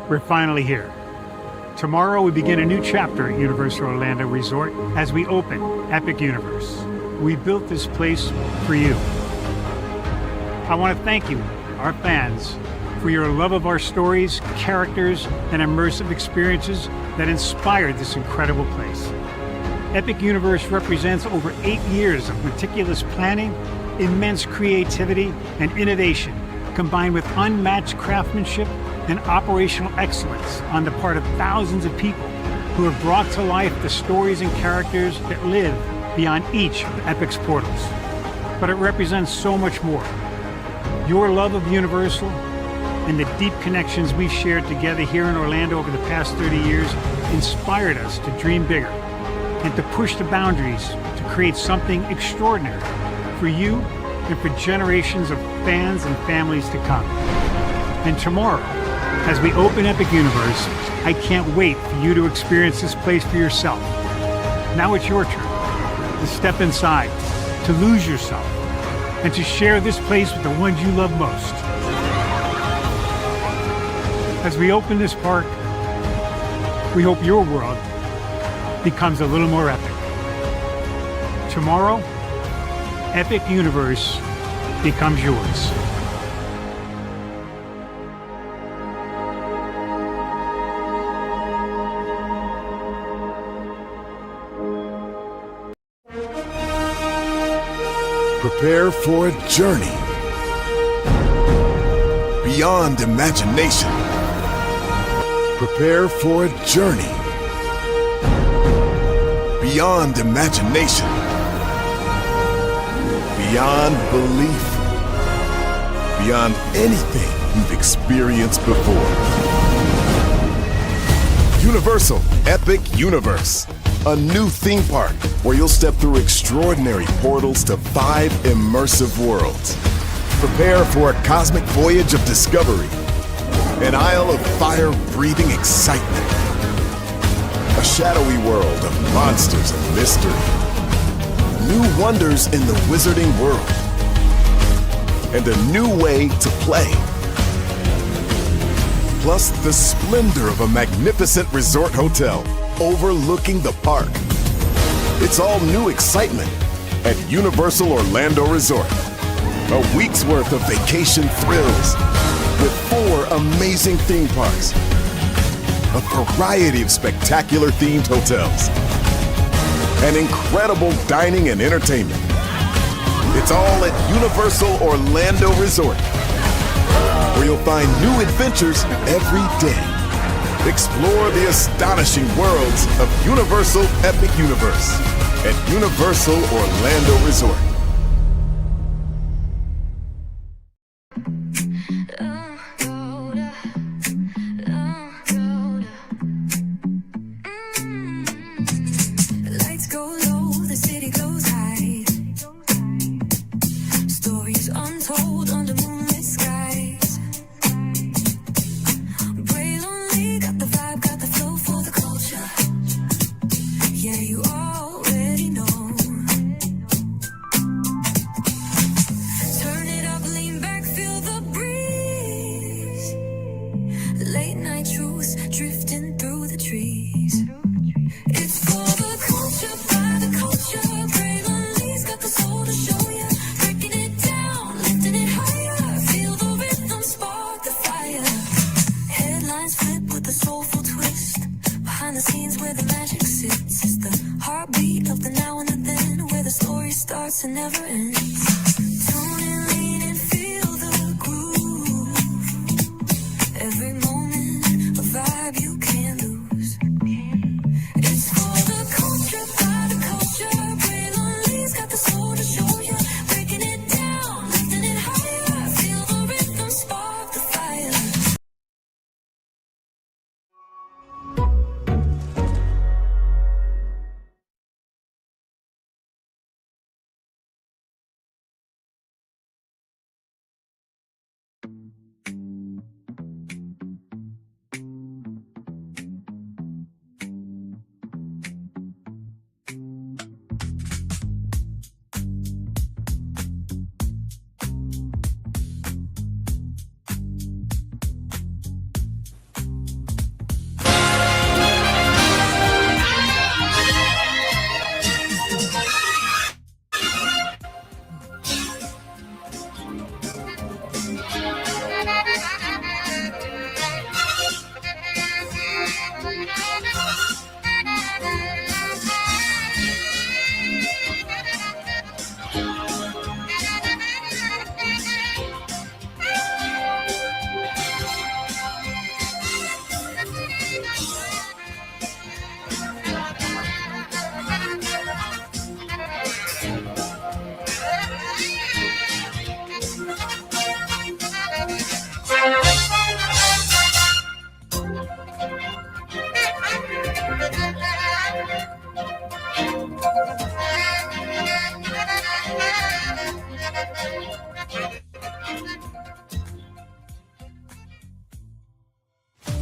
We're finally here. Tomorrow we begin a new chapter at Universal Orlando Resort as we open Epic Universe. We built this place for you. I want to thank you, our fans, for your love of our stories, characters, and immersive experiences that inspired this incredible place. Epic Universe represents over 8 years of meticulous planning, immense creativity, and innovation, combined with unmatched craftsmanship and operational excellence on the part of thousands of people who have brought to life the stories and characters that live beyond each of Epic's portals. But it represents so much more. Your love of Universal and the deep connections we've shared together here in Orlando over the past 30 years inspired us to dream bigger and to push the boundaries to create something extraordinary for you and for generations of fans and families to come. And tomorrow, as we open Epic Universe, I can't wait for you to experience this place for yourself. Now it's your turn to step inside, to lose yourself, and to share this place with the ones you love most. As we open this park, we hope your world becomes a little more epic. Tomorrow, Epic Universe becomes yours. Prepare for a journey beyond imagination. Prepare for a journey beyond imagination, beyond belief, beyond anything you've experienced before. Universal Epic Universe, a new theme park where you'll step through extraordinary portals to 5 immersive worlds. Prepare for a cosmic voyage of discovery, an isle of fire-breathing excitement, a shadowy world of monsters and mystery, new wonders in the wizarding world, and a new way to play. Plus the splendor of a magnificent resort hotel overlooking the park. It's all new excitement at Universal Orlando Resort. A week's worth of vacation thrills with 4 amazing theme parks, a variety of spectacular themed hotels, and incredible dining and entertainment. It's all at Universal Orlando Resort, where you'll find new adventures every day. Explore the astonishing worlds of Universal Epic Universe at Universal Orlando Resort. Lights go low, the city goes high. Stories untold under moonlit skies. Pray lonely, got the vibe, got the flow for the culture. Yeah, you already know. Turn it up, lean back, feel the breeze. Late night truths drifting through the trees. It's for the culture, by the culture. Pray lonely's got the soul to show ya. Breaking it down, lifting it higher. Feel the rhythm, spark the fire. Headlines flip with a soulful twist. Behind the scenes where the magic sits. It's the heartbeat of the now and the then, where the story starts and never ends. Tune in, lean and feel the groove. Every moment, a vibe you can't lose. It's for the culture, by the culture. Pray lonely's got the soul to show ya. Breaking it down, lifting it higher. Feel the rhythm, spark the fire.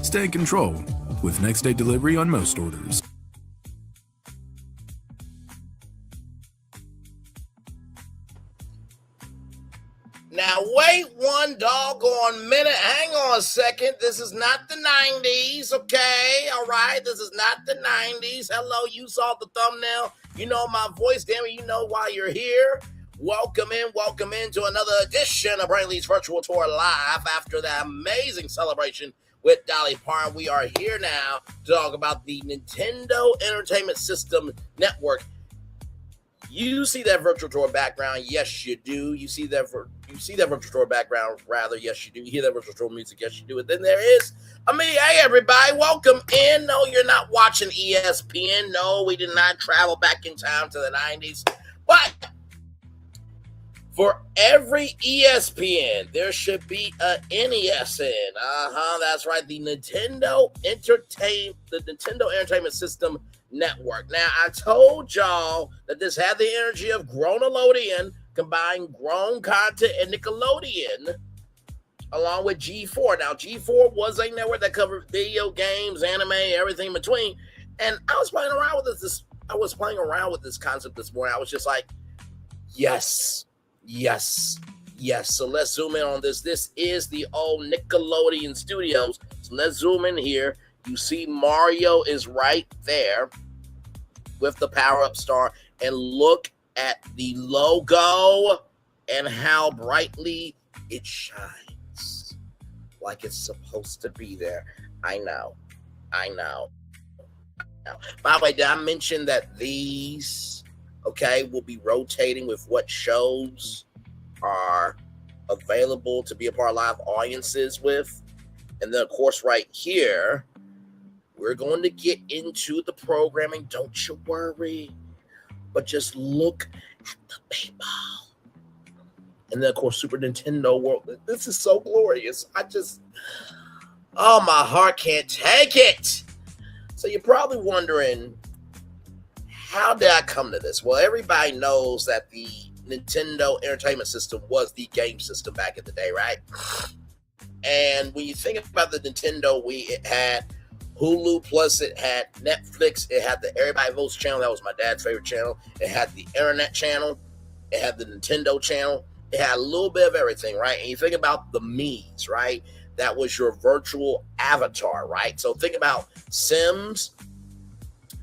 Stay in control with next day delivery on most orders. Now, wait one doggone minute. Hang on a second. This is not the 90s, okay? All right? This is not the 90s. Hello, you saw the thumbnail. You know my voice. Damn it, you know why you're here. Welcome in to another edition of Brainley's Virtual Tour Live after that amazing celebration with Dolly Parton. We are here now to talk about the Nintendo Entertainment System Network. You see that virtual tour background? Yes, you do. You see that virtual tour background? Rather, yes, you do. You hear that virtual tour music? Yes, you do. And then there is me. Hey, everybody, welcome in. No, you're not watching ESPN. No, we did not travel back in time to the 90s. But for every ESPN, there should be a NESN. That's right. The Nintendo Entertainment System Network. Now, I told y'all that this had the energy of Grownelodeon, combined grown content and Nickelodeon, along with G4. Now, G4 was a network that covered video games, anime, everything in between. And I was playing around with this. I was playing around with this concept this morning. I was just like, yes. So let's zoom in on this. This is the old Nickelodeon Studios. So let's zoom in here. You see Mario is right there with the power-up star. And look at the logo and how brightly it shines. Like it's supposed to be there. I know. By the way, did I mention that these, will be rotating with what shows are available to be a part of live audiences with? And then, of course, right here, we're going to get into the programming. Don't you worry. But just look at the people. And then, of course, Super Nintendo World. This is so glorious. My heart can't take it. So you're probably wondering, how did I come to this? Well, everybody knows that the Nintendo Entertainment System was the game system back in the day, right? And when you think about the Nintendo Wii, it had Hulu, plus it had Netflix, it had the Everybody Votes channel, that was my dad's favorite channel, it had the Internet channel, it had the Nintendo channel, it had a little bit of everything, right? And you think about the Mii's, right? That was your virtual avatar, right? So think about Sims,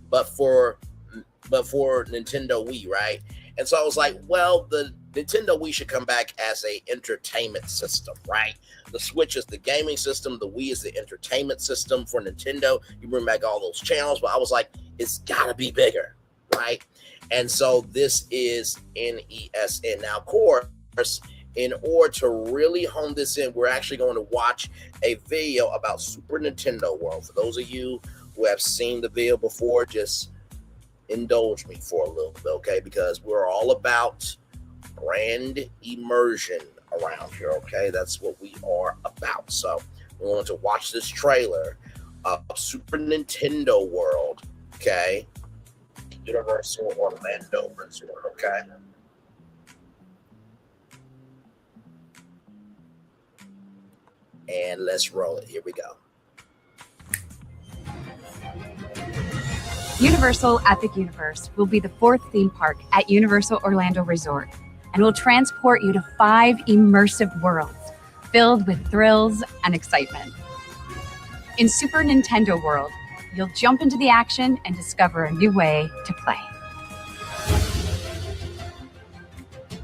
but for Nintendo Wii, right? And so I was like, well, the Nintendo Wii should come back as a entertainment system, right? The Switch is the gaming system. The Wii is the entertainment system for Nintendo. You bring back all those channels, but I was like, it's got to be bigger, right? And so this is NESN. Now, of course, in order to really hone this in, we're actually going to watch a video about Super Nintendo World. For those of you who have seen the video before, just indulge me for a little bit, okay? Because we're all about brand immersion around here, okay? That's what we are about. So we want to watch this trailer of Super Nintendo World, okay? Universal Orlando Resort, okay? And let's roll it. Here we go. Universal Epic Universe will be the 4th theme park at Universal Orlando Resort and will transport you to 5 immersive worlds filled with thrills and excitement. In Super Nintendo World, you'll jump into the action and discover a new way to play.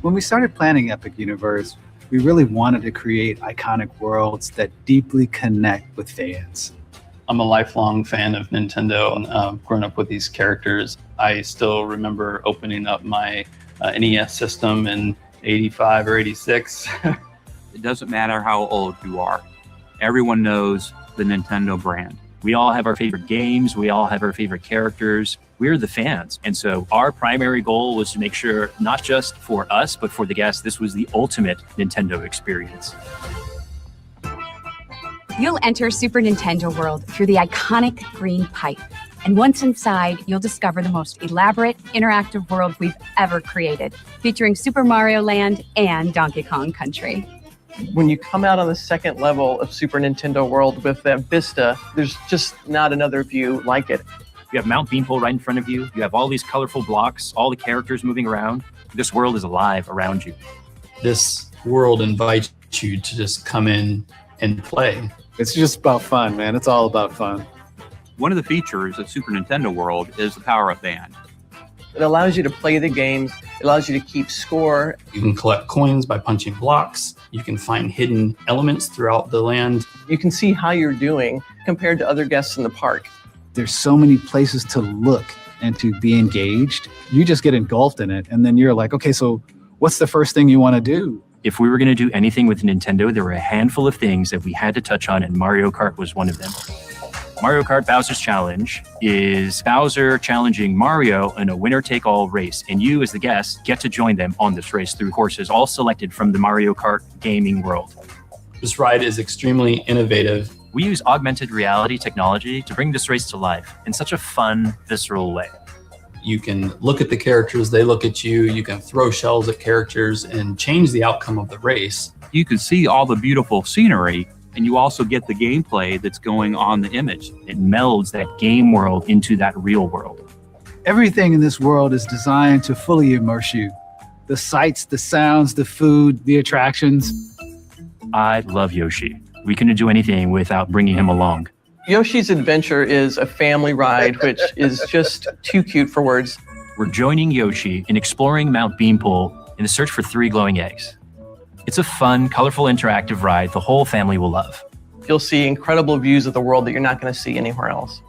When we started planning Epic Universe, we really wanted to create iconic worlds that deeply connect with fans. I'm a lifelong fan of Nintendo and grown up with these characters. I still remember opening up my NES system in 85 or 86. It doesn't matter how old you are. Everyone knows the Nintendo brand. We all have our favorite games. We all have our favorite characters. We're the fans. And so our primary goal was to make sure, not just for us, but for the guests, this was the ultimate Nintendo experience. You'll enter Super Nintendo World through the iconic green pipe. And once inside, you'll discover the most elaborate, interactive world we've ever created, featuring Super Mario Land and Donkey Kong Country. When you come out on the second level of Super Nintendo World with that vista, there's just not another view like it. You have Mount Beanpole right in front of you. You have all these colorful blocks, all the characters moving around. This world is alive around you. This world invites you to just come in and play. It's just about fun, man. It's all about fun. One of the features of Super Nintendo World is the power-up band. It allows you to play the games. It allows you to keep score. You can collect coins by punching blocks. You can find hidden elements throughout the land. You can see how you're doing compared to other guests in the park. There's so many places to look and to be engaged. You just get engulfed in it. And then you're like, okay, so what's the first thing you want to do? If we were going to do anything with Nintendo, there were a handful of things that we had to touch on, and Mario Kart was one of them. Mario Kart Bowser's Challenge is Bowser challenging Mario in a winner-take-all race, and you, as the guest, get to join them on this race through courses all selected from the Mario Kart gaming world. This ride is extremely innovative. We use augmented reality technology to bring this race to life in such a fun, visceral way. You can look at the characters, they look at you, you can throw shells at characters and change the outcome of the race. You can see all the beautiful scenery, and you also get the gameplay that's going on the image. It melds that game world into that real world. Everything in this world is designed to fully immerse you. The sights, the sounds, the food, the attractions. I love Yoshi. We couldn't do anything without bringing him along. Yoshi's Adventure is a family ride, which is just too cute for words. We're joining Yoshi in exploring Mount Beanpole in the search for 3 glowing eggs. It's a fun, colorful, interactive ride the whole family will love. You'll see incredible views of the world that you're not going to see anywhere else.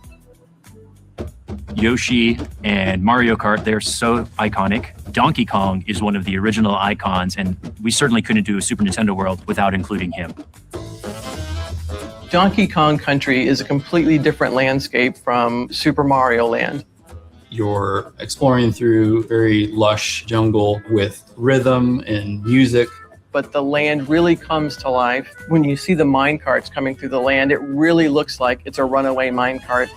Yoshi and Mario Kart, they're so iconic. Donkey Kong is one of the original icons, and we certainly couldn't do a Super Nintendo World without including him. Donkey Kong Country is a completely different landscape from Super Mario Land. You're exploring through very lush jungle with rhythm and music. But the land really comes to life. When you see the mine carts coming through the land, it really looks like it's a runaway mine cart.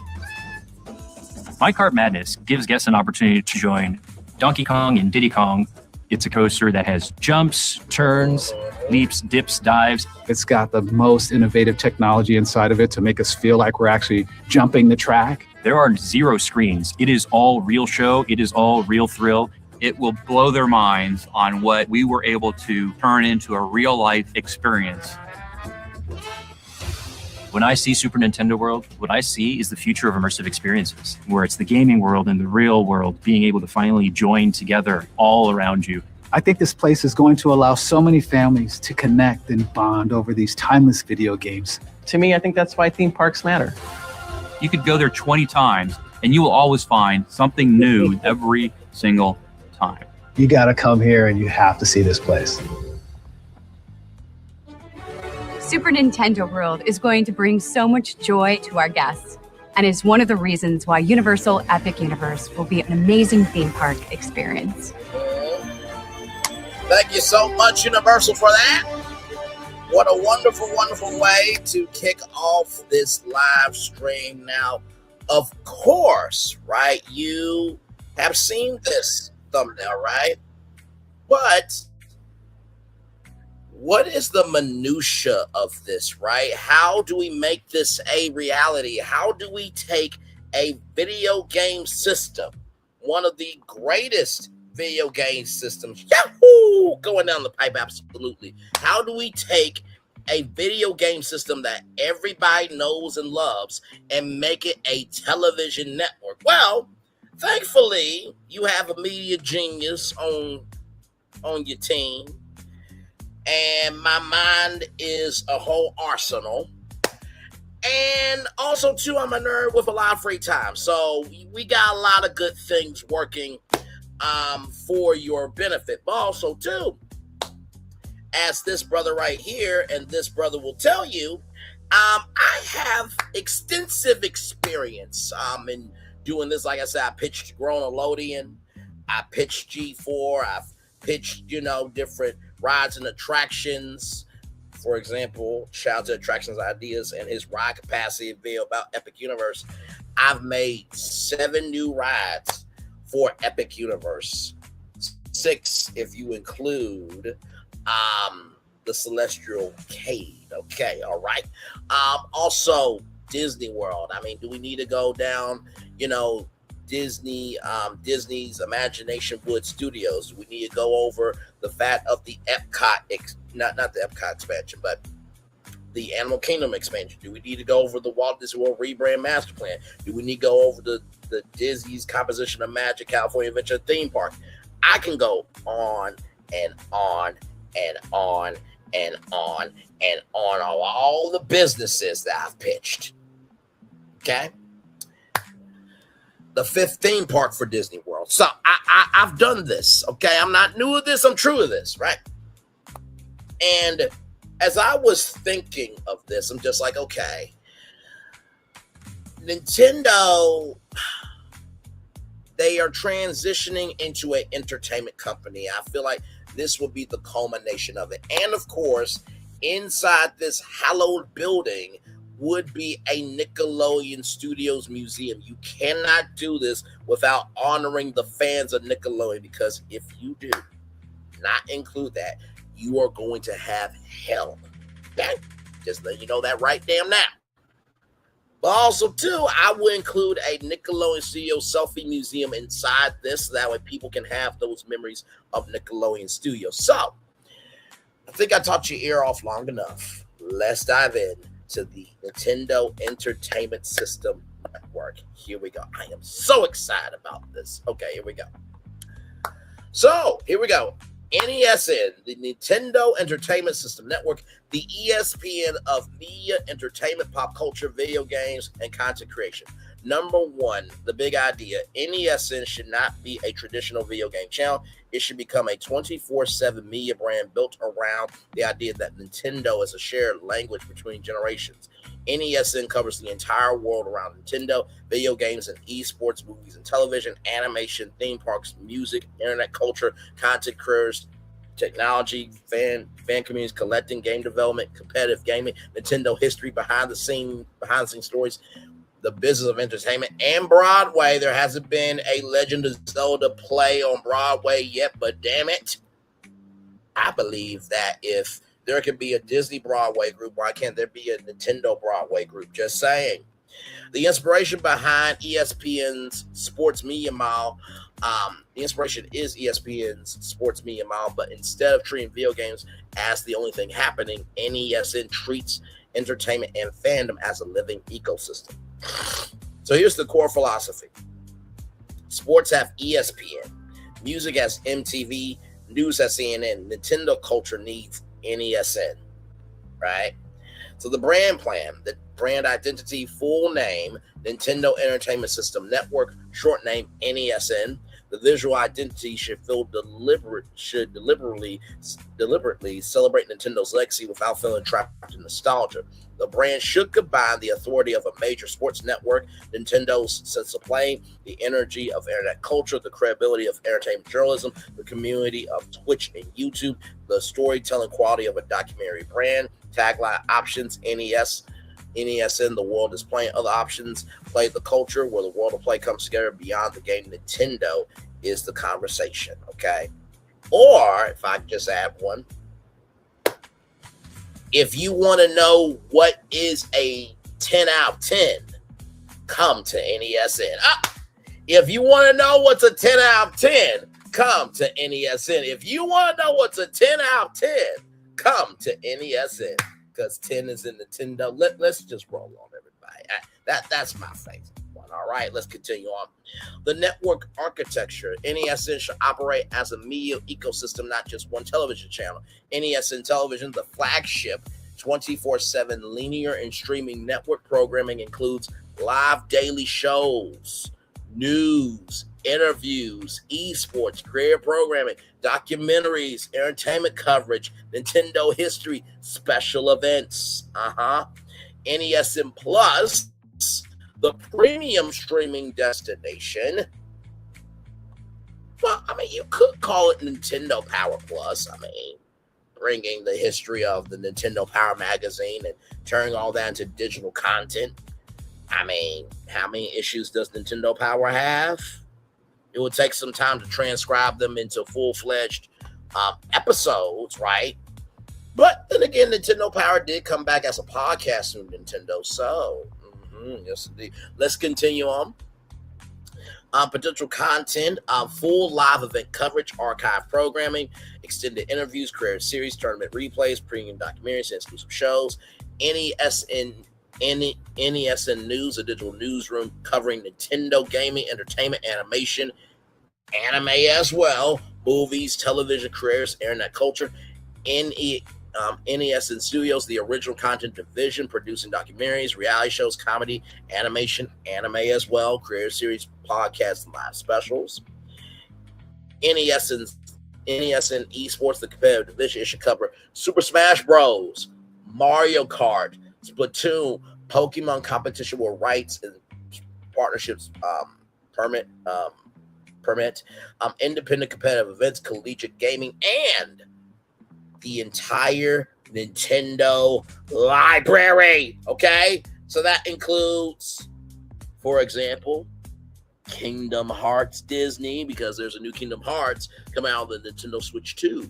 Minecart Madness gives guests an opportunity to join Donkey Kong and Diddy Kong. It's a coaster that has jumps, turns, leaps, dips, dives. It's got the most innovative technology inside of it to make us feel like we're actually jumping the track. There are 0 screens. It is all real show. It is all real thrill. It will blow their minds on what we were able to turn into a real life experience. When I see Super Nintendo World, what I see is the future of immersive experiences, where it's the gaming world and the real world being able to finally join together all around you. I think this place is going to allow so many families to connect and bond over these timeless video games. To me, I think that's why theme parks matter. You could go there 20 times and you will always find something new every single time. You got to come here and you have to see this place. Super Nintendo World is going to bring so much joy to our guests, and is one of the reasons why Universal Epic Universe will be an amazing theme park experience. Thank you so much, Universal, for that. What a wonderful, wonderful way to kick off this live stream. Now, of course, right, you have seen this thumbnail, right? But what is the minutia of this, right? How do we make this a reality? How do we take a video game system, one of the greatest video game systems, yahoo, going down the pipe, absolutely. How do we take a video game system that everybody knows and loves and make it a television network? Well, thankfully, you have a media genius on your team. And my mind is a whole arsenal. And also, too, I'm a nerd with a lot of free time. So we got a lot of good things working for your benefit. But also, too, as this brother right here and this brother will tell you, I have extensive experience in doing this. Like I said, I pitched Grownelodeon. I pitched G4. I've pitched, different rides and attractions. For example, shout out to Attractions Ideas and his ride capacity video about Epic Universe. I've made 7 new rides for Epic Universe. 6 if you include the Celestial Cade. Okay, all right. Also, Disney World. I mean, do we need to go down, Disney's Imagination Wood Studios? Do we need to go over the fact of the Epcot, not the Epcot expansion, but the Animal Kingdom expansion? Do we need to go over the Walt Disney World rebrand master plan? Do we need to go over the Disney's composition of Magic California Adventure theme park? I can go on and on and on and on and on all the businesses that I've pitched. Okay. The 5th theme park for Disney World. So I've done this. Okay. I'm not new at this. I'm true to this. Right. And as I was thinking of this, I'm just like, okay, Nintendo, they are transitioning into an entertainment company. I feel like this will be the culmination of it. And of course, inside this hallowed building would be a Nickelodeon Studios museum. You cannot do this without honoring the fans of Nickelodeon, because if you do not include that, you are going to have hell. Okay? Just let you know that right damn now. But also, too, I will include a Nickelodeon Studio selfie museum inside this, so that way people can have those memories of Nickelodeon Studios. So, I think I talked your ear off long enough. Let's dive in to the Nintendo Entertainment System Network. Here we go. I am so excited about this. Okay, here we go. So, here we go. NESN, the Nintendo Entertainment System Network, the ESPN of media, entertainment, pop culture, video games, and content creation. Number one, the big idea, NESN should not be a traditional video game channel. It should become a 24/7 media brand built around the idea that Nintendo is a shared language between generations. NESN covers the entire world around Nintendo, video games and esports, movies and television, animation, theme parks, music, internet culture, content creators, technology, fan communities, collecting, game development, competitive gaming, Nintendo history, behind the scene stories, the business of entertainment, and Broadway. There hasn't been a Legend of Zelda play on Broadway yet, but damn it, I believe that if there could be a Disney Broadway group, why can't there be a Nintendo Broadway group? Just saying. The inspiration behind ESPN's Sports Media Mile, the inspiration is ESPN's Sports Media Mile, but instead of treating video games as the only thing happening, NESN treats entertainment and fandom as a living ecosystem. So here's the core philosophy. Sports have ESPN, music has MTV, news has CNN, Nintendo culture needs NESN, right? So the brand plan, the brand identity, full name, Nintendo Entertainment System Network, short name NESN. The visual identity should deliberately celebrate Nintendo's legacy without feeling trapped in nostalgia. The brand should combine the authority of a major sports network, Nintendo's sense of play, the energy of internet culture, the credibility of entertainment journalism, the community of Twitch and YouTube, the storytelling quality of a documentary brand, tagline options, NESN, the world is playing, other options, play the culture, where the world of play comes together beyond the game. Nintendo is the conversation, okay? Or, if I just add one, if you want to know what is a 10 out of 10, come to NESN. If you want to know what's a 10 out of 10, come to NESN. If you want to know what's a 10 out of 10, come to NESN, because 10 is in Nintendo. Let's just roll on, everybody. That's my favorite one. All right, let's continue on. The network architecture. NESN should operate as a media ecosystem, not just one television channel. NESN Television, the flagship 24/7 linear and streaming network programming, includes live daily shows, news, interviews, esports, creative programming, documentaries, entertainment coverage, Nintendo history, special events. NESN Plus, the premium streaming destination. Well, I mean, you could call it Nintendo Power Plus. I mean, bringing the history of the Nintendo Power magazine and turning all that into digital content. I mean, how many issues does Nintendo Power have? It would take some time to transcribe them into full-fledged episodes, right? But then again, Nintendo Power did come back as a podcast from Nintendo. So, yes, indeed. Let's continue on. Potential content, full live event coverage, archive programming, extended interviews, creator series, tournament replays, premium documentaries, and exclusive shows, NESN news, a digital newsroom covering Nintendo gaming, entertainment, animation, anime as well, movies, television, creators, internet culture, NESN Studios, the original content division, producing documentaries, reality shows, comedy, animation, anime as well, creator series, podcasts, and live specials. NESN Esports, the competitive division, it should cover Super Smash Bros., Mario Kart, Splatoon, Pokemon competition with rights and partnerships permit, independent competitive events, collegiate gaming, and the entire Nintendo library. Okay, so that includes, for example, Kingdom Hearts Disney, because there's a new Kingdom Hearts coming out of the Nintendo Switch 2.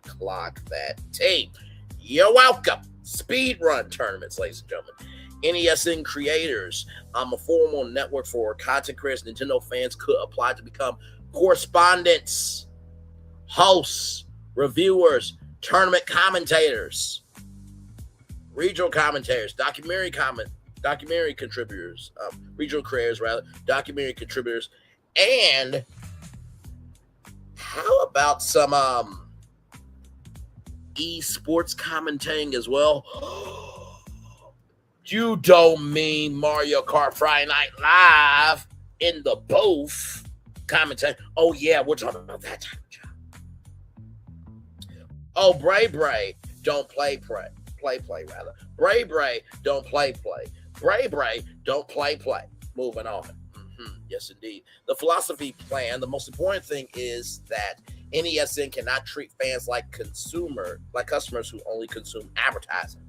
Clock that tape. You're welcome. Speedrun tournaments, ladies and gentlemen. NESN creators, a formal network for content creators. Nintendo fans could apply to become correspondents, hosts, reviewers, tournament commentators, regional commentators, documentary contributors, regional creators rather, documentary contributors, and how about some esports commentating as well? You don't mean Mario Kart Friday Night Live in the booth commentating? Oh yeah, we're talking about that type of job. Oh, Bray, don't play rather. Bray, don't play. Bray, don't play. Moving on. Yes, indeed. The philosophy plan, the most important thing is that NESN cannot treat fans like customers who only consume advertising.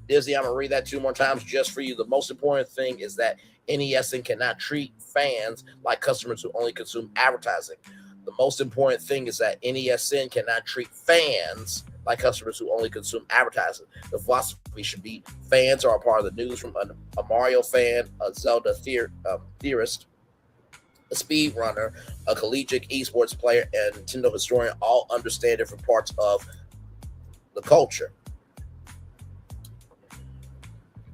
Disney, I'm going to read that 2 more times just for you. The most important thing is that NESN cannot treat fans like customers who only consume advertising. The most important thing is that NESN cannot treat fans like customers who only consume advertising. The philosophy should be fans are a part of the newsroom. A Mario fan, a Zelda theorist, a speedrunner, a collegiate esports player, and Nintendo historian all understand different parts of the culture.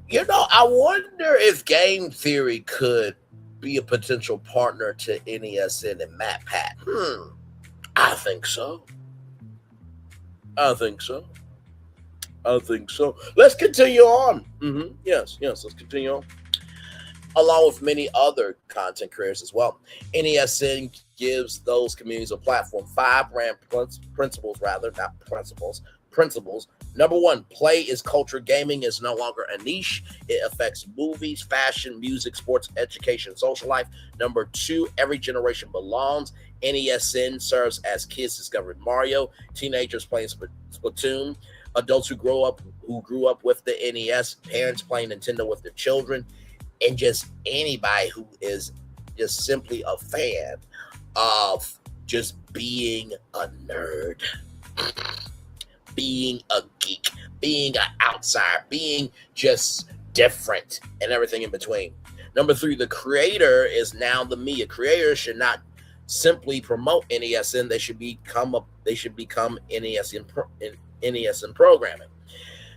You know, I wonder if Game Theory could be a potential partner to NESN and MatPat. I think so. Let's continue on. Yes, let's continue on. Along with many other content creators as well. NESN gives those communities a platform. 5 brand principles. Number 1, play is culture. Gaming is no longer a niche. It affects movies, fashion, music, sports, education, social life. Number 2, every generation belongs. NESN serves as kids discovering Mario, teenagers playing Splatoon, adults who grew up with the NES, parents playing Nintendo with their children, and just anybody who is just simply a fan of just being a nerd, being a geek, being an outsider, being just different, and everything in between. Number 3, the creator is now the me. A creator should not simply promote NESN. They should become NESN programming.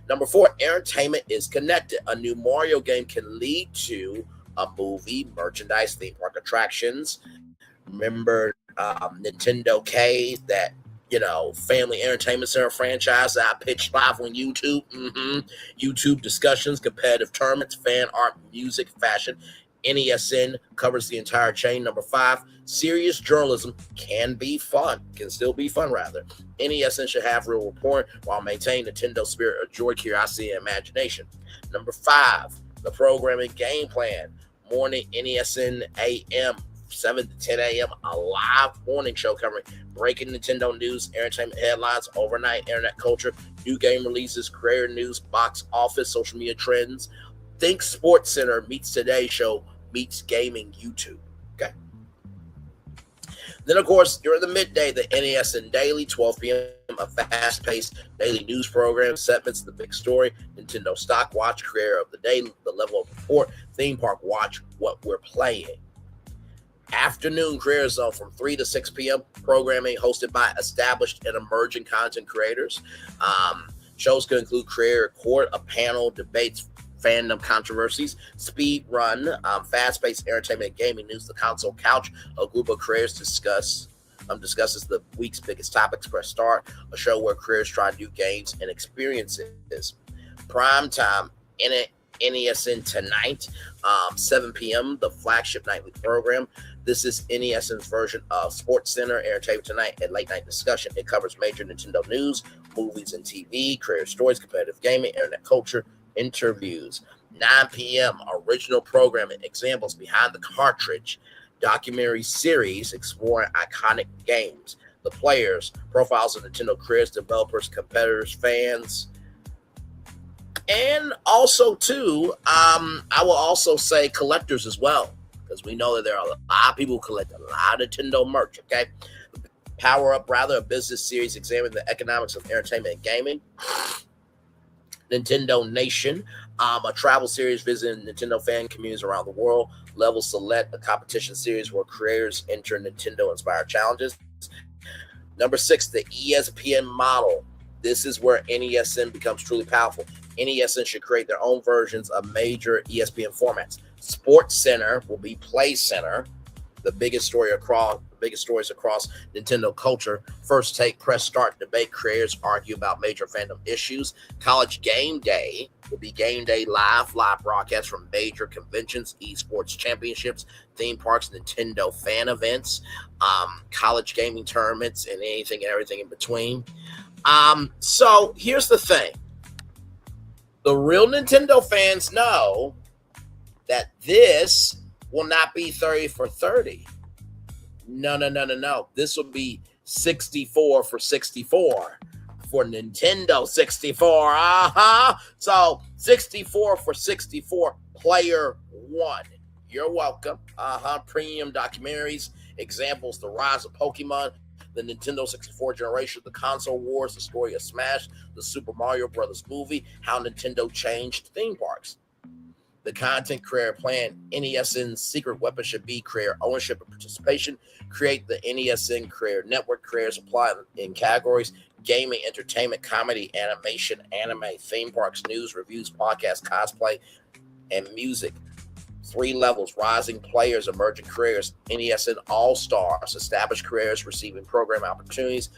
Number 4, entertainment is connected. A new Mario game can lead to a movie, merchandise, theme park attractions. Remember Nintendo K, that Family Entertainment Center franchise that I pitched live on YouTube. YouTube discussions, competitive tournaments, fan art, music, fashion. NESN covers the entire chain. Number 5, serious journalism can still be fun rather. NESN should have real reporting while maintaining Nintendo's spirit of joy, curiosity, and imagination. Number 5, the programming game plan. Morning NESN AM, 7 to 10 a.m., a live morning show covering breaking Nintendo news, entertainment headlines, overnight internet culture, new game releases, creator news, box office, social media trends. Think Sports Center meets Today Show meets gaming YouTube. Okay. Then, of course, during the midday, the NESN Daily, 12 p.m., a fast-paced daily news program, segments, The Big Story, Nintendo Stock Watch, Creator of the Day, The Level of Report, Theme Park Watch, What We're Playing. Afternoon Creator Zone from 3 to 6 p.m. programming hosted by established and emerging content creators. Shows could include Creator Court, a panel, debates, fandom controversies, speed run, fast-paced entertainment and gaming news, the console couch. A group of creators discusses the week's biggest topics. Press start, a show where creators try new games and experiences. Prime time NESN Tonight, 7 p.m., the flagship nightly program. This is NESN's version of Sports Center, Entertainment Tonight, and Late Night Discussion. It covers major Nintendo news, movies and TV, creator stories, competitive gaming, internet culture, interviews. 9 p.m. original programming, examples behind the cartridge, documentary series exploring iconic games, the players, profiles of Nintendo creators, developers, competitors, fans, and also too, I will also say collectors as well, because we know that there are a lot of people who collect a lot of Nintendo merch. Okay, Power Up, rather, a business series examining the economics of entertainment and gaming. Nintendo Nation, a travel series visiting Nintendo fan communities around the world. Level Select, a competition series where creators enter Nintendo-inspired challenges. Number 6, the ESPN model. This is where NESN becomes truly powerful. NESN should create their own versions of major ESPN formats. Sports Center will be Play Center, the biggest stories across Nintendo culture. First Take, Press Start, debate, creators argue about major fandom issues. College Game Day will be Game Day live broadcasts from major conventions, esports championships, theme parks, Nintendo fan events, college gaming tournaments, and anything and everything in between. So here's the thing. The real Nintendo fans know that this will not be 30 for 30. No. This will be 64 for 64 for Nintendo 64. So 64 for 64, player one. You're welcome. Premium documentaries, examples, the rise of Pokemon, the Nintendo 64 generation, the console wars, the story of Smash, the Super Mario Brothers movie, how Nintendo changed theme parks. The content creator plan, NESN's secret weapon should be creator ownership and participation. Create the NESN Creator Network. Creators apply in categories: gaming, entertainment, comedy, animation, anime, theme parks, news, reviews, podcasts, cosplay, and music. 3 levels: rising players, emerging creators, NESN All-Stars, established creators receiving program opportunities,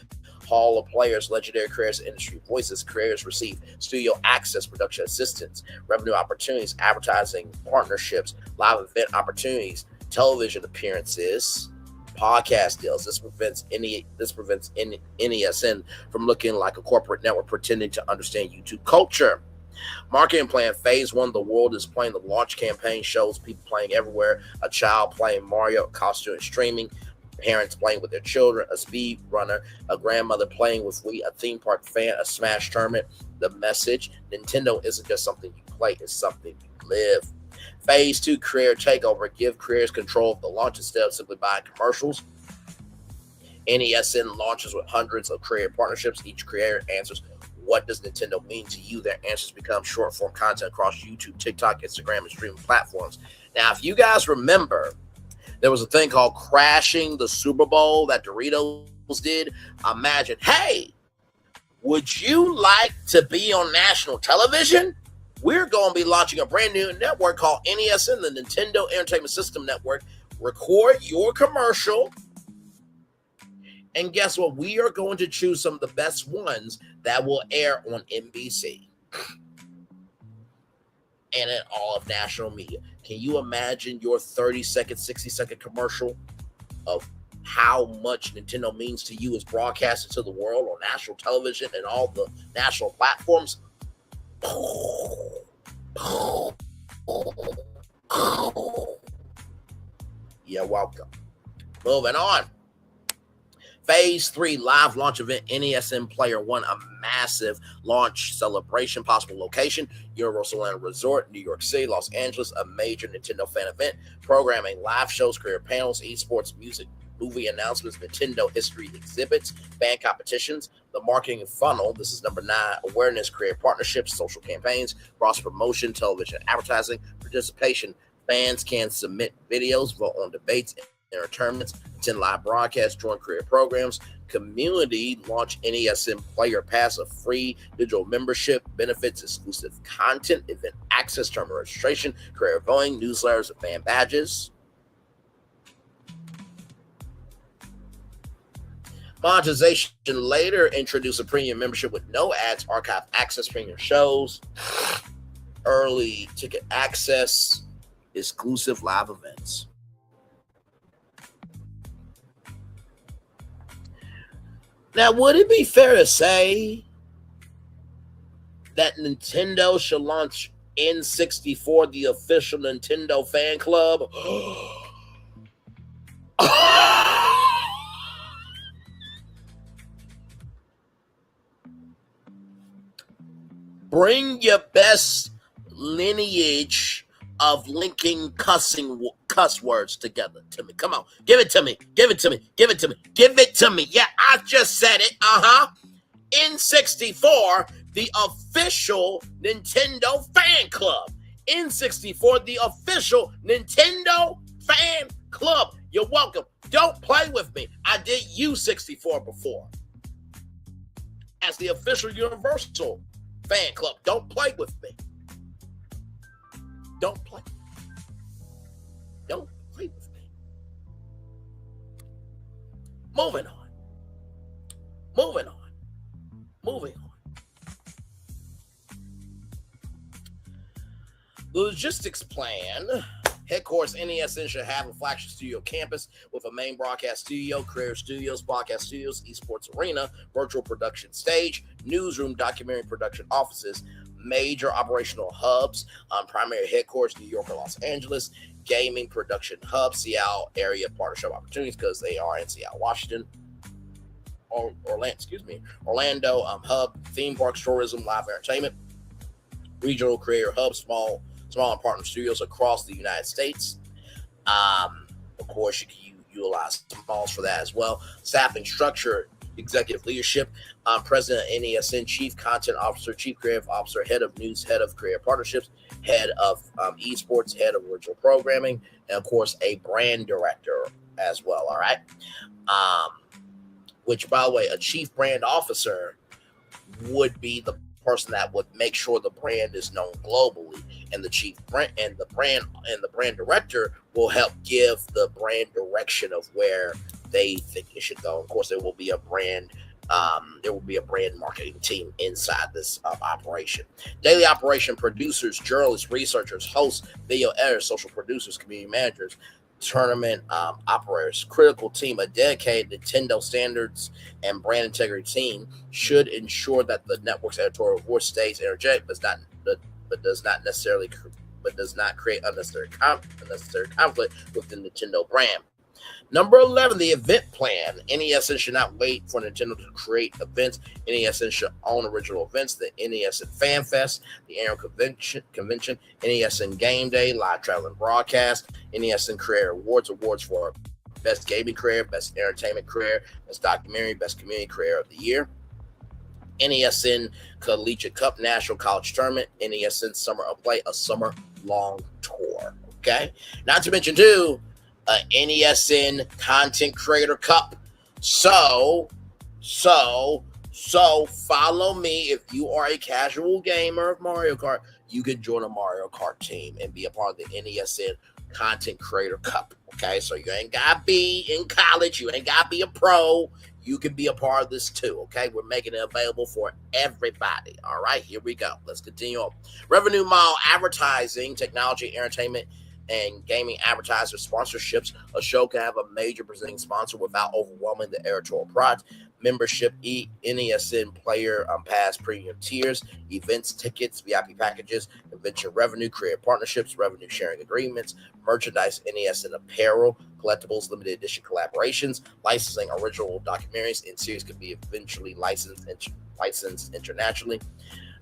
Hall of Players, legendary creators, industry voices. Creators receive studio access, production assistance, revenue opportunities, advertising partnerships, live event opportunities, television appearances, podcast deals. This prevents NESN from looking like a corporate network pretending to understand YouTube culture. Marketing plan, phase 1, the world is playing. The launch campaign shows people playing everywhere. A child playing Mario, a costume and streaming, parents playing with their children, a speed runner, a grandmother playing with Wii, a theme park fan, a Smash tournament. The message: Nintendo isn't just something you play, it's something you live. Phase 2, creator takeover. Give creators control of the launch instead of simply buying commercials. NESN launches with hundreds of creator partnerships. Each creator answers, what does Nintendo mean to you? Their answers become short-form content across YouTube, TikTok, Instagram, and streaming platforms. Now, if you guys remember, there was a thing called Crashing the Super Bowl that Doritos did. Imagine, hey, would you like to be on national television? We're going to be launching a brand new network called NESN, the Nintendo Entertainment System Network. Record your commercial. And guess what? We are going to choose some of the best ones that will air on NBC and in all of national media. Can you imagine your 30-second, 60-second commercial of how much Nintendo means to you is broadcasted to the world on national television and all the national platforms? You're welcome. Moving on. Phase 3, live launch event, NESN Player One, a massive launch celebration, possible location, Universal Land Resort, New York City, Los Angeles, a major Nintendo fan event, programming, live shows, career panels, esports, music, movie announcements, Nintendo history exhibits, fan competitions, the marketing funnel. This is number 9, awareness, career partnerships, social campaigns, cross promotion, television advertising, participation. Fans can submit videos, vote on debates, enter tournaments, attend live broadcasts, join career programs. Community, launch NESN Player Pass, a free digital membership, benefits, exclusive content, event access, tournament registration, career voting, newsletters, and fan badges. Monetization later, introduce a premium membership with no ads, archive access, premium shows, early ticket access, exclusive live events. Now, would it be fair to say that Nintendo should launch N64, the official Nintendo fan club? Bring your best lineage of linking cuss words together to me. Come on, give it to me. Give it to me. Give it to me. Give it to me. Yeah, I just said it. N64, the official Nintendo fan club. N64, the official Nintendo fan club. You're welcome. Don't play with me. I did use 64 before as the official Universal fan club. Don't play with me. Don't play. Don't play with me. Moving on. Moving on. Moving on. The logistics plan. Headquarters NESN should have a flagship studio campus with a main broadcast studio, career studios, podcast studios, esports arena, virtual production stage, newsroom, documentary production offices, major operational hubs, primary headquarters, New York or Los Angeles, gaming production hub, Seattle area partnership opportunities because they are in Seattle, Washington, Orlando hub, theme parks, tourism, live entertainment, regional creator hub, small and partner studios across the United States. Of course, you can utilize smalls for that as well. Staffing structure, executive leadership, president of NESN, chief content officer, chief creative officer, head of news, head of career partnerships, head of esports, head of original programming, and of course a brand director as well. All right. Which, by the way, a chief brand officer would be the person that would make sure the brand is known globally, and the chief brand and the brand director will help give the brand direction of where they think it should go. Of course, there will be a brand marketing team inside this operation. Daily operation producers, journalists, researchers, hosts, video editors, social producers, community managers, tournament operators, critical team, a dedicated Nintendo standards and brand integrity team should ensure that the network's editorial voice stays energetic, but does not create unnecessary conflict with the Nintendo brand. Number 11, the event plan. NESN should not wait for Nintendo to create events. NESN should own original events. The NESN Fan Fest, the annual convention, NESN Game Day, live traveling broadcast, NESN Career Awards for Best Gaming Career, Best Entertainment Career, Best Documentary, Best Community Career of the Year, NESN Collegiate Cup National College Tournament, NESN Summer of Play, a summer-long tour. Okay? Not to mention, too, NESN Content Creator Cup. So follow me. If you are a casual gamer of Mario Kart, you can join a Mario Kart team and be a part of the NESN Content Creator Cup. Okay, so you ain't gotta be in college, you ain't gotta be a pro. You can be a part of this too. Okay, we're making it available for everybody. All right, here we go. Let's continue on. Revenue model, advertising, technology, entertainment, and gaming advertiser sponsorships. A show can have a major presenting sponsor without overwhelming the editorial product. Membership, NESN Player Pass Premium Tiers, events, tickets, VIP packages, convention revenue, career partnerships, revenue sharing agreements, merchandise, NESN apparel, collectibles, limited edition collaborations, licensing original documentaries in series can be eventually licensed internationally.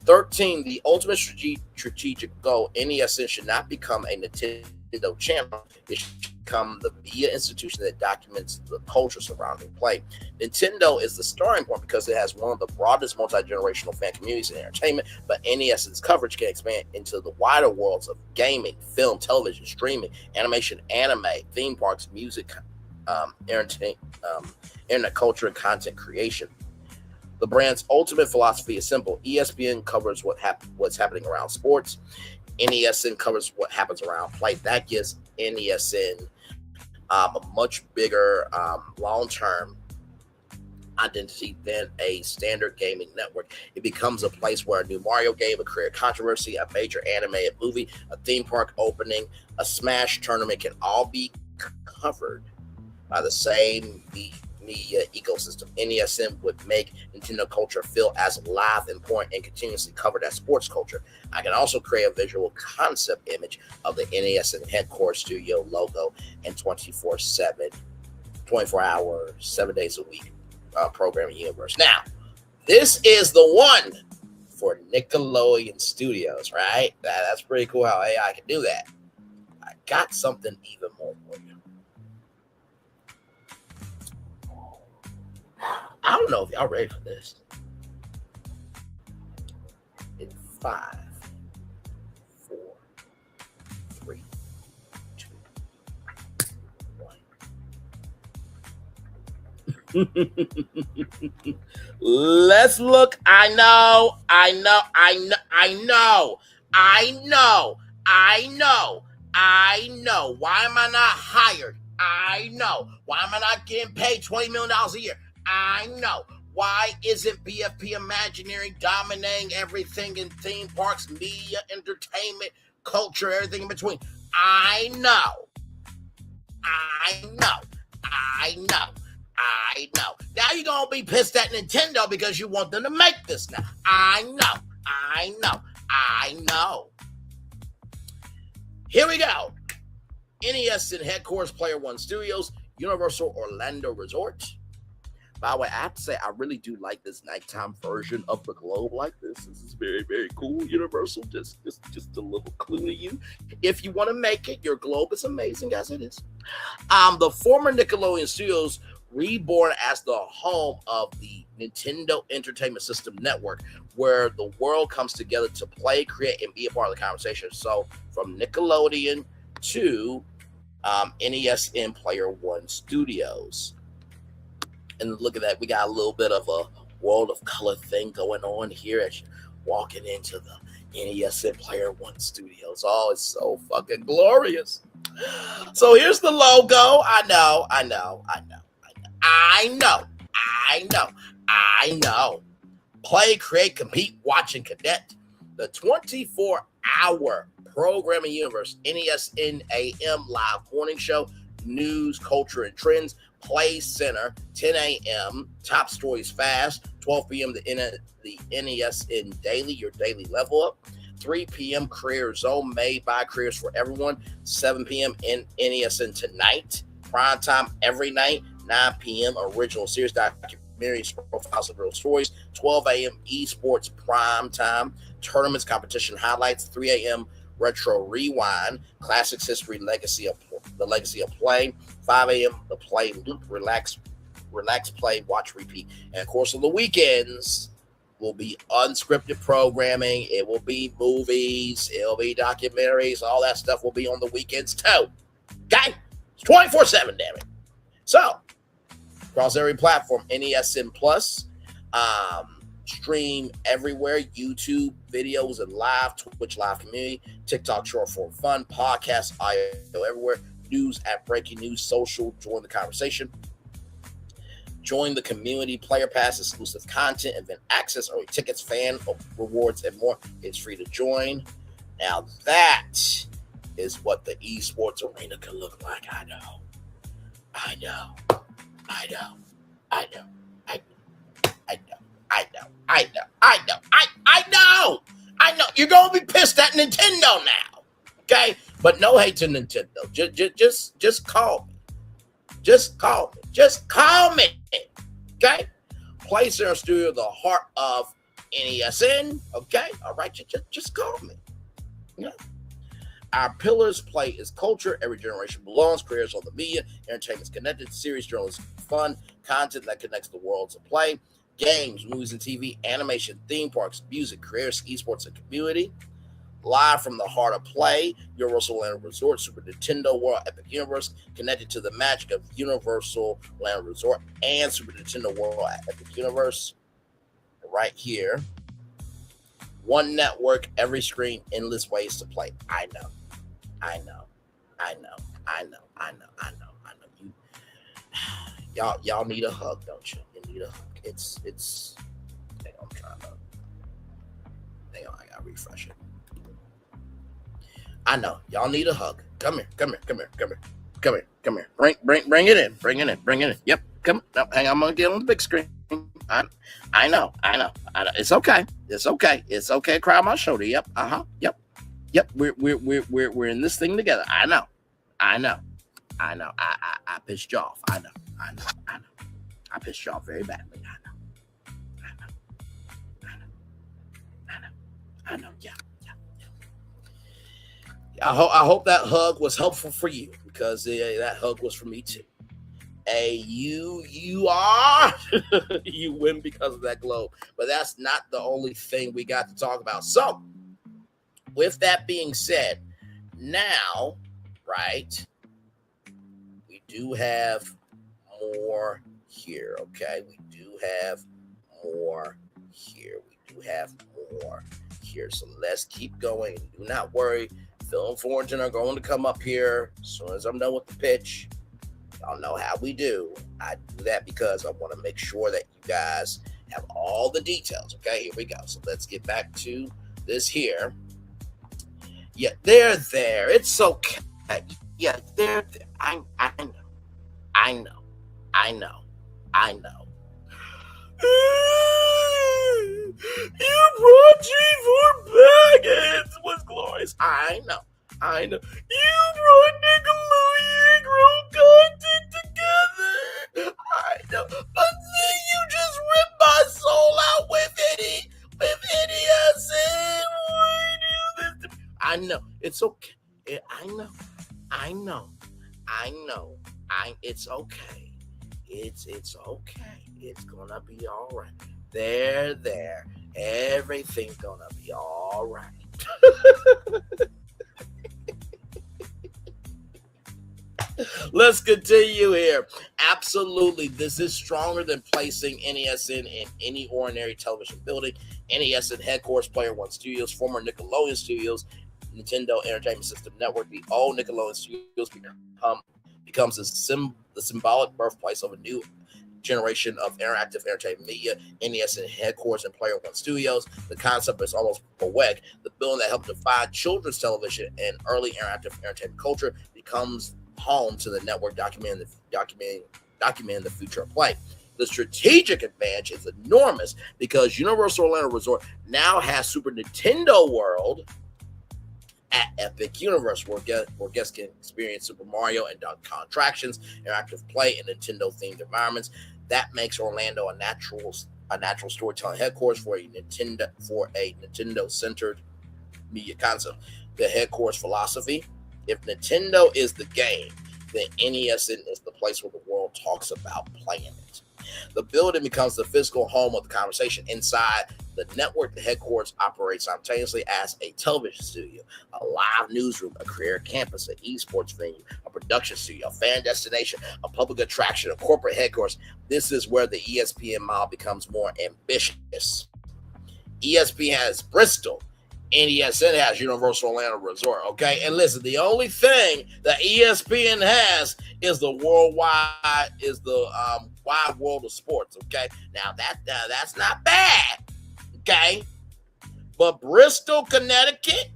13, the ultimate strategic goal, NESN should not become a Nintendo Nintendo channel, it should become the media institution that documents the culture surrounding play. Nintendo is the starting point because it has one of the broadest multi-generational fan communities in entertainment, but NES's coverage can expand into the wider worlds of gaming, film, television, streaming, animation, anime, theme parks, music, internet culture, and content creation. The brand's ultimate philosophy is simple. ESPN covers what's happening around sports. NESN covers what happens around play. That gives NESN a much bigger long-term identity than a standard gaming network. It becomes a place where a new Mario game, a career controversy, a major animated movie, a theme park opening, a Smash tournament can all be covered by the same media ecosystem. NESN would make Nintendo culture feel as live, important, and continuously covered as sports culture. I can also create a visual concept image of the NESN headquarters studio logo and 24/7, 24 hours, 7 days a week programming universe. Now, this is the one for Nickelodeon Studios, right? That's pretty cool how AI can do that. I got something even more for you. I don't know if y'all ready for this. In 5, 4, 3, 2, 1. Let's look. I know. Why am I not hired? I know. Why am I not getting paid $20 million a year? I know. Why isn't BFP Imagineering dominating everything in theme parks, media, entertainment, culture, everything in between? I know. Now you're going to be pissed at Nintendo because you want them to make this now. I know. Here we go. NESN headquarters, Player One Studios, Universal Orlando Resort. By the way, I have to say, I really do like this nighttime version of the globe like this. This is very, very cool. Universal, just a little clue to you. If you want to make it, your globe is amazing as it is. The former Nickelodeon Studios, reborn as the home of the Nintendo Entertainment System Network, where the world comes together to play, create, and be a part of the conversation. So from Nickelodeon to NESN Player One Studios. And look at that. We got a little bit of a world of color thing going on here as you're walking into the NESN Player One Studios. Oh, it's so fucking glorious. So here's the logo. I know. Play, create, compete, watch, and connect. The 24-hour programming universe. NESN AM live morning show. News, culture, and trends. Play Center, 10 a.m., Top Stories Fast, 12 p.m., the NESN Daily, your daily level up, 3 p.m., Career Zone, made by Careers for Everyone, 7 p.m., in NESN Tonight, prime time every night, 9 p.m., original series documentaries, profiles of real stories, 12 a.m., esports prime time, tournaments, competition highlights, 3 a.m., Retro Rewind, Classics History, the Legacy of Play, 5 a.m., the Play Loop, Relax, Play, Watch, Repeat. And of course, on the weekends, will be unscripted programming. It will be movies. It'll be documentaries. All that stuff will be on the weekends too. Okay? It's 24/7, damn it. So, across every platform, NESN Plus, stream everywhere, YouTube videos and live, Twitch live community, TikTok short form fun, podcasts, audio everywhere, news at Breaking News Social, join the conversation. Join the community, player pass, exclusive content, event access, early tickets, fan rewards, and more. It's free to join. Now that is what the esports arena could look like. I know. You're going to be pissed at Nintendo now. Okay? But no hate to Nintendo. Just call me. Just call me. Okay? Play Center Studio, the heart of NESN. Okay? All right? Just call me. Yeah. Our pillars play is culture. Every generation belongs. Careers on the media. Entertainment is connected. Series, journalism, fun. Content that connects the worlds of play. Games, movies and TV, animation, theme parks, music, careers, esports, and community. Live from the heart of play, Universal Land Resort, Super Nintendo World, Epic Universe, connected to the magic of Universal Land Resort and Super Nintendo World at Epic Universe. Right here. One network, every screen, endless ways to play. I know. You, y'all need a hug, don't you? You need a hug. It's. Hang on, I gotta refresh it. I know y'all need a hug. Come here. Bring it in. Yep. Come. No, hang on. I'm gonna get on the big screen. I know. It's okay. Cry on my shoulder. Yep. Yep. We're in this thing together. I know. I pissed you off. I know. I pissed you off very badly. I know. Yeah. I hope that hug was helpful for you, because that hug was for me too. Hey, you are you win because of that globe. But that's not the only thing we got to talk about. So, with that being said, now, right, we do have more here, okay? We do have more here. So let's keep going. Do not worry. Phil and Thornton are going to come up here as soon as I'm done with the pitch. Y'all know how we do. I do that because I want to make sure that you guys have all the details. Okay, here we go. So let's get back to this here. Yeah, they're there. It's okay. Yeah, they're there. I know. You brought G4 Baggins was glorious. I know. You brought Nickelodeon Grow content together. I know. But then you just ripped my soul out with idiots. Why do this to me? I know. It's okay. I know. It's okay. It's okay. It's gonna be all right. They're there. Everything's gonna be all right. Let's continue here. Absolutely, this is stronger than placing NESN in any ordinary television building. NESN headquarters, Player One Studios, former Nickelodeon Studios, Nintendo Entertainment System Network, the old Nickelodeon Studios becomes the symbolic birthplace of a new generation of interactive entertainment media. NESN headquarters and Player One Studios. The concept is almost poetic. The building that helped define children's television and early interactive entertainment culture becomes home to the network documenting the future of play. The strategic advantage is enormous because Universal Orlando Resort now has Super Nintendo World at Epic Universe, where guests can experience Super Mario and Donkey Kong attractions, interactive play, and Nintendo-themed environments. That makes Orlando a natural storytelling headquarters for a Nintendo-centered media concept. The headquarters philosophy: if Nintendo is the game, then NESN is the place where the world talks about playing it. The building becomes the physical home of the conversation. Inside the network, the headquarters operates simultaneously as a television studio, a live newsroom, a career campus, an esports venue, a production studio, a fan destination, a public attraction, a corporate headquarters. This is where the ESPN model becomes more ambitious. ESPN has Bristol. NESN has Universal Orlando Resort, okay? And listen, the only thing that ESPN has is the wide world of sports, okay? Now that's not bad, okay? But Bristol, Connecticut,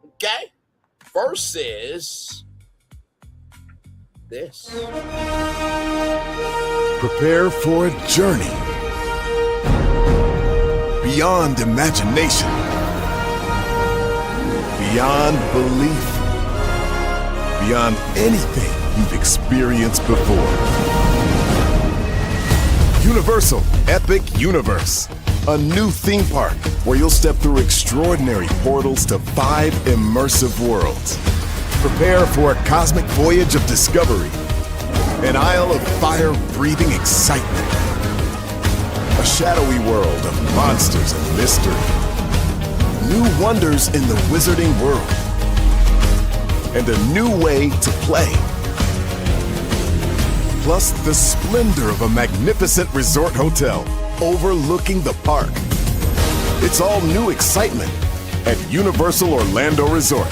okay, versus this. Prepare for a journey beyond imagination, beyond belief, beyond anything you've experienced before. Universal Epic Universe. A new theme park where you'll step through extraordinary portals to 5 immersive worlds. Prepare for a cosmic voyage of discovery. An isle of fire-breathing excitement. A shadowy world of monsters and mystery. New wonders in the wizarding world. And a new way to play. Plus the splendor of a magnificent resort hotel overlooking the park. It's all new excitement at Universal Orlando Resort.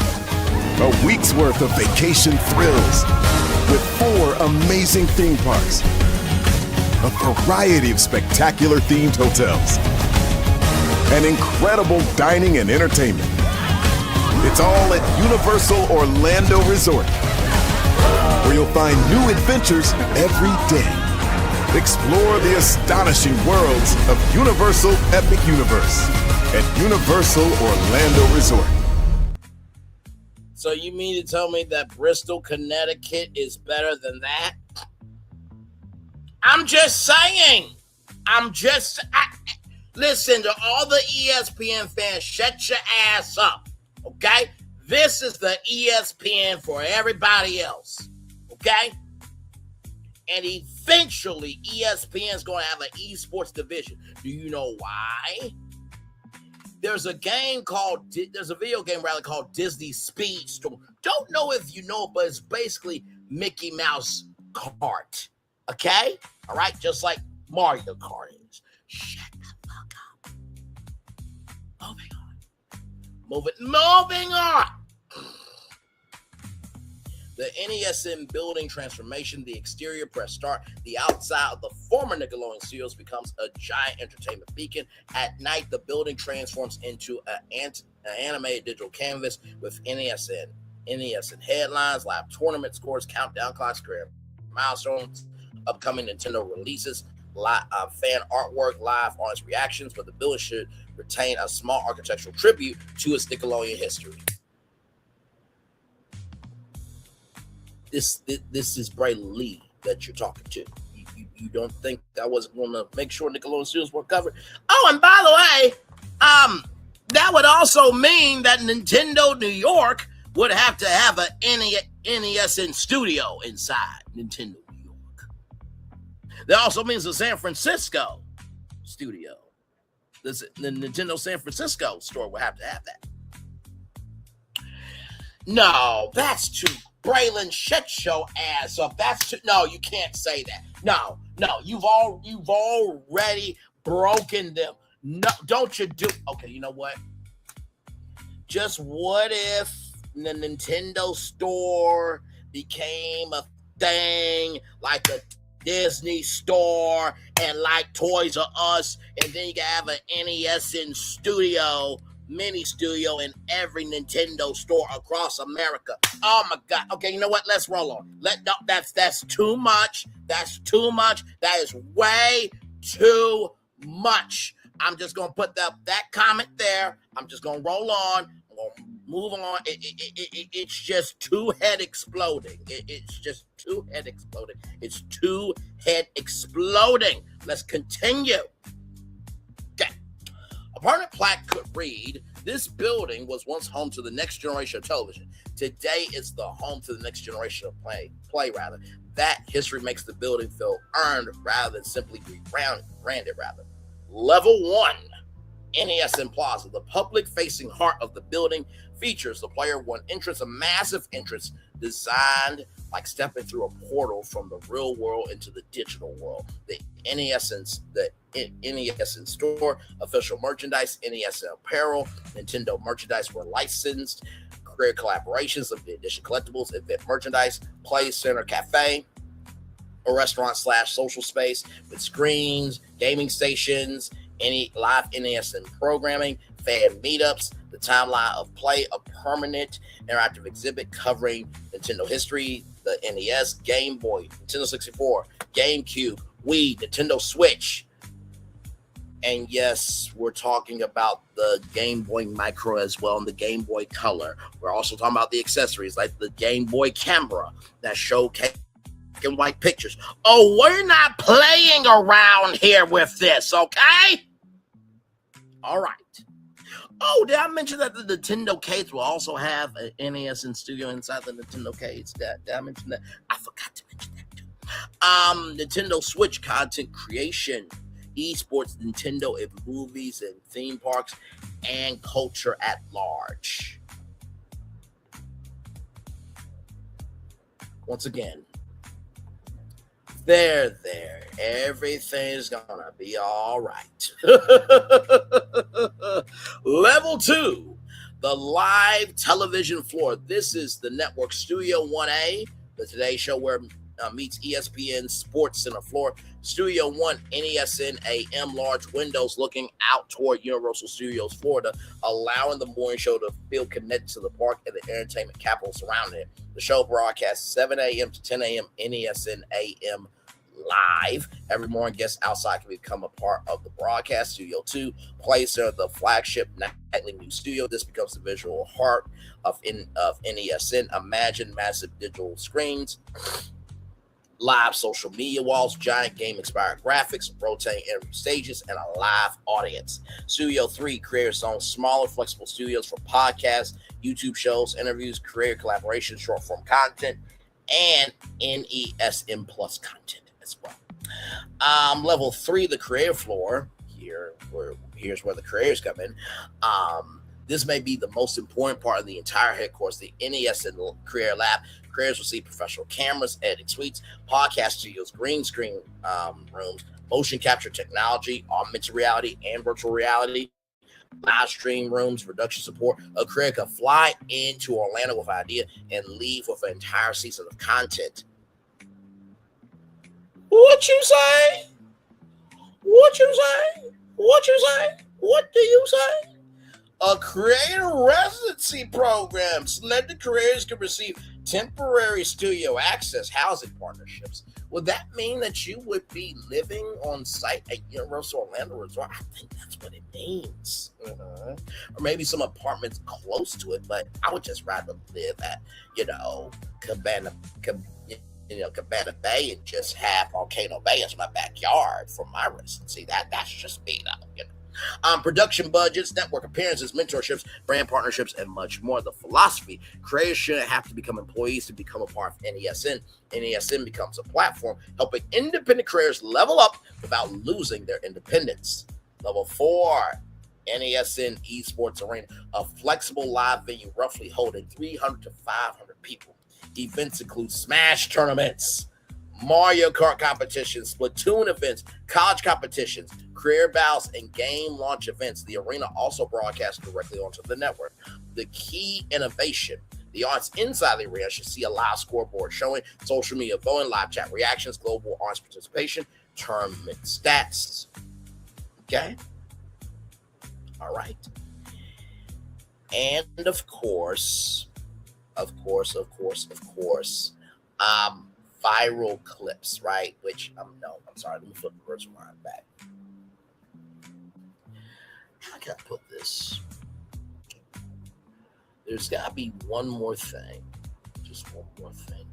A week's worth of vacation thrills with 4 amazing theme parks, a variety of spectacular themed hotels, and incredible dining and entertainment. It's all at Universal Orlando Resort, where you'll find new adventures every day. Explore the astonishing worlds of Universal Epic Universe at Universal Orlando Resort. So you mean to tell me that Bristol, Connecticut is better than that? I'm just saying. Listen to all the ESPN fans, shut your ass up, okay? This is the ESPN for everybody else, okay? And eventually, ESPN is going to have an esports division. Do you know why? There's a video game rather called Disney Speedstorm. Don't know if you know, but it's basically Mickey Mouse Kart. Okay? All right? Just like Mario Kart is. Shut the fuck up. Moving on. The NESN building transformation, the exterior press start, the outside of the former Nickelodeon Studios becomes a giant entertainment beacon. At night, the building transforms into an animated digital canvas with NESN headlines, live tournament scores, countdown clocks, career milestones, upcoming Nintendo releases, fan artwork, live audience reactions, but the building should retain a small architectural tribute to its Nickelodeon history. This is Braylon Lee that you're talking to. You don't think I wasn't going to make sure Nickelodeon Studios were covered? Oh, and by the way, that would also mean that Nintendo New York would have to have a NESN studio inside Nintendo New York. That also means the San Francisco studio. The Nintendo San Francisco store would have to have that. No, that's too. Braylon, shut your ass up. No, you can't say that. No, you've already broken them. No, don't you do. Okay, you know what? Just what if the Nintendo store became a thing like a Disney store and like Toys R Us, and then you can have an NESN studio, mini studio in every Nintendo store across America. Oh my God. Okay, you know what? Let's roll on. That's too much. That's too much. That is way too much. I'm just gonna put that comment there. I'm just gonna roll on. I'm gonna move on. It's just too head exploding. It's just too head exploding. It's too head exploding. Let's continue. A permanent plaque could read, "This building was once home to the next generation of television. Today it's the home to the next generation of play rather. That history makes the building feel earned rather than simply rebranded rather." Level 1, NESN Plaza, the public-facing heart of the building, features the Player One entrance, a massive entrance designed like stepping through a portal from the real world into the digital world. The NESN store, official merchandise, NESN apparel, Nintendo merchandise were licensed, career collaborations, limited edition collectibles, event merchandise, play center cafe, a restaurant/social space with screens, gaming stations, any live NESN programming, fan meetups, the timeline of play, a permanent interactive exhibit covering Nintendo history, the NES, Game Boy, Nintendo 64, GameCube, Wii, Nintendo Switch. And yes, we're talking about the Game Boy Micro as well and the Game Boy Color. We're also talking about the accessories like the Game Boy camera that showcase and white pictures. Oh, we're not playing around here with this, okay? All right. Oh, did I mention that the Nintendo Cage will also have an NES in studio inside the Nintendo Cage? Did I mention that? I forgot to mention that too. Nintendo Switch content creation, esports, Nintendo in movies and theme parks, and culture at large. Once again, there. Everything's gonna be all right. Level 2, the live television floor. This is the network Studio 1A, the Today Show where meets ESPN Sports Center floor. Studio 1, NESN AM, large windows looking out toward Universal Studios Florida, allowing the morning show to feel connected to the park and the entertainment capital surrounding it. The show broadcasts 7 a.m. to 10 a.m. NESN AM live. Every morning, guests outside can become a part of the broadcast. Studio 2, place there, the flagship nightly news studio. This becomes the visual heart of NESN. Imagine massive digital screens, live social media walls, giant game-inspired graphics, rotating interview stages, and a live audience. Studio 3, creators own smaller, flexible studios for podcasts, YouTube shows, interviews, creator collaboration, short-form content, and NESN Plus content as well. Level 3, the creative floor. Here's where the creators come in. This may be the most important part of the entire headquarters, the NESN Creator Lab. Creators will see professional cameras, editing suites, podcast studios, green screen rooms, motion capture technology, augmented reality and virtual reality, live stream rooms, production support. A creator can fly into Orlando with an idea and leave with an entire season of content. What you say? What you say? What you say? What do you say? A creator residency program. Selected creators can receive temporary studio access, housing partnerships. Would that mean that you would be living on site at Universal Orlando Resort? I think that's what it means. Or maybe some apartments close to it, but I would just rather live at, Cabana Bay and just have Volcano Bay as my backyard for my residency. That's just me, production budgets, network appearances, mentorships, brand partnerships, and much more. The philosophy: creators shouldn't have to become employees to become a part of NESN. NESN becomes a platform helping independent creators level up without losing their independence. Level 4, NESN Esports Arena, a flexible live venue roughly holding 300 to 500 people. Events include Smash tournaments, Mario Kart competitions, Splatoon events, college competitions, career battles, and game launch events. The arena also broadcasts directly onto the network. The key innovation: the audience inside the arena should see a live scoreboard showing social media voting, live chat reactions, global audience participation, tournament stats. Okay? All right. And of course, viral clips, right? Which I'm sorry, let me flip the first line back. I gotta put this. There's gotta be one more thing. Just one more thing.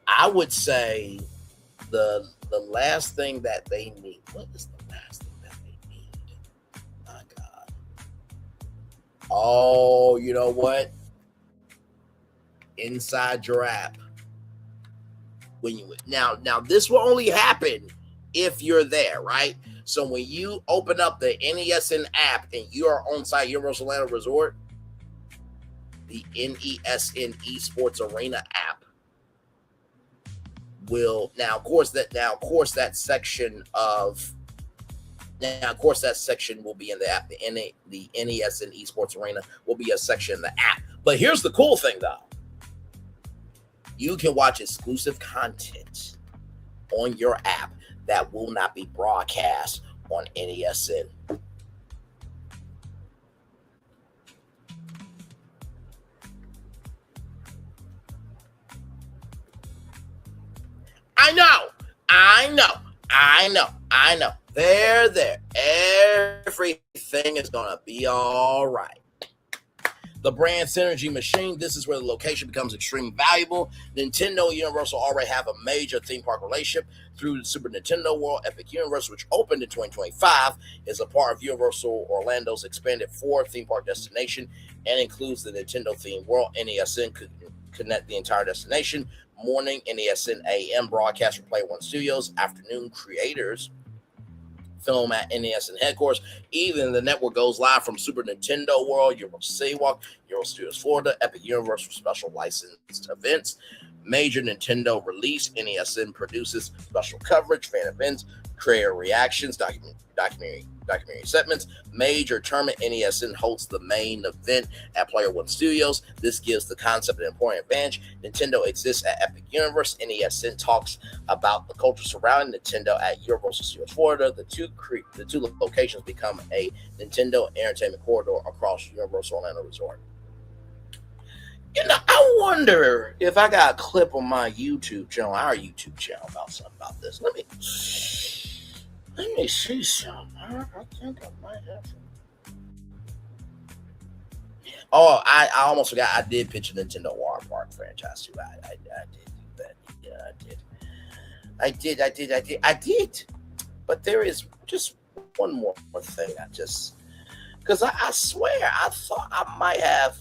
I would say the last thing that they need. What is the last thing that they need? My God. Oh, you know what? Inside your app. When you now this will only happen if you're there, right? So when you open up the NESN app and you are on site Universal Orlando Resort, the NESN Esports Arena app will that section will be in the app. The NESN Esports Arena will be a section in the app. But here's the cool thing, though. You can watch exclusive content on your app that will not be broadcast on NESN. I know. There. Everything is going to be all right. The brand synergy machine, this is where the location becomes extremely valuable. Nintendo and Universal already have a major theme park relationship through the Super Nintendo World. Epic Universe, which opened in 2025, is a part of Universal Orlando's expanded 4 theme park destination and includes the Nintendo themed world. NESN could connect the entire destination. Morning, NESN AM broadcast for Player One Studios. Afternoon, creators film at NESN headquarters. Even the network goes live from Super Nintendo World, Universal City Walk, Universal Studios Florida, Epic Universe for special licensed events. Major Nintendo release, NESN produces special coverage, fan events, creator reactions, documentary segments. Major tournament, NESN hosts the main event at Player One Studios. This gives the concept an important advantage. Nintendo exists at Epic Universe. NESN talks about the culture surrounding Nintendo at Universal Studios Florida. The two locations become a Nintendo entertainment corridor across Universal Orlando Resort. You know, I wonder if I got a clip on my YouTube channel, our YouTube channel, about something about this. Let me see something. I think I might have some. Oh, I almost forgot. I did pitch a Nintendo Water Park franchise too. I did do that. Yeah, I did. But there is just one more thing. Because I swear I thought I might have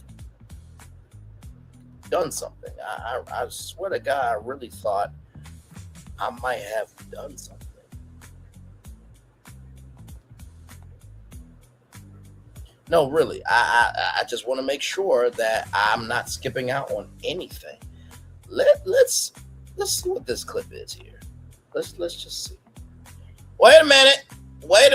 done something. I swear to God, I really thought I might have done something. No, really. I just want to make sure that I'm not skipping out on anything. Let's see what this clip is here. Let's just see. Wait a minute. What?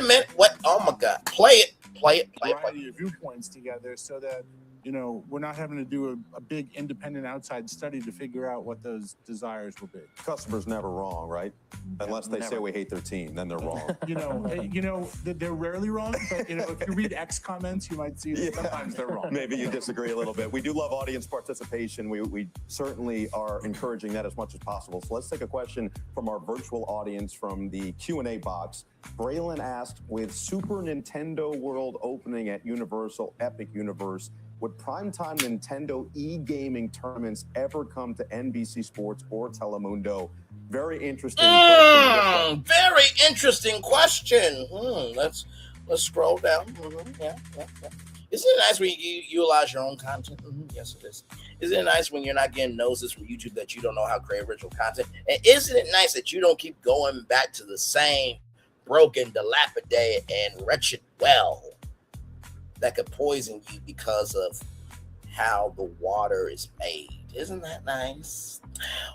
Oh my God. Play it. Variety of viewpoints together so that, you know, we're not having to do a big independent outside study to figure out what those desires will be. Customer's never wrong, right? Unless they say we hate their team, then they're wrong. They're rarely wrong, but if you read X comments, you might see that sometimes they're wrong. Maybe you disagree a little bit. We do love audience participation. We certainly are encouraging that as much as possible. So let's take a question from our virtual audience from the Q&A box. Braylon asked, with Super Nintendo World opening at Universal Epic Universe, would primetime Nintendo e-gaming tournaments ever come to NBC Sports or Telemundo? Very interesting question. Very interesting question. Let's scroll down. Yeah. Isn't it nice when you utilize your own content? Yes, it is. Isn't it nice when you're not getting noses from YouTube that you don't know how to create original content? And isn't it nice that you don't keep going back to the same broken, dilapidated, and wretched well that could poison you because of how the water is made? Isn't that nice?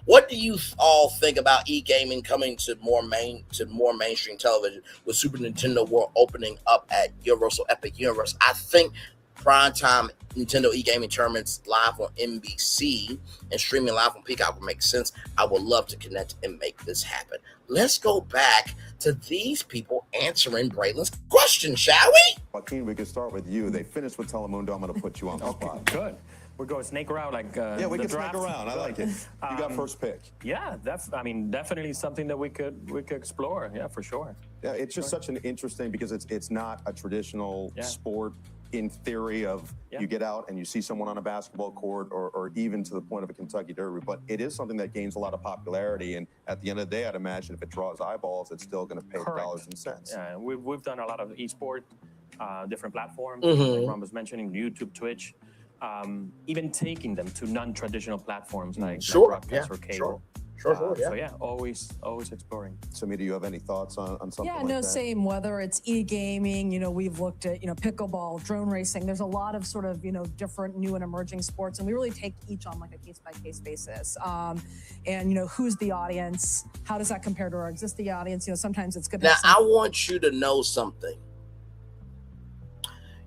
What do you all think about e-gaming coming to more mainstream television with Super Nintendo World opening up at Universal Epic Universe? I think primetime Nintendo e-gaming tournaments live on NBC and streaming live on Peacock would make sense. I would love to connect and make this happen. Let's go back to these people answering Braylon's question, shall we? Joaquin, we can start with you. They finished with Telemundo. I'm going to put you on the spot. Good. We're going snake around like yeah, we the can draft. snake around. I like it. You got first pick. Yeah, definitely something that we could explore. Yeah, for sure. Yeah, it's just such an interesting because it's not a traditional sport in theory of you get out and you see someone on a basketball court or even to the point of a Kentucky Derby, but it is something that gains a lot of popularity. And at the end of the day, I'd imagine if it draws eyeballs, it's still going to pay dollars and cents. Yeah, we've done a lot of esport, different platforms, Mhm. like Ron was mentioning, YouTube, Twitch, even taking them to non-traditional platforms like broadcast or cable. Sure, So yeah, always exploring. Sammy, do you have any thoughts on something Yeah, like no, that? same. Whether it's e-gaming, we've looked at, pickleball, drone racing. There's a lot of sort of, different new and emerging sports, and we really take each on like a case-by-case basis. And, who's the audience? How does that compare to our existing audience? Sometimes it's good to Now, have some- I want you to know something.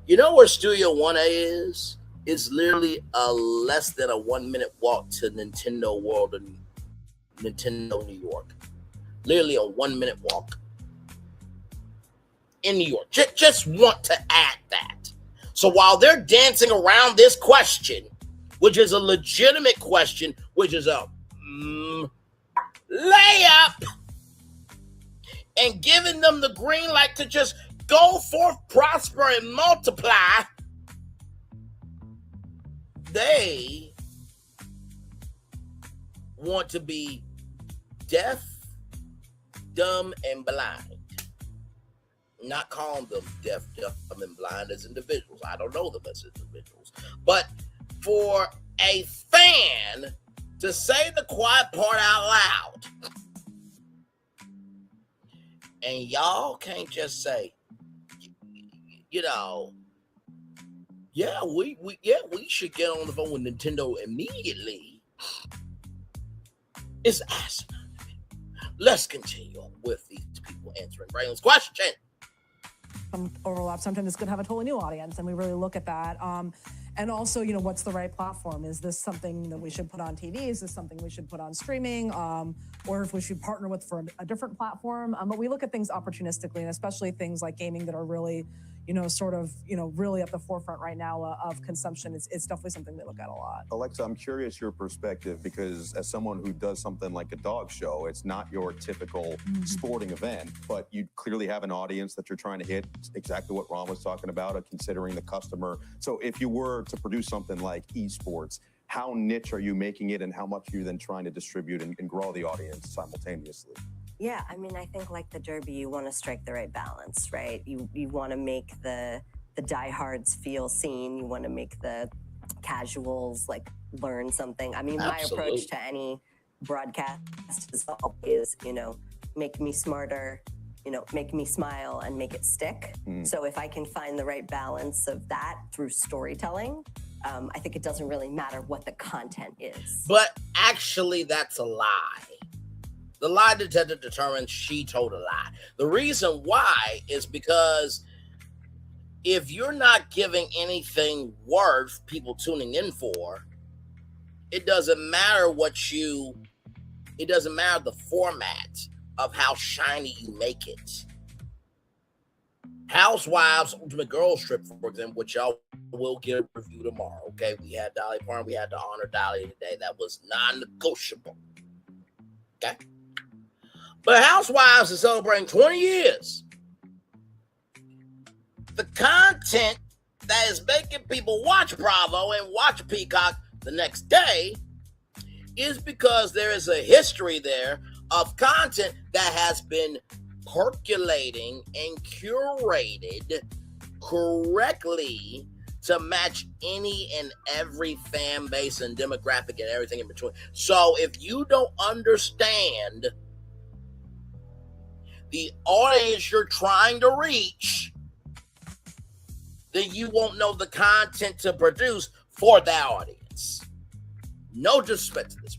You know where Studio 1A is? It's literally less than a 1-minute walk to Nintendo World and Nintendo New York. Literally a 1-minute walk in New York. Just want to add that. So while they're dancing around this question, which is a legitimate question, which is a layup, and giving them the green light to just go forth, prosper, and multiply, they want to be deaf, dumb, and blind. Not calling them deaf, dumb, and blind as individuals. I don't know them as individuals. But for a fan to say the quiet part out loud, and y'all can't just say, you know, yeah, we should get on the phone with Nintendo immediately. It's asinine. Let's continue on with these people answering Braylon's question. Some overlap. Sometimes it's good to have a totally new audience, and we really look at that. And also, you know, what's the right platform? Is this something that we should put on TV? Is this something we should put on streaming? Or if we should partner with for a different platform? But we look at things opportunistically, and especially things like gaming that are really, you know, sort of, you know, really at the forefront right now of consumption. It's definitely something we look at a lot. Alexa, I'm curious your perspective, because as someone who does something like a dog show, it's not your typical sporting event, but you clearly have an audience that you're trying to hit. It's exactly what Ron was talking about, considering the customer. So if you were to produce something like esports, how niche are you making it, and how much are you then trying to distribute and grow the audience simultaneously? Yeah, I mean, I think like the Derby, you want to strike the right balance, right? You want to make the diehards feel seen. You want to make the casuals like learn something. I mean, my approach to any broadcast is always, you know, make me smarter, you know, make me smile and make it stick. So if I can find the right balance of that through storytelling, I think it doesn't really matter what the content is. But actually, that's a lie. The lie detector determined she told a lie. The reason why is because if you're not giving anything worth people tuning in for, it doesn't matter it doesn't matter the format of how shiny you make it. Housewives Ultimate Girls Trip, for example, which y'all will get a review tomorrow. Okay, we had Dolly Parton, we had to honor Dolly today. That was non-negotiable. Okay. But Housewives is celebrating 20 years. The content that is making people watch Bravo and watch Peacock the next day is because there is a history there of content that has been percolating and curated correctly to match any and every fan base and demographic and everything in between. So if you don't understand the audience you're trying to reach, then you won't know the content to produce for that audience. No disrespect to this,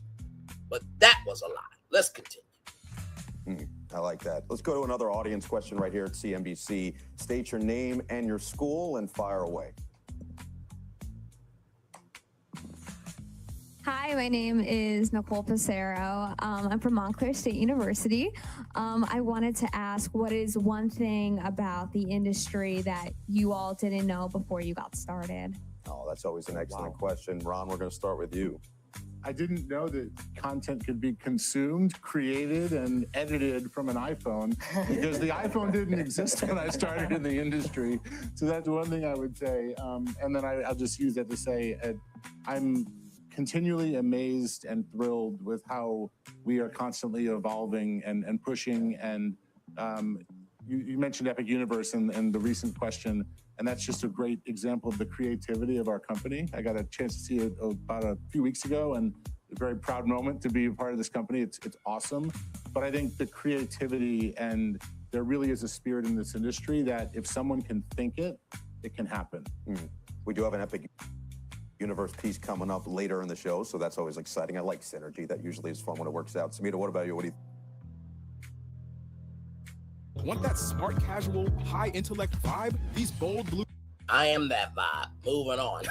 but that was a lie. Let's continue. I like that. Let's go to another audience question right here at CNBC. State your name and your school and fire away. Hi, my name is Nicole Pissarro. I'm from Montclair State University. I wanted to ask, what is one thing about the industry that you all didn't know before you got started? Oh, that's always an excellent question. Ron, we're going to start with you. I didn't know that content could be consumed, created, and edited from an iPhone, because the iPhone didn't exist when I started in the industry. So that's one thing I would say. And then I'll just use that to say I'm continually amazed and thrilled with how we are constantly evolving and pushing. And you mentioned Epic Universe in the recent question, and that's just a great example of the creativity of our company. I got a chance to see it about a few weeks ago, and a very proud moment to be a part of this company. It's awesome. But I think the creativity, and there really is a spirit in this industry that if someone can think it, it can happen. We do have an Epic Universe piece coming up later in the show, so that's always exciting. I like synergy. That usually is fun when it works out. Samita, what about you? What do you Want that smart, casual, high intellect vibe? These bold blue. I am that vibe. Moving on.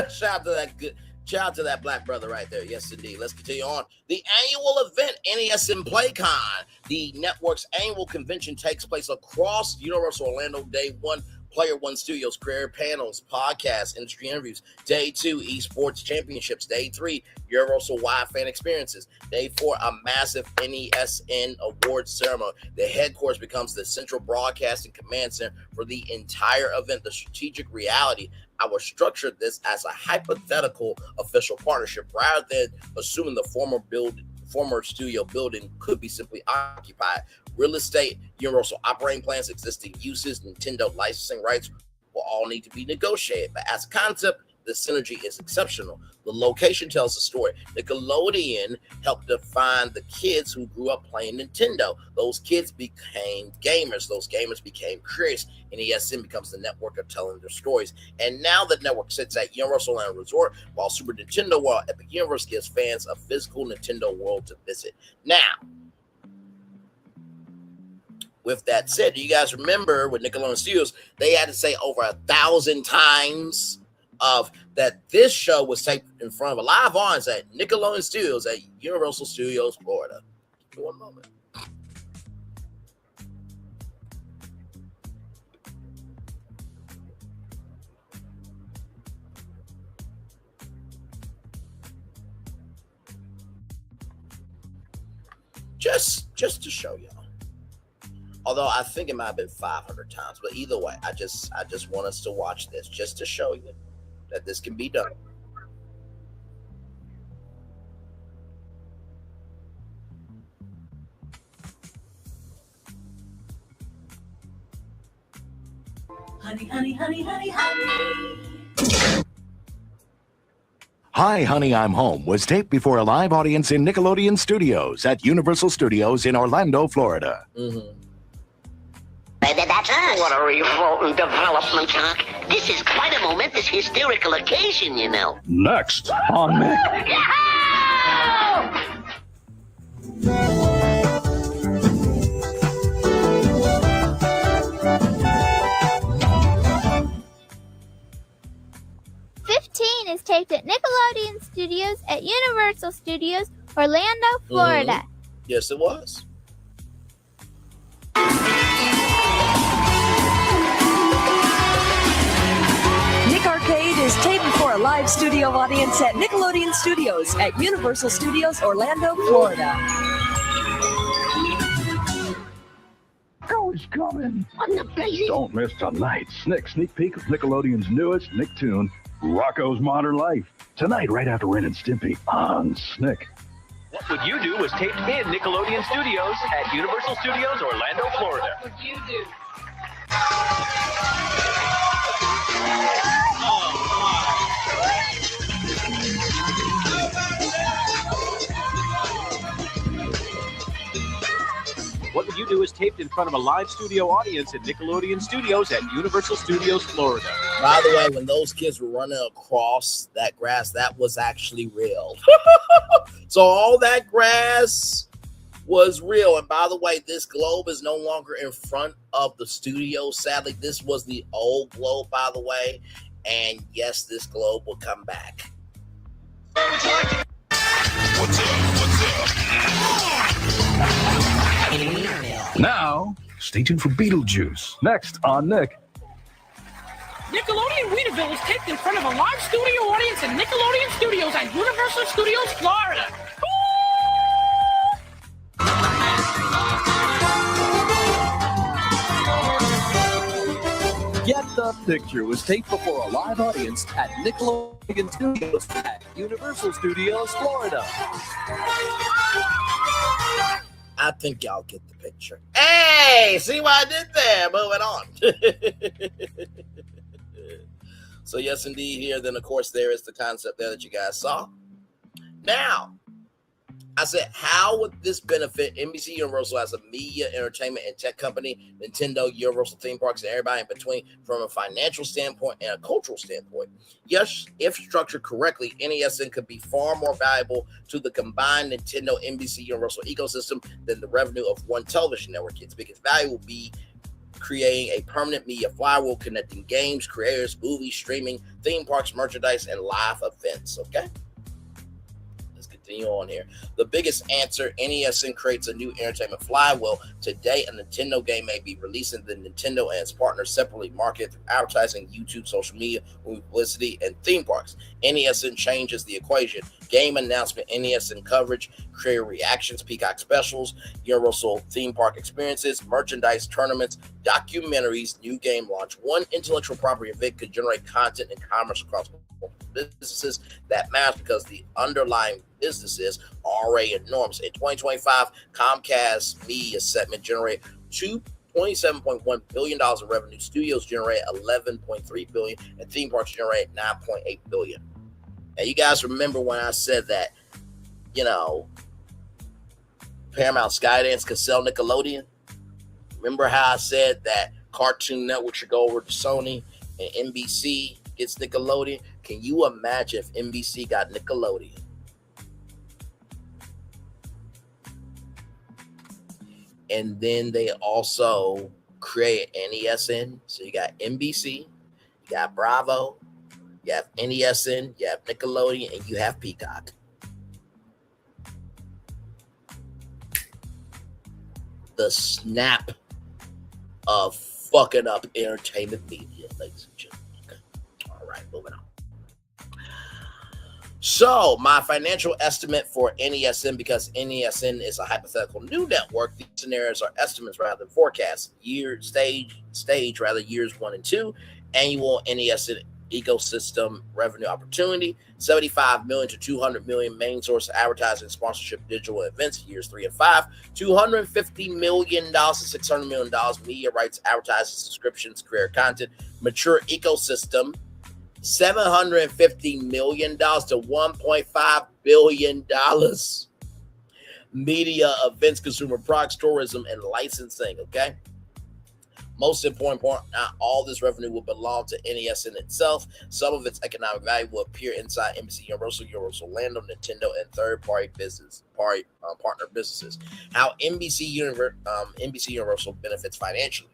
Shout out to that black brother right there. Yes, indeed. Let's continue on. The annual event, NES and PlayCon, the network's annual convention, takes place across Universal Orlando day one Player One Studios, career panels, podcasts, industry interviews. Day 2, esports championships. Day 3, Universal Wide fan experiences. Day 4, a massive NESN awards ceremony. The headquarters becomes the central broadcasting command center for the entire event. The strategic reality, I will structure this as a hypothetical official partnership rather than assuming the former studio building could be simply occupied. Real estate, Universal operating plans, existing uses, Nintendo licensing rights will all need to be negotiated. But as a concept, the synergy is exceptional. The location tells the story. Nickelodeon helped define the kids who grew up playing Nintendo. Those kids became gamers. Those gamers became creators. NESN becomes the network of telling their stories. And now the network sits at Universal Land Resort, while Super Nintendo World Epic Universe gives fans a physical Nintendo world to visit. Now, with that said, do you guys remember with Nickelodeon Studios, they had to say over 1,000 times of that this show was taped in front of a live audience at Nickelodeon Studios at Universal Studios, Florida. Give me one moment. Just to show y'all. Although I think it might have been 500 times, but either way, I just want us to watch this just to show you that this can be done. Honey, honey, honey, honey, honey. Hi, Honey, I'm Home was taped before a live audience in Nickelodeon Studios at Universal Studios in Orlando, Florida. Baby, that's us. What a revolting development, Doc. This is quite a momentous historical occasion, you know. Next on Nick. Is taped at Nickelodeon Studios at Universal Studios, Orlando, Florida. Yes, it was. Nick Arcade is taped before a live studio audience at Nickelodeon Studios at Universal Studios, Orlando, Florida. Is coming. On the basic. Don't miss tonight's sneak peek of Nickelodeon's newest Nicktoon, Rocco's Modern Life. Tonight, right after Ren and Stimpy on Snick. What Would You Do was taped in Nickelodeon Studios at Universal Studios, Orlando, Florida. What would you do? What Would You Do is taped in front of a live studio audience at Nickelodeon Studios at Universal Studios, Florida. By the way, when those kids were running across that grass, that was actually real. So all that grass was real. And by the way, this globe is no longer in front of the studio. Sadly, this was the old globe, by the way. And yes, this globe will come back. What's up? What's up? Now, stay tuned for Beetlejuice. Next on Nick. Nickelodeon Weedaville is taped in front of a live studio audience at Nickelodeon Studios at Universal Studios, Florida. Get the Picture was taped before a live audience at Nickelodeon Studios at Universal Studios, Florida. I think y'all get the picture. Hey, see what I did there? Moving on. So yes, indeed, here, then, of course, there is the concept there that you guys saw. Now, I said, how would this benefit NBC Universal as a media, entertainment, and tech company, Nintendo, Universal theme parks, and everybody in between from a financial standpoint and a cultural standpoint? Yes, if structured correctly, NESN could be far more valuable to the combined Nintendo, NBC Universal ecosystem than the revenue of one television network. Its biggest value will be creating a permanent media flywheel connecting games, creators, movies, streaming, theme parks, merchandise, and live events. Okay? continue on here. The biggest answer, NESN creates a new entertainment flywheel. Today, a Nintendo game may be released in the Nintendo and its partners separately marketed through advertising, YouTube, social media, publicity, and theme parks. NESN changes the equation. Game announcement, NESN coverage, creator reactions, Peacock specials, Universal theme park experiences, merchandise, tournaments, documentaries, new game launch. One intellectual property event could generate content and commerce across businesses that matters because the underlying businesses are already enormous. In 2025, Comcast media segment generated $27.1 billion in revenue. Studios generate $11.3 billion, and theme parks generate $9.8 billion. And you guys remember when I said that, Paramount Skydance could sell Nickelodeon? Remember how I said that Cartoon Network should go over to Sony and NBC gets Nickelodeon? Can you imagine if NBC got Nickelodeon? And then they also create NESN. So you got NBC, you got Bravo, you have NESN, you have Nickelodeon, and you have Peacock. The snap of fucking up entertainment media, ladies and gentlemen. Okay. All right, moving on. So, my financial estimate for NESN, because NESN is a hypothetical new network, these scenarios are estimates rather than forecasts. Stage rather years 1 and 2. Annual NESN ecosystem revenue opportunity, $75 million to $200 million main source advertising, sponsorship, digital events, years 3 and 5, $250 million to $600 million media rights, advertising, subscriptions, career content, mature ecosystem, $750 million to $1.5 billion, media, events, consumer products, tourism, and licensing. Okay. Most important part, not all this revenue will belong to NESN itself. Some of its economic value will appear inside NBC Universal, Universal Orlando, Nintendo, and third-party partner businesses. How NBC Universal benefits financially.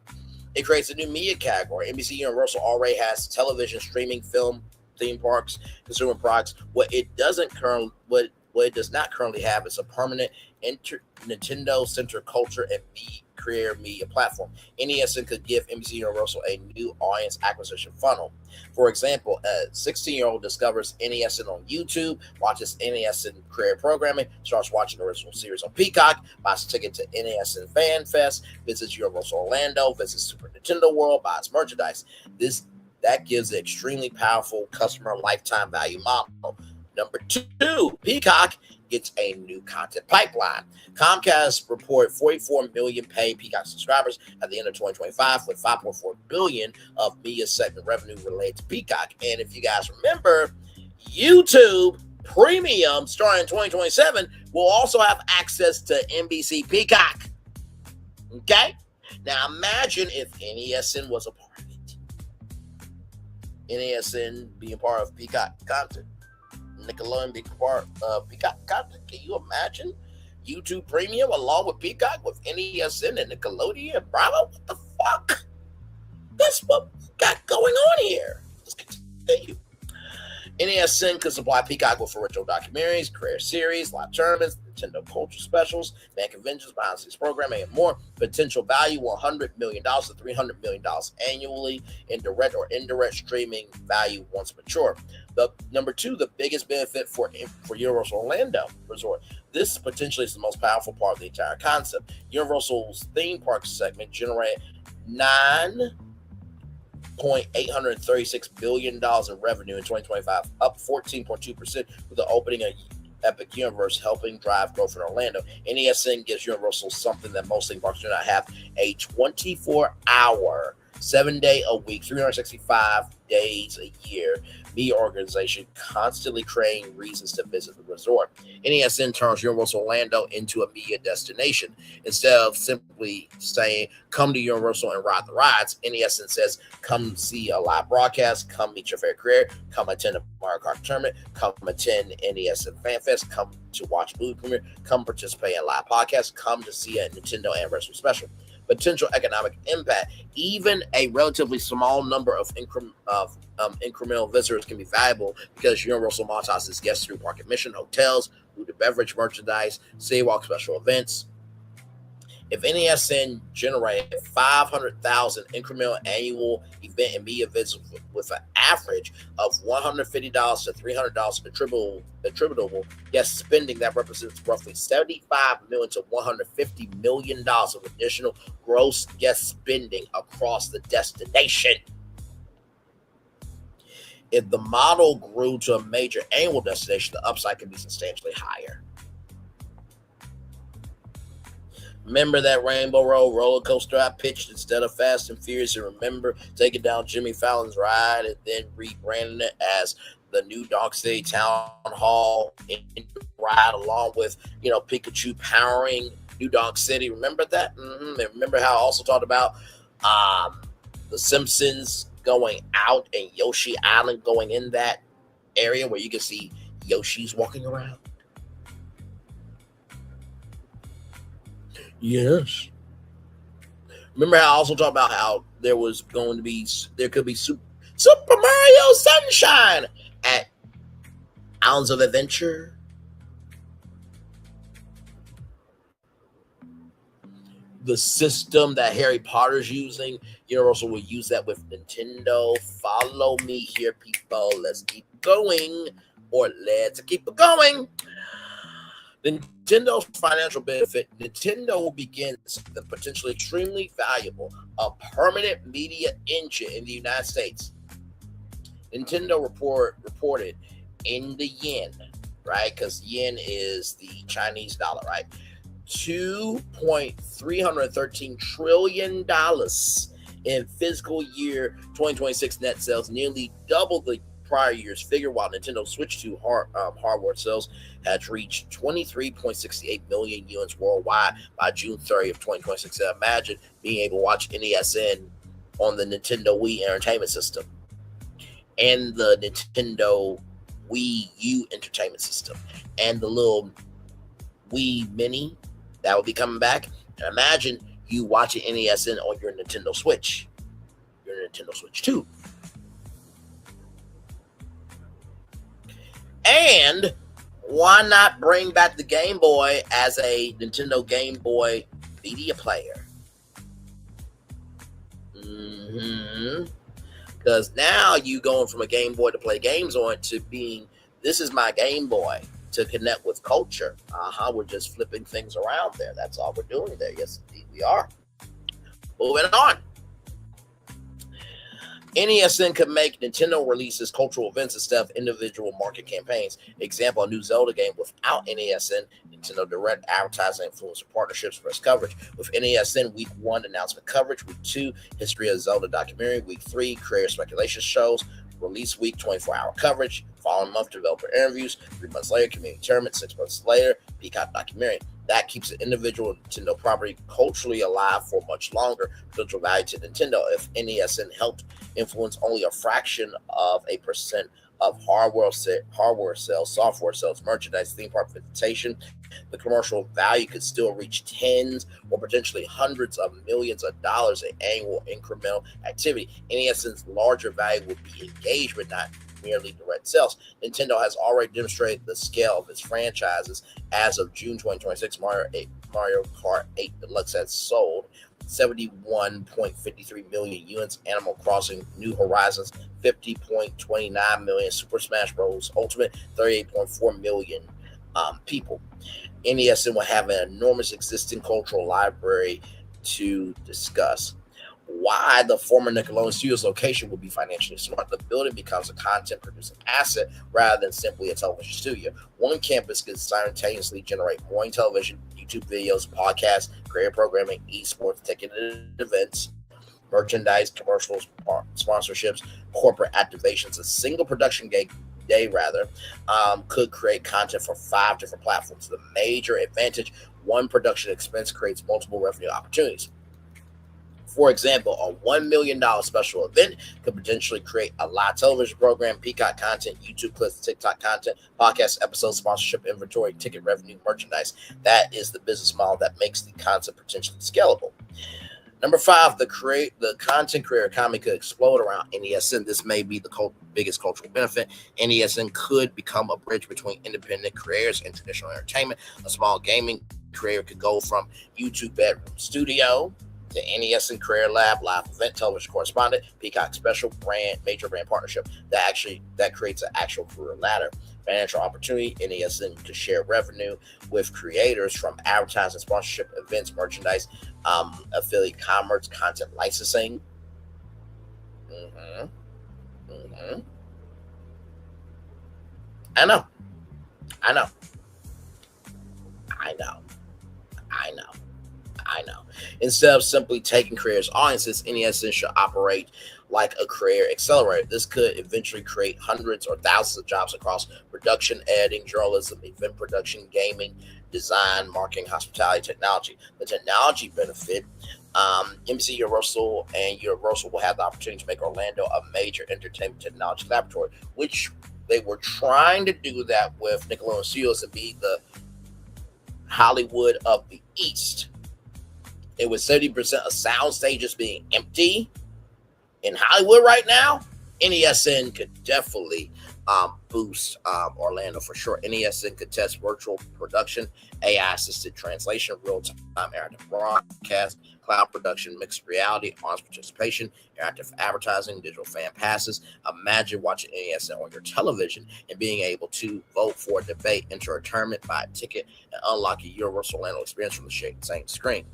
It creates a new media category. NBC Universal already has television, streaming, film, theme parks, consumer products. What it does not currently have is a permanent Nintendo Center culture and creator media platform. NESN could give NBC Universal a new audience acquisition funnel. For example, a 16-year-old discovers NESN on YouTube, watches NESN career programming, starts watching the original series on Peacock, buys a ticket to NESN Fan Fest, visits Universal Orlando, visits Super Nintendo World, buys merchandise. That gives an extremely powerful customer lifetime value model. Number 2, Peacock gets a new content pipeline. Comcast reported 44 million paid Peacock subscribers at the end of 2025, with 5.4 billion of media segment revenue related to Peacock. And if you guys remember, YouTube Premium, starting in 2027, will also have access to NBC Peacock. Okay? Now imagine if NESN was a part of it. NESN being part of Peacock content. Nickelodeon being part of Peacock content. Can you imagine YouTube Premium along with Peacock with NESN and Nickelodeon and Bravo? What the fuck? That's what we got going on here. Let's continue. NESN could supply Peacock with original documentaries, career series, live tournaments, Nintendo culture specials, fan conventions, behind-the-scenes programming, and more. Potential value $100 million to $300 million annually in direct or indirect streaming value once mature. The number 2, the biggest benefit for Universal Orlando Resort. This potentially is the most powerful part of the entire concept. Universal's theme park segment generated $9.836 billion in revenue in 2025, up 14.2%, with the opening of Epic Universe helping drive growth in Orlando. NESN gives Universal something that most theme parks do not have: a 24-hour, 7-day-a-week, 365 days a year media organization, constantly creating reasons to visit the resort. NESN turns Universal Orlando into a media destination. Instead of simply saying, come to Universal and ride the rides, NESN says, come see a live broadcast, come meet your favorite creator, come attend a Mario Kart tournament, come attend NESN Fan Fest, come to watch a movie premiere, come participate in live podcasts, come to see a Nintendo anniversary special. Potential economic impact. Even a relatively small number of incremental visitors can be valuable because Universal monetizes guests through park admission, hotels, food and beverage merchandise, Citywalk special events. If NESN generated 500,000 incremental annual event and media visits with an average of $150 to $300 attributable guest spending, that represents roughly $75 million to $150 million of additional gross guest spending across the destination. If the model grew to a major annual destination, the upside could be substantially higher. Remember that Rainbow Road roller coaster I pitched instead of Fast and Furious? And remember taking down Jimmy Fallon's ride and then rebranding it as the new Dark City Townhall ride, along with, Pikachu powering New Dark City? Remember that? And remember how I also talked about the Simpsons going out and Yoshi Island going in that area where you can see Yoshi's walking around? Yes. Remember how I also talked about how there could be Super Mario Sunshine at Islands of Adventure? The system that Harry Potter's using, Universal will use that with Nintendo. Follow me here, people. Let's keep going, or let's keep it going. Nintendo's financial benefit. Nintendo will begin the potentially extremely valuable, a permanent media engine in the United States. Nintendo reported in the yen, right? Because yen is the Chinese dollar, right? $2.313 trillion in fiscal year 2026 net sales, nearly double the prior year's figure, while Nintendo Switch 2 hardware sales has reached 23.68 million units worldwide by June 30th, 2026. And imagine being able to watch NESN on the Nintendo Wii entertainment system and the Nintendo Wii U entertainment system and the little Wii Mini that will be coming back. And imagine you watching NESN on your Nintendo Switch, your Nintendo Switch 2. And why not bring back the Game Boy as a Nintendo Game Boy media player? Because now you going from a Game Boy to play games on to being, this is my Game Boy to connect with culture. We're just flipping things around there. That's all we're doing there. Yes, indeed we are. Moving on. NESN could make Nintendo releases cultural events instead of individual market campaigns. Example, a new Zelda game without NESN, Nintendo Direct advertising, influencer partnerships, press coverage. With NESN, Week 1 announcement coverage, Week 2 History of Zelda documentary, Week 3 creator speculation shows, release week 24-hour coverage, following month developer interviews, 3 months later community tournament, 6 months later Peacock documentary. That keeps an individual Nintendo property culturally alive for much longer. Potential value to Nintendo. If NESN helped influence only a fraction of a percent of hardware sales, software sales, merchandise, theme park visitation, the commercial value could still reach tens or potentially hundreds of millions of dollars in annual incremental activity. NESN's larger value would be engagement, not merely direct sales. Nintendo has already demonstrated the scale of its franchises. As of June 2026, Mario Kart 8 Deluxe has sold 71.53 million units. Animal Crossing New Horizons 50.29 million. Super Smash Bros. Ultimate 38.4 million people. NESN will have an enormous existing cultural library to discuss. Why the former Nickelodeon Studios location would be financially smart. The building becomes a content producing asset rather than simply a television studio. One campus could simultaneously generate morning television, YouTube videos, podcasts, creative programming, esports, ticketed events, merchandise, commercials, sponsorships, corporate activations. A single production day could create content for 5 different platforms. The major advantage, one production expense creates multiple revenue opportunities. For example, a $1 million special event could potentially create a live television program, Peacock content, YouTube clips, TikTok content, podcast episodes, sponsorship, inventory, ticket revenue, merchandise. That is the business model that makes the concept potentially scalable. Number 5, the content creator economy could explode around NESN. This may be the biggest cultural benefit. NESN could become a bridge between independent creators and traditional entertainment. A small gaming creator could go from YouTube bedroom studio to NESN Career Lab, live event, television correspondent, Peacock special, major brand partnership. That creates an actual career ladder. Financial opportunity, NESN could share revenue with creators from advertising, sponsorship, events, merchandise, affiliate commerce, content licensing. I know. Instead of simply taking creators' audiences, NESN should operate like a career accelerator. This could eventually create hundreds or thousands of jobs across production, editing, journalism, event production, gaming, design, marketing, hospitality, technology. The technology benefit, NBC Universal and Universal will have the opportunity to make Orlando a major entertainment technology laboratory, which they were trying to do that with Nickelodeon Studios and be the Hollywood of the East. It was 70% of sound stages being empty in Hollywood right now. NESN could definitely boost Orlando for sure. NESN could test virtual production, AI-assisted translation, real-time interactive broadcast, cloud production, mixed reality, audience participation, interactive advertising, digital fan passes. Imagine watching NESN on your television and being able to vote for a debate, enter a tournament, buy a ticket, and unlock a Universal Orlando experience from the same screen.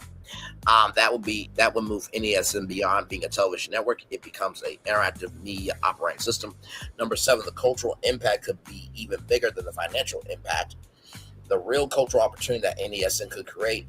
That would move NESN beyond being a television network. It becomes an interactive media operating system. Number 7, the cultural impact could be even bigger than the financial impact. The real cultural opportunity that NESN could create,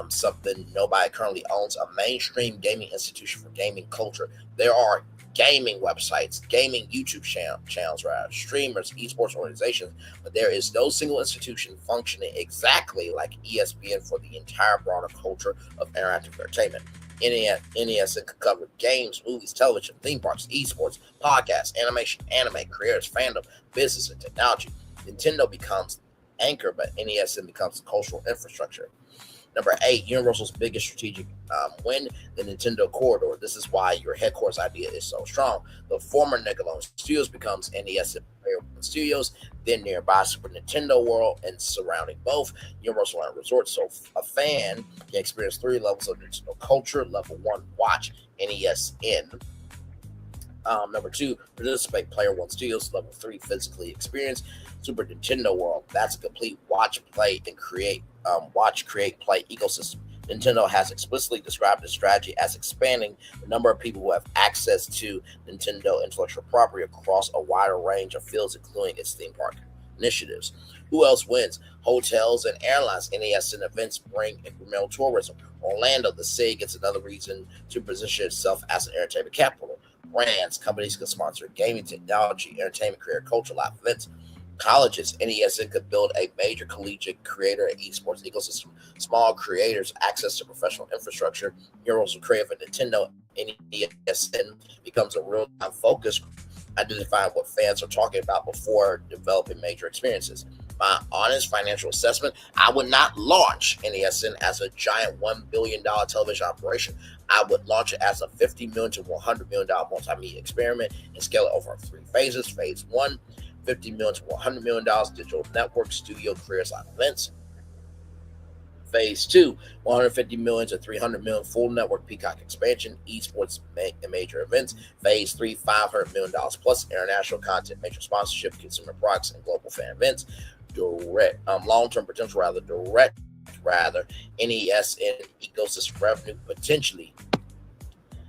something nobody currently owns, a mainstream gaming institution for gaming culture. There are gaming websites, gaming YouTube channels, streamers, esports organizations, but there is no single institution functioning exactly like ESPN for the entire broader culture of interactive entertainment. NESN could cover games, movies, television, theme parks, esports, podcasts, animation, anime, creators, fandom, business, and technology. Nintendo becomes anchor, but NESN becomes the cultural infrastructure. Number 8, Universal's biggest strategic win, the Nintendo corridor. This is why your headquarters idea is so strong. The former Nickelodeon Studios becomes NESN Studios, then nearby Super Nintendo World and surrounding both Universal and Resort. So a fan can experience 3 levels of Nintendo culture. Level 1, watch NESN. Number 2, participate Player One Studios. Level 3, physically experience Super Nintendo World. That's a complete watch, play, and create play ecosystem. Nintendo has explicitly described the strategy as expanding the number of people who have access to Nintendo intellectual property across a wider range of fields, including its theme park initiatives. Who else wins? Hotels and airlines. NESN events bring incremental tourism. Orlando, the city, gets another reason to position itself as an entertainment capital. Brands, companies can sponsor gaming, technology, entertainment, career, culture, live events. Colleges, NESN could build a major collegiate creator and esports ecosystem. Small creators access to professional infrastructure. Heroes will create for Nintendo. NESN becomes a real-time focus, identifying what fans are talking about before developing major experiences. My honest financial assessment, I would not launch NESN as a giant $1 billion television operation. I would launch it as a $50 million to $100 million multimedia experiment and scale it over 3 phases. Phase 1, $50 million to $100 million digital network, studio, careers, live events. Phase 2, $150 million to $300 million full network Peacock expansion, esports and major events. Phase 3, $500 million plus international content, major sponsorship, consumer products, and global fan events. Long-term potential, NESN ecosystem revenue potentially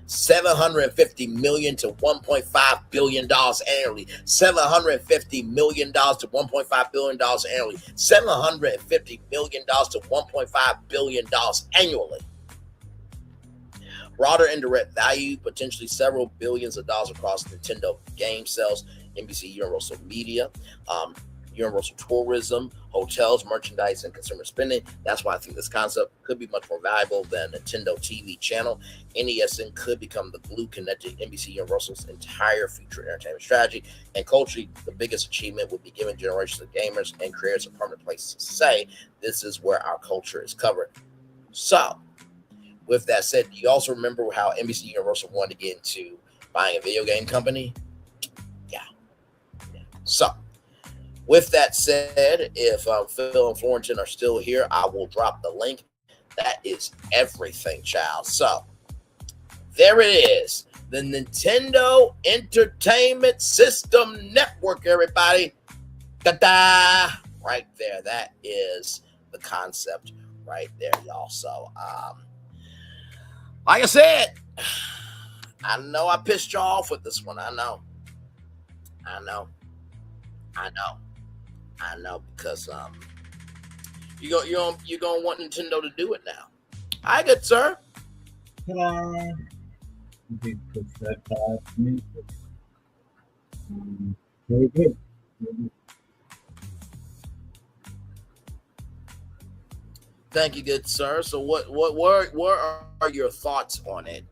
$750 million to $1.5 billion annually. $750 million to $1.5 billion annually. $750 million to $1.5 billion annually. Broader indirect value, potentially several billions of dollars across Nintendo game sales, NBC Universal Media, Universal Tourism, hotels, merchandise, and consumer spending. That's why I think this concept could be much more valuable than a Nintendo TV channel. NESN could become the glue connecting NBC Universal's entire future entertainment strategy. And culturally, the biggest achievement would be giving generations of gamers and creators a permanent place to say, this is where our culture is covered. So, with that said, you also remember how NBC Universal wanted to get into buying a video game company? Yeah. So, with that said, if Phil and Florentin are still here, I will drop the link. That is everything, child. So, there it is. The Nintendo Entertainment System Network, everybody. Ta-da! Right there. That is the concept right there, y'all. So, like I said, I know I pissed you off with this one. I know, because you're gonna want Nintendo to do it now. Hi, good sir. Hello. Very good. Thank you, good sir. So what are your thoughts on it?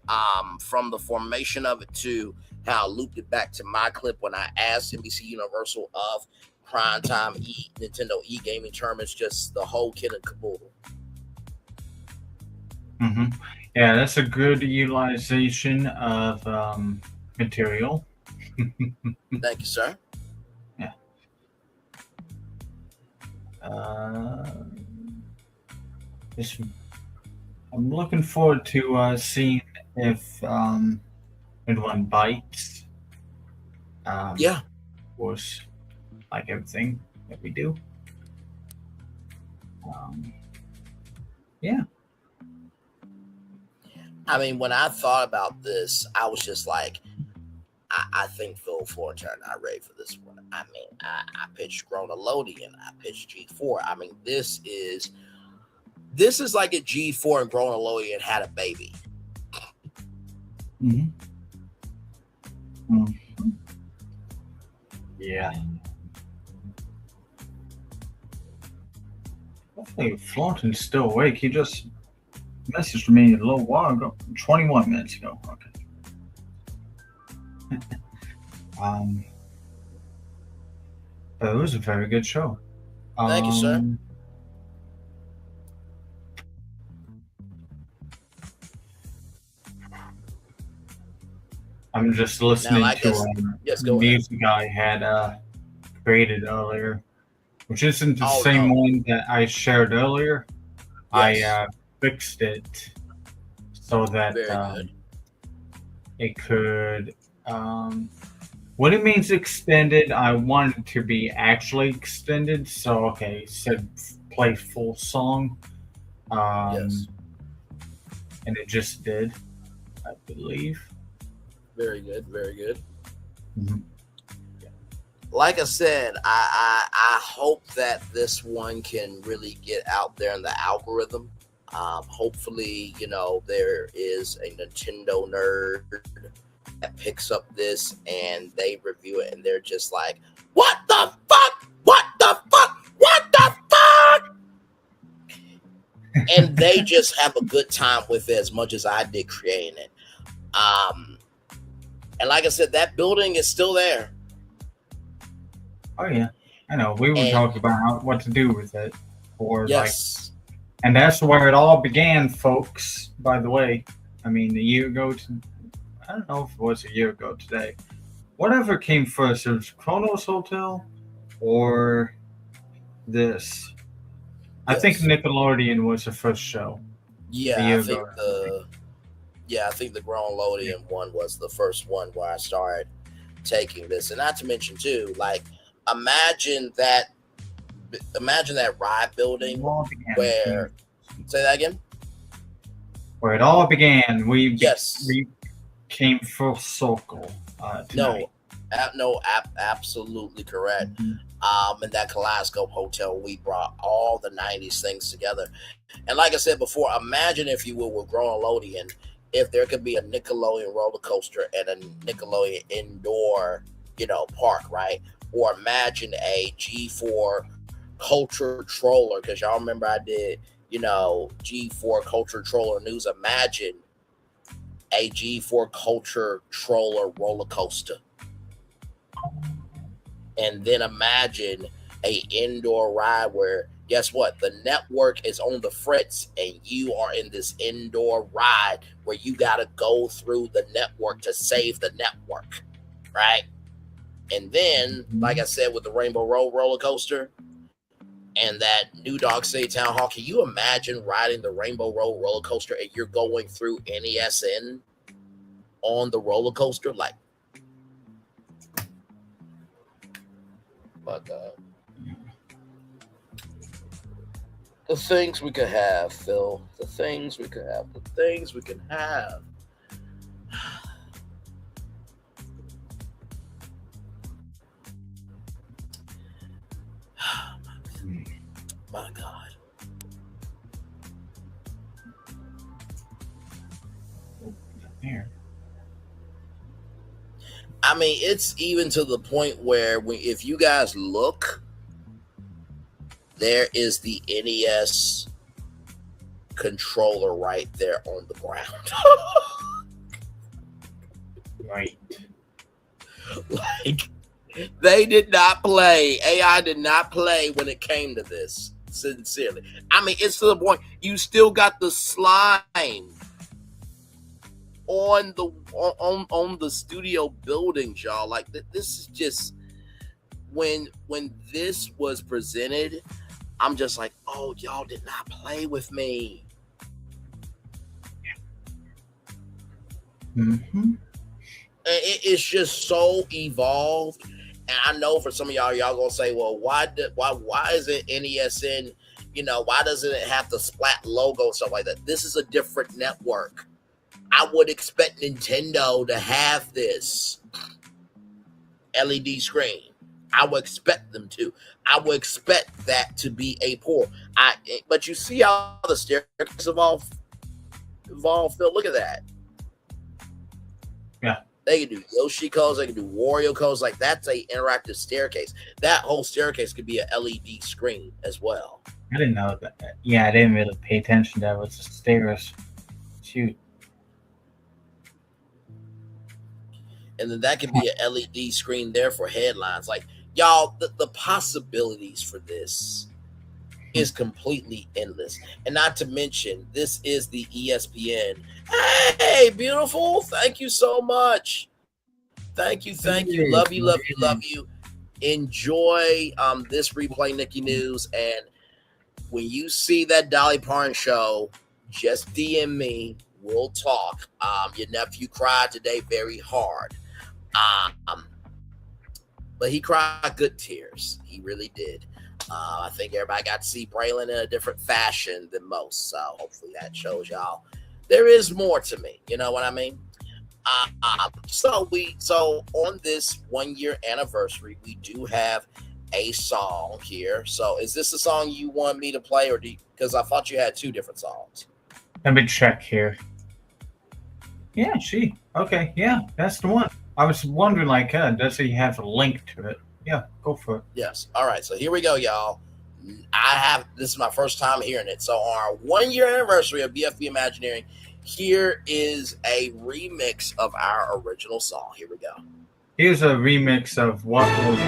From the formation of it to how I looped it back to my clip when I asked NBC Universal of primetime Nintendo e-gaming tournaments, just the whole kit and caboodle. Mm-hmm. Yeah, that's a good utilization of material. Thank you, sir. Yeah. I'm looking forward to seeing if anyone bites. Yeah. Of course, like everything that we do. Yeah. I mean, when I thought about this, I was just like, I think Phil Florentin are not ready for this one. I mean, I pitched Grownelodeon. I pitched G4. I mean, this is like if G4 and Grownelodeon had a baby. Mm-hmm. Mm-hmm. Yeah. Hopefully Florentin's still awake. He just messaged me a little while ago, 21 minutes ago. Okay. But it was a very good show. Thank you, sir. I'm just listening to the ahead. music I had created earlier, which isn't the Oh, same no. one that I shared earlier. Yes. I fixed it so that it could. When it means extended, I want it to be actually extended. So, okay, it said play full song. Yes. And it just did, I believe. Very good. Very good. Mm-hmm. Like I said, I hope that this one can really get out there in the algorithm. Hopefully, there is a Nintendo nerd that picks up this and they review it and they're just like, what the fuck? What the fuck? What the fuck? And they just have a good time with it as much as I did creating it. And like I said, that building is still there. Oh yeah, I know. We were talking about what to do with it, yes, and that's where it all began, folks. By the way, I mean a year ago. I don't know if it was a year ago today. Whatever came first, it was Kronos Hotel or this. I think Nickelodeon was the first show. Yeah, I think the Grownelodeon one was the first one where I started taking this, and not to mention too, like imagine that ride building where. Say that again. Where it all began, we came full circle. Tonight. Absolutely correct. In that Kaleidoscope Hotel, we brought all the 90s things together. And like I said before, imagine, if you will, with Grownelodeon, if there could be a Nickelodeon roller coaster and a Nickelodeon indoor, park, right? Or imagine a G4 culture troller, because y'all remember I did, G4 culture troller news. Imagine a G4 culture troller roller coaster. And then imagine a indoor ride where, guess what? The network is on the fritz, and you are in this indoor ride where you got to go through the network to save the network, right? And then, like I said, with the Rainbow Road roller coaster and that New Dog City Townhall, can you imagine riding the Rainbow Road roller coaster and you're going through NESN on the roller coaster? Like, my God. The things we could have, Phil. The things we could have. The things we can have. My God. Here. I mean, it's even to the point where if you guys look, there is the NES controller right there on the ground. Right. Like, they did not play. AI did not play when it came to this. Sincerely. I mean, it's to the point you still got the slime on the studio buildings, y'all. Like, this is just when this was presented, I'm just like, oh, y'all did not play with me. Mm-hmm. It's just so evolved. And I know for some of y'all gonna say, well, why isn't NESN, why doesn't it have the Splat logo and stuff like that? This is a different network. I would expect Nintendo to have this LED screen. I would expect them to. I would expect that to be a port. But you see how the staircase evolve, Phil? Look at that. Yeah. They can do Yoshi codes. They can do Wario codes. Like, that's a interactive staircase. That whole staircase could be an LED screen as well. I didn't know that. Yeah, I didn't really pay attention to that. It was just stairs. Shoot. And then that could be an LED screen there for headlines. Like, y'all, the possibilities for this is completely endless. And not to mention, this is the ESPN. Hey, beautiful. Thank you so much. Thank you. Love you. Enjoy this replay, Nikki News. And when you see that Dolly Parton show, just DM me. We'll talk. Your nephew cried today very hard. But he cried good tears. He really did. I think everybody got to see Braylon in a different fashion than most. So hopefully that shows y'all there is more to me. You know what I mean? So on this 1 year anniversary, we do have a song here. So is this a song you want me to play, or because I thought you had two different songs? Let me check here. Yeah, okay, yeah, that's the one. I was wondering, like, does he have a link to it? Yeah, go for it. Yes. All right. So here we go, y'all. This is my first time hearing it. So on our 1 year anniversary of BFB Imagineering, here is a remix of our original song. Here we go. Here's a remix of what was.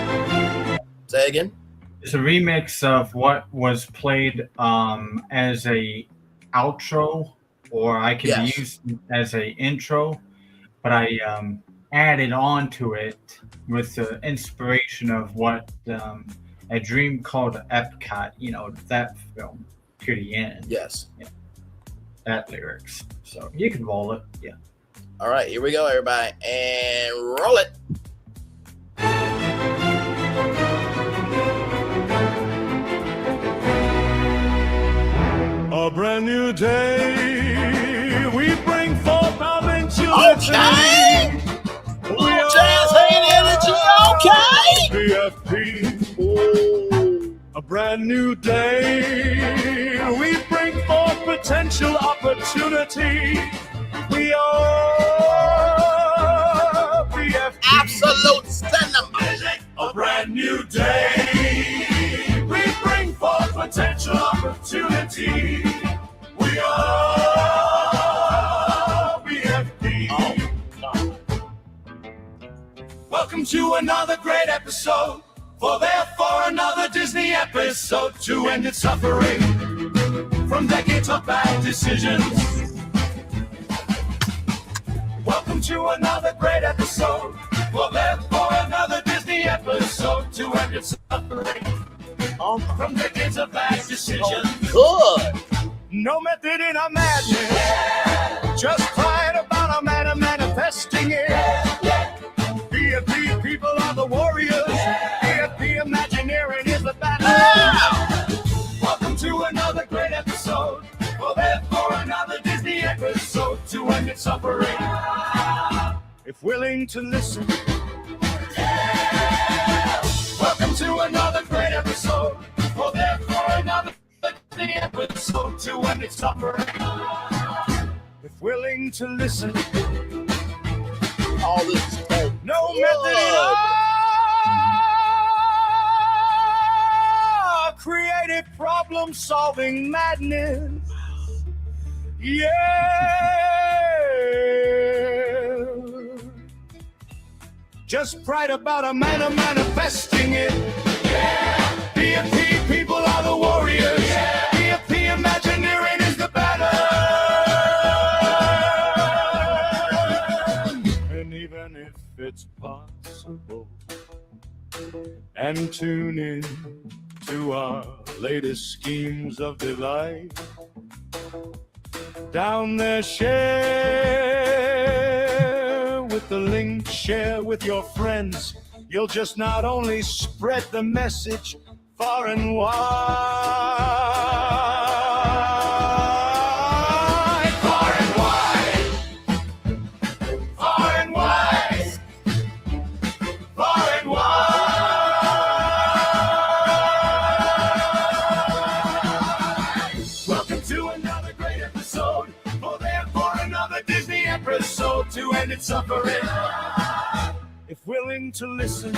Say again. It's a remix of what was played as a outro, or I can use as a intro, but I added on to it with the inspiration of what A Dream Called Epcot, that film to the end. Yes. Yeah. That lyrics. So you can roll it. Yeah. All right, here we go, everybody. And roll it. A brand new day, we bring forth our venture. Okay. Jazz hand energy, okay. BFP. Oh, a brand new day, we bring forth potential opportunity. We are BFP. Absolute cinema. A brand new day, we bring forth potential opportunity. We are BFP. Welcome to another great episode, for therefore another Disney Disney episode to end its suffering from decades of bad decisions. Welcome to another great episode. Well, therefore, another Disney episode to end its suffering from decades of bad decisions. Good. No method in our madness. Just pride about our man manifesting it. PFP people are the warriors. PFP Imagineering is the battle. Welcome to another great episode. Well, therefore, another Disney episode to end its suffering. If willing to listen. Welcome to another great episode. Well, therefore, another Disney episode to end its suffering. If willing to listen. All this is so no good. method in our creative problem-solving madness. Yeah. Just pride about a man manifesting it. Yeah. PFP people are the warriors. Yeah. PFP Imagineering is the battle. And even if it's possible, and tune in to our latest schemes of delight. Down there, share with the link, share with your friends. You'll just not only spread the message far and wide, far and wide, far and wide, far and wide. Welcome to another great episode. Oh, therefore another Disney episode to end its suffering. If willing to listen.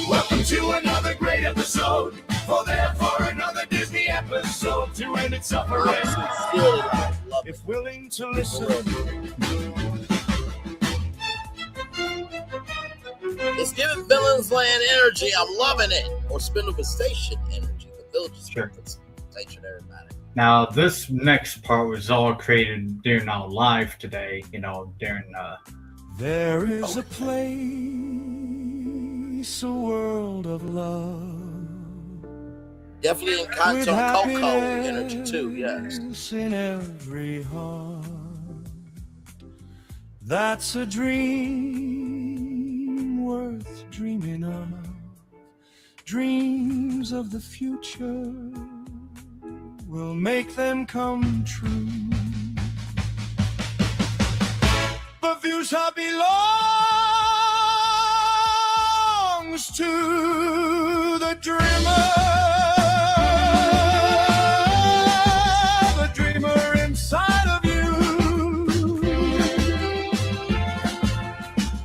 Welcome to another great episode. Oh, therefore another Disney episode to end its suffering. If willing to listen. It's giving Villains Land energy. I'm loving it. Or Spindlewood Station energy. The Villages Station, everybody. Now, this next part was all created during our live today, during There is a place, a world of love. Definitely in Canton Coco energy too, yes. In every heart. That's a dream worth dreaming of. Dreams of the future will make them come true. The future belongs to the dreamer. The dreamer inside of you.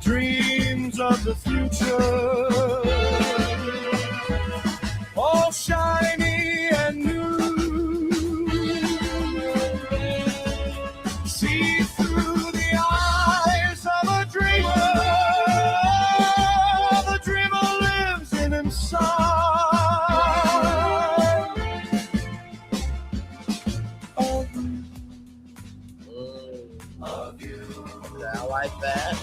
Dreams of the future. All shiny and new. See through the eyes of a dreamer. The dreamer lives in inside of you. I like that.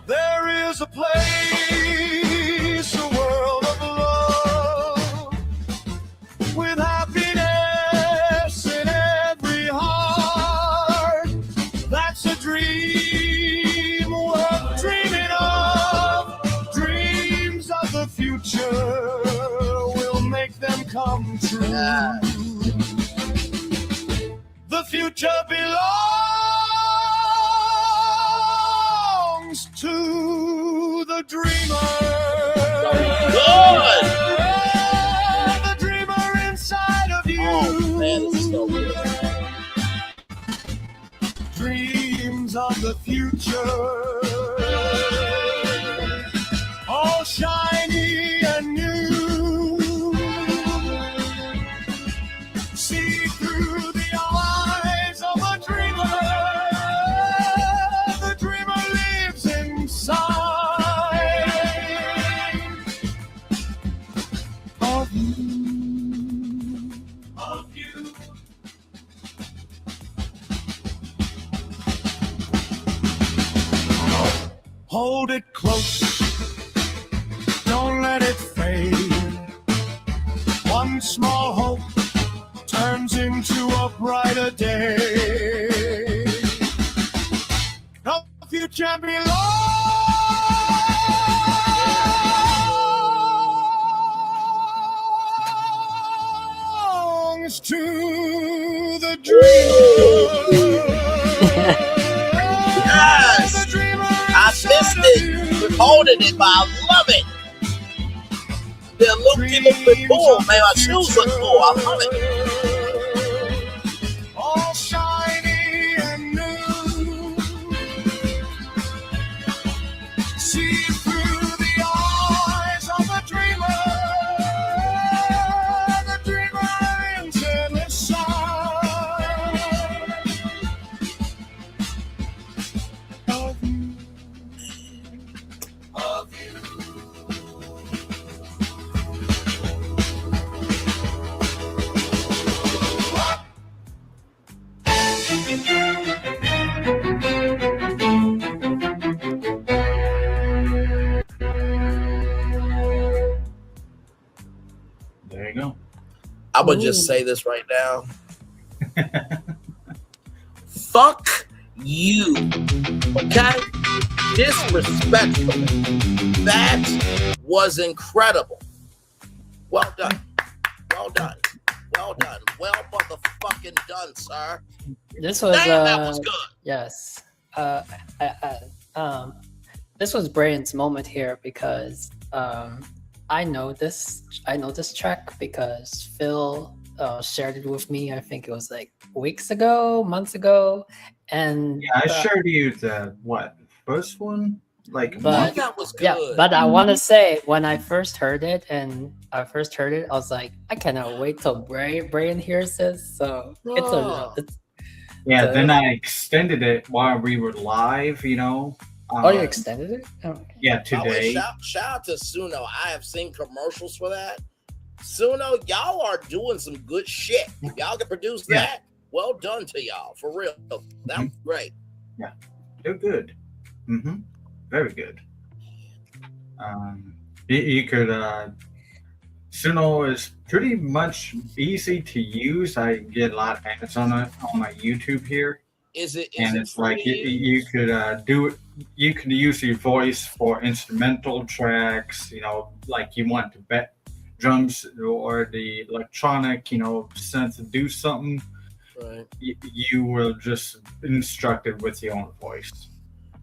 There is a place, a world of love, with happiness in every heart. That's a dream worth dreaming of. Dreams of the future will make them come true. The future belongs to the dreamer. Good. The dreamer inside of you. Oh man, this is so good. Dreams of the future, all shiny and new. See through the eyes of a dreamer. The dreamer lives inside one small hope turns into a brighter day. The future belongs to the dreamer. Yes, I missed it. Holding it, but I love it. The look look cool, man. My shoes look cool. I love it. All shiny and new. See through the eyes of the dreamer into the sun. Of you. There you go. I'm gonna just say this right now. Fuck you. Okay? Disrespectful. That was incredible. Well done. Well done. Well done. Well motherfucking done, sir. This was Damn, that was good. Yes. This was Brian's moment here because I know this track because Phil shared it with me. I think it was like months ago, and Yeah, I showed you the first one? Like, but that was good. yeah, but I want to say when I first heard it, I was like, I cannot wait till Brian hears this. So yeah. Then I extended it while we were live. You extended it? Oh. Yeah, By the way, today. shout out to Suno. I have seen commercials for that. Suno, y'all are doing some good shit. If y'all can produce that, well done to y'all. For real. That was great. Yeah, they're good. Very good. You could. Suno is pretty much easy to use. I get a lot of ads on it on my YouTube here. Is it It's like free? you could do it. You could use your voice for instrumental tracks. Like you want to bet drums or the electronic. Synth to do something. Right. You will just instruct it with your own voice.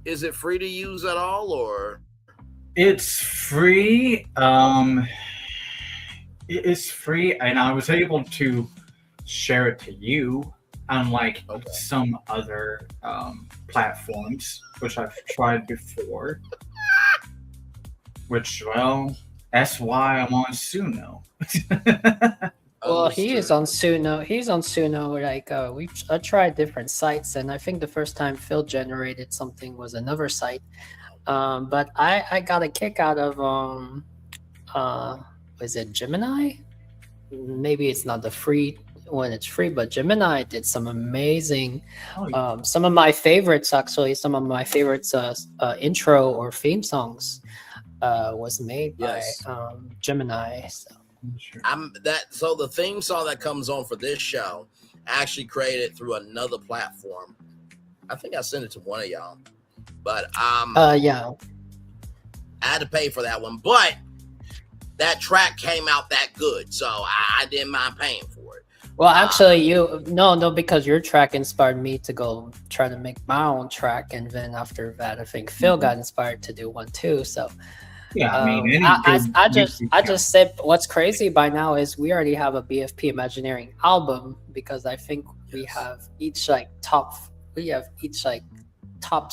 Is it free to use at all, or? It's free. It's free, and I was able to share it to you, unlike some other platforms, which I've tried before. Which, well, that's why I'm on Suno. Well, he is on Suno. He's on Suno. Like I tried different sites, and I think the first time Phil generated something was another site. But I got a kick out of was it Gemini? Maybe it's not the free when it's free, but Gemini did some amazing. Some of my favorites, actually, some of my favorites intro or theme songs was made by Gemini. So. So the theme song that comes on for this show actually created through another platform. I think I sent it to one of y'all, but yeah, I had to pay for that one. But that track came out that good, so I didn't mind paying for it. Well, actually, no, because your track inspired me to go try to make my own track, and then after that, I think Phil got inspired to do one too. So. Yeah, I mean, I just said what's crazy by now is we already have a BFP Imagineering album because I think we have each top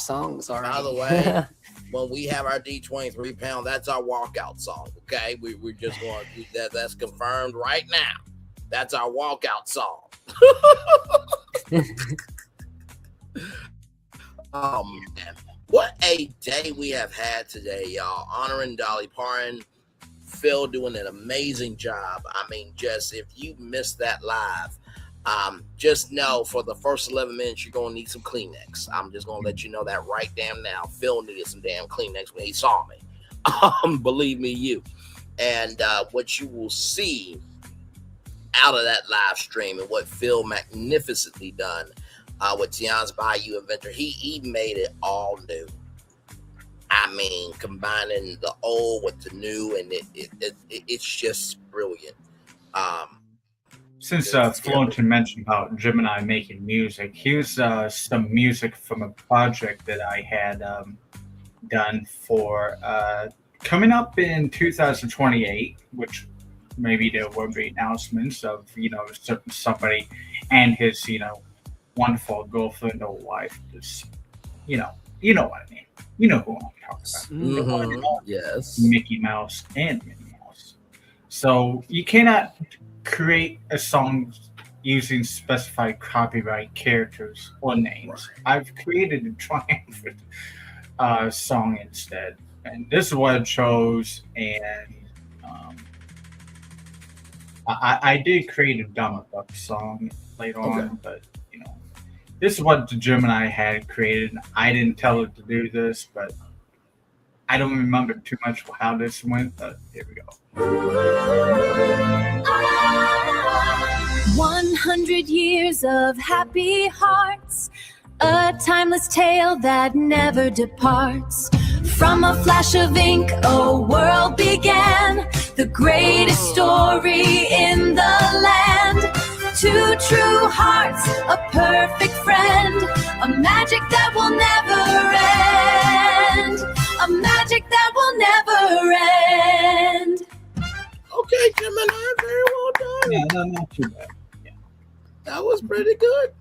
songs already. By the way, when we have our D23 pound, that's our walkout song. Okay, we're just going to that. That's confirmed right now. That's our walkout song. Oh man. What a day we have had today, y'all. Honoring Dolly Parton. Phil doing an amazing job. I mean, just if you missed that live, just know for the first 11 minutes, you're going to need some Kleenex. I'm just going to let you know that right damn now. Phil needed some damn Kleenex when he saw me. Believe me, you. And what you will see out of that live stream and what Phil magnificently done with Tian's Bayou Inventor. He made it all new. I mean, combining the old with the new, and it's just brilliant. Since Florentine mentioned about Gemini making music, here's some music from a project that I had done for coming up in 2028, which maybe there will be announcements of, somebody and his, wonderful girlfriend or wife. Just, you know what I mean. You know who I'm talking about. Mm-hmm. Yes. Mickey Mouse and Minnie Mouse. So you cannot create a song using specified copyright characters or names. I've created a triumphant song instead, and this is what I chose. And I did create a Donald Duck song later on, but this is what the Gemini had created. I didn't tell it to do this, but I don't remember too much how this went. But here we go. 100 years of happy hearts, a timeless tale that never departs. From a flash of ink, a world began, the greatest story in the land. Two true hearts, a perfect friend, a magic that will never end, a magic that will never end. Okay, Gemini, very well done. Yeah, no, not too bad. Yeah. That was pretty good.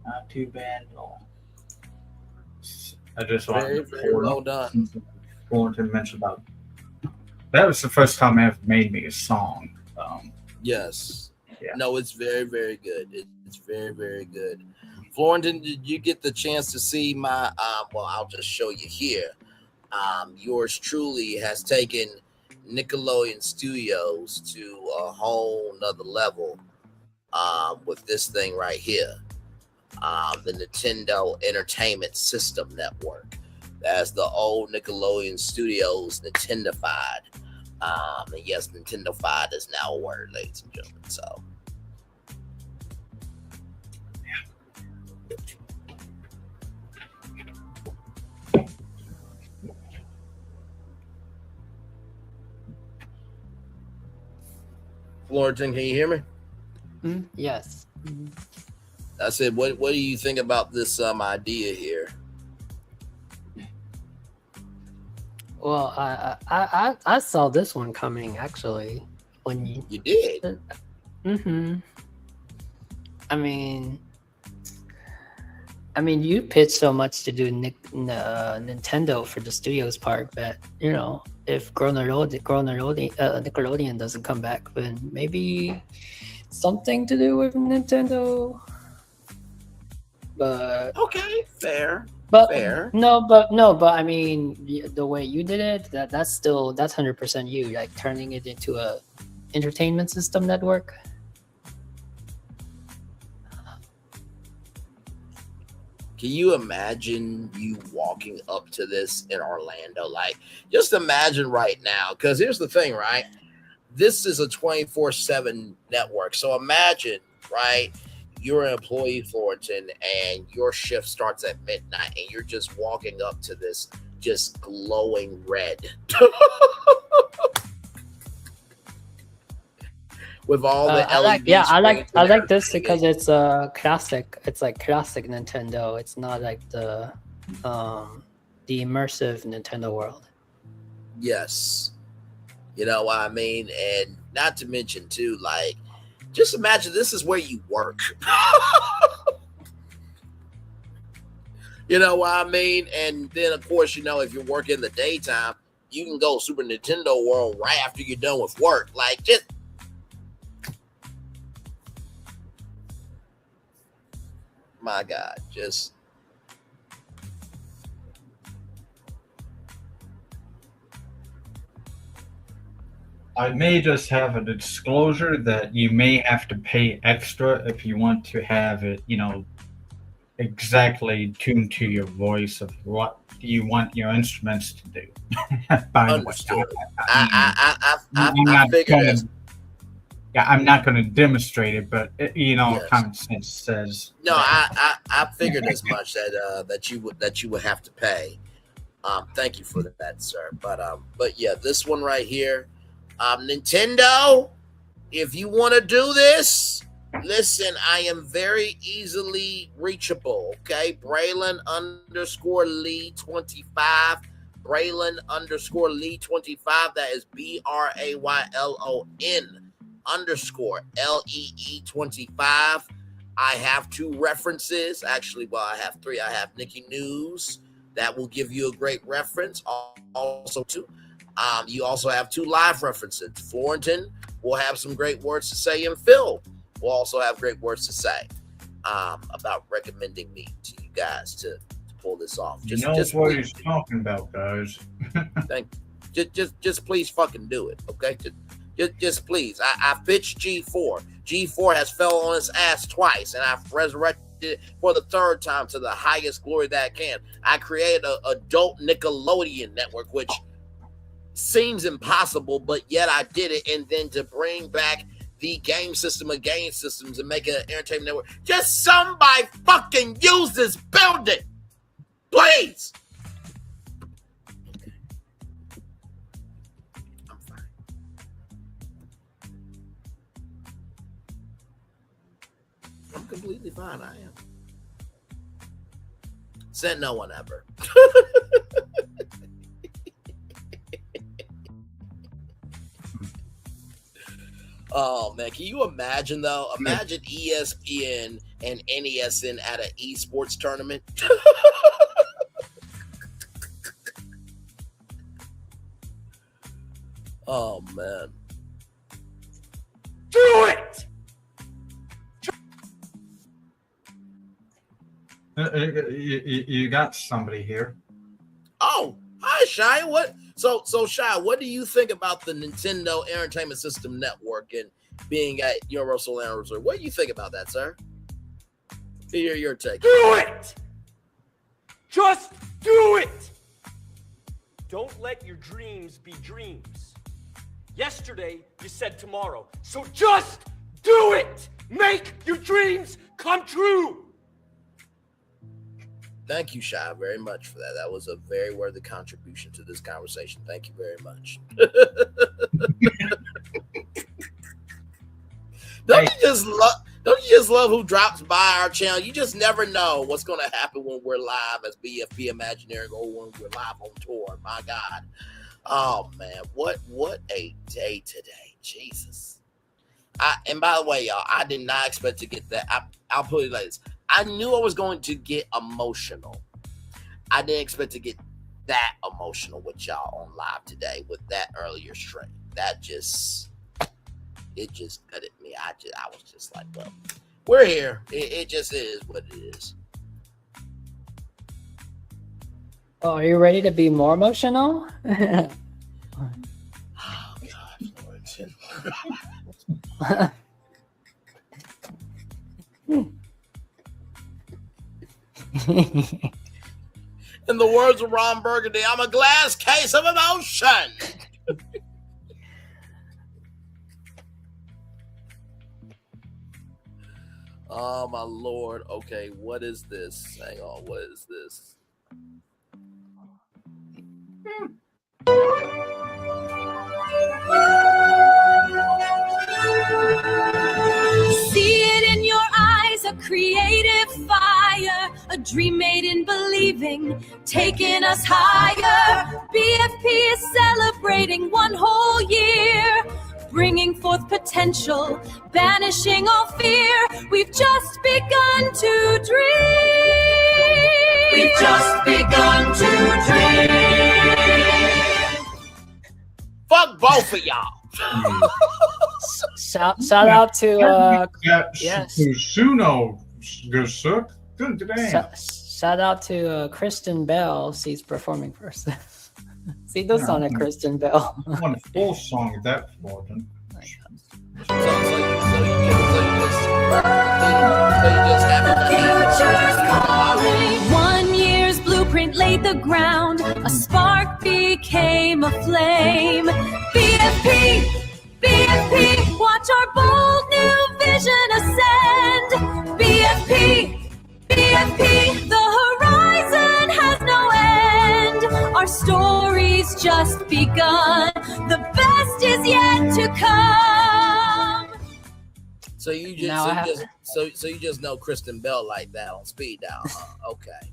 Not too bad at all. I just want very, very well done. To mention about that was the first time I ever made me a song. Yes. Yeah. No, it's very, very good. It's very, very good. Florentine, did you get the chance to see my? Well, I'll just show you here. Yours truly has taken Nickelodeon Studios to a whole nother level with this thing right here. The Nintendo Entertainment System Network. That's the old Nickelodeon Studios Nintendofied. And yes, Nintendofied is now a word, ladies and gentlemen. So, Florentine, can you hear me? Yes. I said, what do you think about this idea here? Well, I saw this one coming actually when you did. I mean, you pitched so much to do Nintendo for the studios part, but if Nickelodeon doesn't come back, then maybe something to do with Nintendo. But okay, fair. But fair. No, but I mean, the way you did it, that's 100% you, like turning it into a entertainment system network. Can you imagine you walking up to this in Orlando? Like, just imagine right now, because here's the thing, right? This is a 24/7 network. So imagine, right? You're an employee, Florentine, and your shift starts at midnight, and you're just walking up to this just glowing red with all the LED. I like this because it's classic. It's like classic Nintendo. It's not like the immersive Nintendo world. Yes, you know what I mean, and not to mention too, like, just imagine this is where you work. You know what I mean? And then, of course, if you're working in the daytime, you can go Super Nintendo World right after you're done with work. Like, just... My God, just... I may just have a disclosure that you may have to pay extra if you want to have it, exactly tuned to your voice of what you want your instruments to do. By the way, I figured Yeah, I'm not going to demonstrate it, but Yes. common sense says. No, I figured as much that you would have to pay. Thank you for that, sir. But yeah, this one right here, Nintendo. If you want to do this, listen, I am very easily reachable. Okay, Braylon _Lee 25. Braylon _Lee 25. That is BRAYLON _LEE 25. I have 2 references. Actually, well, I have 3. I have Nikki News. That will give you a great reference. Also, too, you also have 2 live references. Florentin will have some great words to say, and Phil will also have great words to say about recommending me to you guys to pull this off. Just what he's talking about, guys. Just please fucking do it, okay? Just please. I pitched G4. G4 has fell on its ass twice, and I've resurrected it for the 3rd time to the highest glory that I can. I created an adult Nickelodeon network, which seems impossible, but yet I did it. And then to bring back the game system of game systems and make an entertainment network. Just somebody fucking use this building, please. I'm completely fine. I am. Said no one ever. Oh man, can you imagine though? Imagine ESPN and NESN at an esports tournament. Oh man. Do it! You got somebody here. Oh, hi, Shia. What? So Shia, what do you think about the Nintendo Entertainment System Network and being at Universal Land Resort? What do you think about that, sir? Hear your take. Do it! Just do it! Don't let your dreams be dreams. Yesterday, you said tomorrow. So just do it! Make your dreams come true! Thank you, Shai, very much for that. That was a very worthy contribution to this conversation. Thank you very much. Don't you just love who drops by our channel? You just never know what's going to happen when we're live as BFP Imaginary or when we're live on tour. My God. Oh, man. What a day today. Jesus. And by the way, y'all, I did not expect to get that. I'll put it like this. I knew I was going to get emotional. I didn't expect to get that emotional with y'all on live today with that earlier stream. It just gutted me. I was just like, well, we're here. It just is what it is. Oh, are you ready to be more emotional? Oh, God. In the words of Ron Burgundy, I'm a glass case of emotion. Oh, my Lord. Okay, what is this? Hang on, what is this? See it in your eyes, a creative fire, a dream made in believing, taking us higher. BFP is celebrating one whole year, bringing forth potential, banishing all fear. We've just begun to dream. We've just begun to dream. Fuck both of y'all. Shout out to yes. Shout out to Kristen Bell. She's performing first. See the song of Kristen Bell. I want a full song of that for them. Future's calling. 1 year's blueprint laid the ground. A spark became a flame. BFP, BFP, watch our bold new vision ascend. BFP, BFP, the horizon has no end. Our story's just begun. The best is yet to come. So you just know Kristen Bell like that on speed dial, huh? Okay.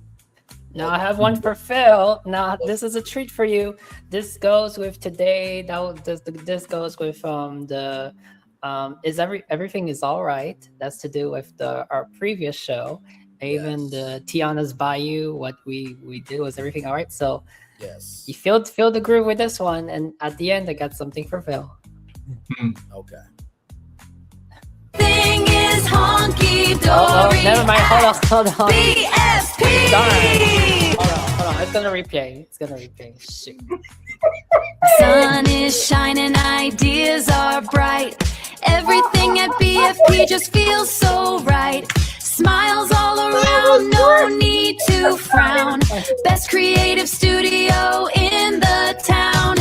Now I have one for Phil. Now this is a treat for you. This goes with today. This goes with the everything is all right. That's to do with our previous show. Even the Tiana's Bayou. What we did was everything all right. So yes, you feel the groove with this one, and at the end I got something for Phil. Okay. Thing is honky dory. Oh, never mind. Hold on. BFP. Darn. Hold on. It's gonna replay. Shoot. Sun is shining, ideas are bright. Everything at BFP just feels so right. Smiles all around, no need to frown. Best creative studio in the town.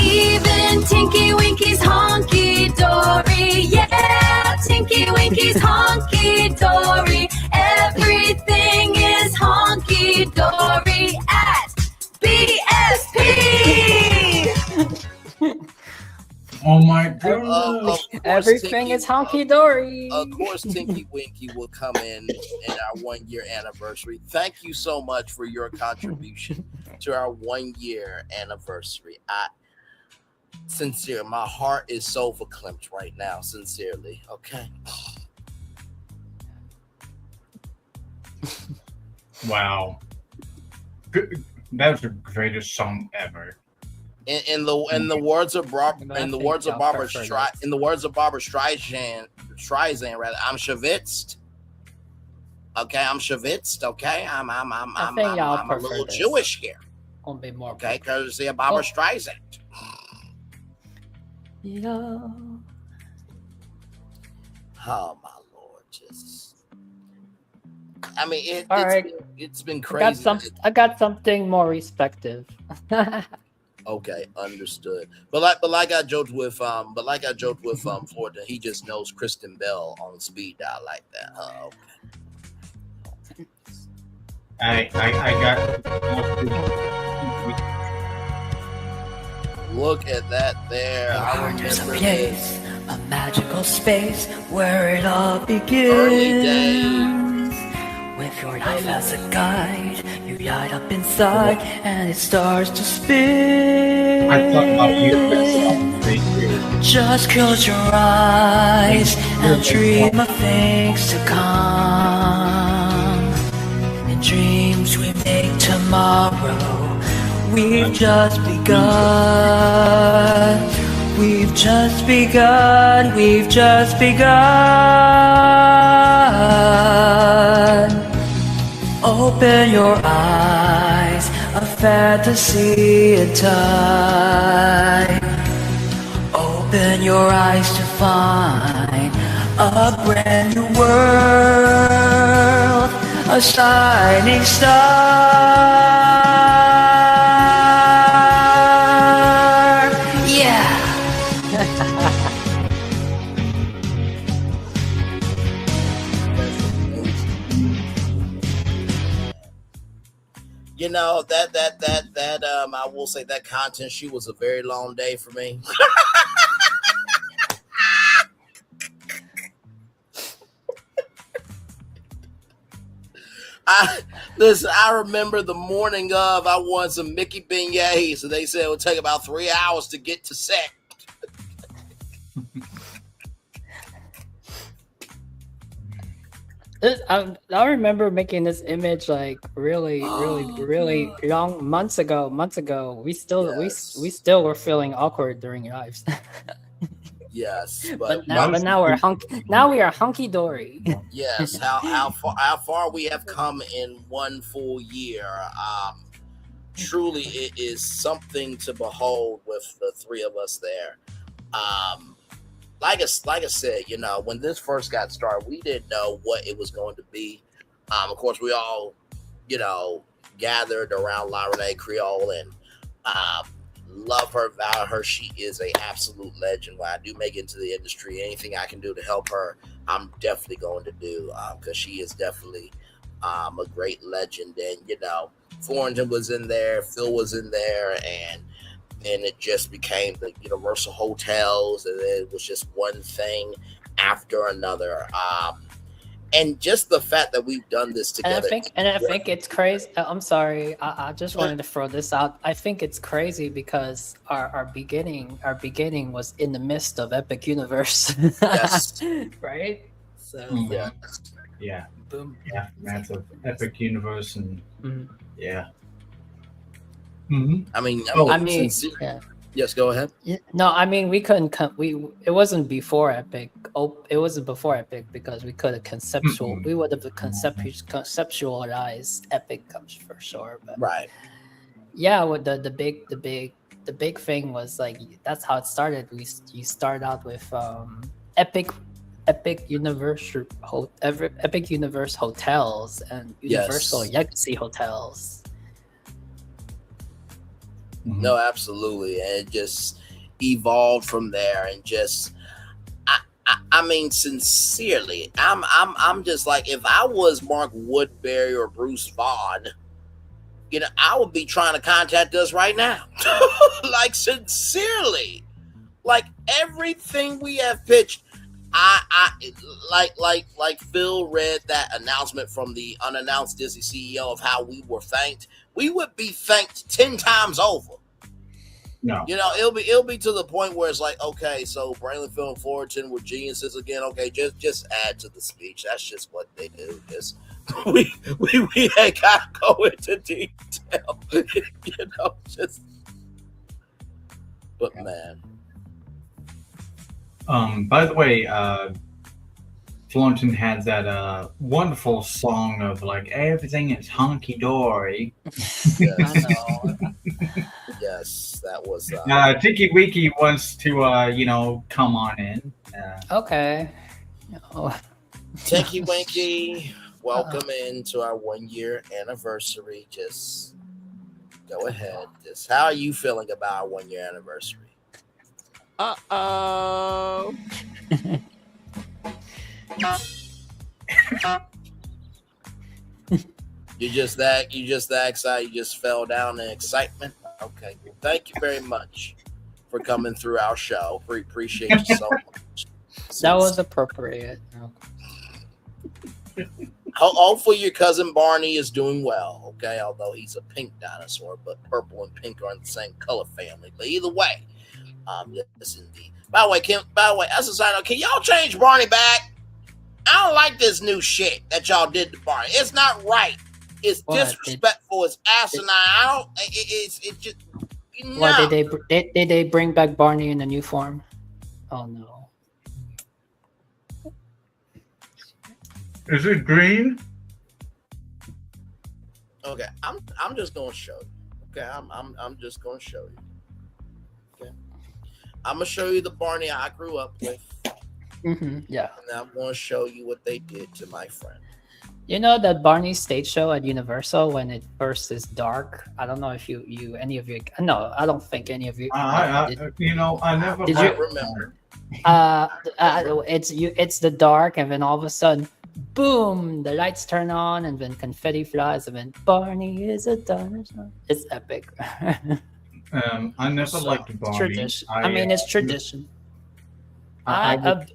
Even Tinky Winky's honky dory. Yeah, Tinky Winky's honky dory. Everything is honky dory at BFP. Oh my goodness. Everything is honky dory. Of course, Tinky Winky will come in our 1 year anniversary. Thank you so much for your contribution to our 1 year anniversary. Sincere, my heart is so verklempt right now. Sincerely, okay. Wow, that was the greatest song ever. In the words of Barbara Streisand, rather, I'm schwitzed. Okay, I'm schwitzed. Okay, I'm a little Jewish here. Okay, courtesy of Barbara Streisand. Yeah. Oh my Lord, just. I mean, it's been crazy. I got something more respective. Okay, understood. But like I joked with Florida, he just knows Kristen Bell on speed dial like that. Huh? Okay. I got. Look at that there. I There's a remember place, a magical space where it all begins. Early days. With your life as a guide, you light up inside and it starts to spin. I thought about you. Just close your eyes and dream of things to come. In dreams we make tomorrow. We've just begun. We've just begun. We've just begun. Open your eyes, a fantasy in time. Open your eyes to find a brand new world, a shining star. Yeah. You know, that I will say that content shoot was a very long day for me. I remember the morning of, I wanted some Mickey beignets, and they said it would take about 3 hours to get to set. I remember making this image like really long months ago. We still were feeling awkward during lives. Yes, but now we are hunky dory. Yes, how far we have come in 1 full year. Truly, it is something to behold with the three of us there. Like I said, you know, when this first got started, we didn't know what it was going to be. Of course, we all, you know, gathered around La Renee Creole, and Love her, value her. She is a absolute legend. When I do make it into the industry, anything I can do to help her, I'm definitely going to do, because she is definitely a great legend. And Florentine was in there, Phil was in there, and then it just became the Universal Hotels, and then it was just one thing after another. And just the fact that we've done this together. And I think it's crazy. I'm sorry. I just wanted to throw this out. I think it's crazy because our beginning was in the midst of Epic Universe. Yes. Right? So Yeah. Boom. Yeah. Massive Epic Universe and yeah. I mean, yeah. Yes, go ahead. Yeah, no, I mean we couldn't it wasn't before Epic. It wasn't before Epic because we could have we would have conceptualized Epic for sure. But right. Yeah, with the big thing was like that's how it started. You start out with Epic Universe Hotels and Universal Legacy Hotels. No, absolutely, and it just evolved from there, and just, I mean, sincerely, I'm just like, if I was Mark Woodbury or Bruce Vaughn, I would be trying to contact us right now, like sincerely, like everything we have pitched. Like Phil read that announcement from the unannounced Disney CEO of how we were thanked. We would be thanked 10 times over. No. It'll be to the point where it's like, okay, so Braylon, Phil, and Fullerton were geniuses again. Okay, just add to the speech. That's just what they do. Just we ain't gotta go into detail. Just. But man. By the way, Florentine had that wonderful song of like everything is honky dory. Yes. Yes, that was. Tiki Wiki wants to come on in. Okay. Tinky Winky, welcome into our 1 year anniversary. Just go ahead. Just how are you feeling about our 1 year anniversary? Uh-oh. You just that excited, you just fell down in excitement. Okay. Well, thank you very much for coming through our show. We appreciate you so much. That was appropriate. Hopefully your cousin Barney is doing well, okay? Although he's a pink dinosaur, but purple and pink are in the same color family. But either way, yes indeed. By the way, as a side note, can y'all change Barney back? I don't like this new shit that y'all did to Barney. It's not right. It's disrespectful. It's asinine. It's just. No. Why did they bring back Barney in a new form? Oh no. Is it green? Okay, I'm just gonna show you. Okay, I'm just gonna show you. Okay, I'm gonna show you the Barney I grew up with. Yeah. And I'm gonna show you what they did to my friend. You know that Barney stage show at Universal when it first is dark? I don't know if any of you. No, I don't think any of you. I never remember. It's the dark, and then all of a sudden, boom! The lights turn on, and then confetti flies, and then Barney is a dinosaur. It's epic. I never liked Barney. Tradition. I mean, it's tradition.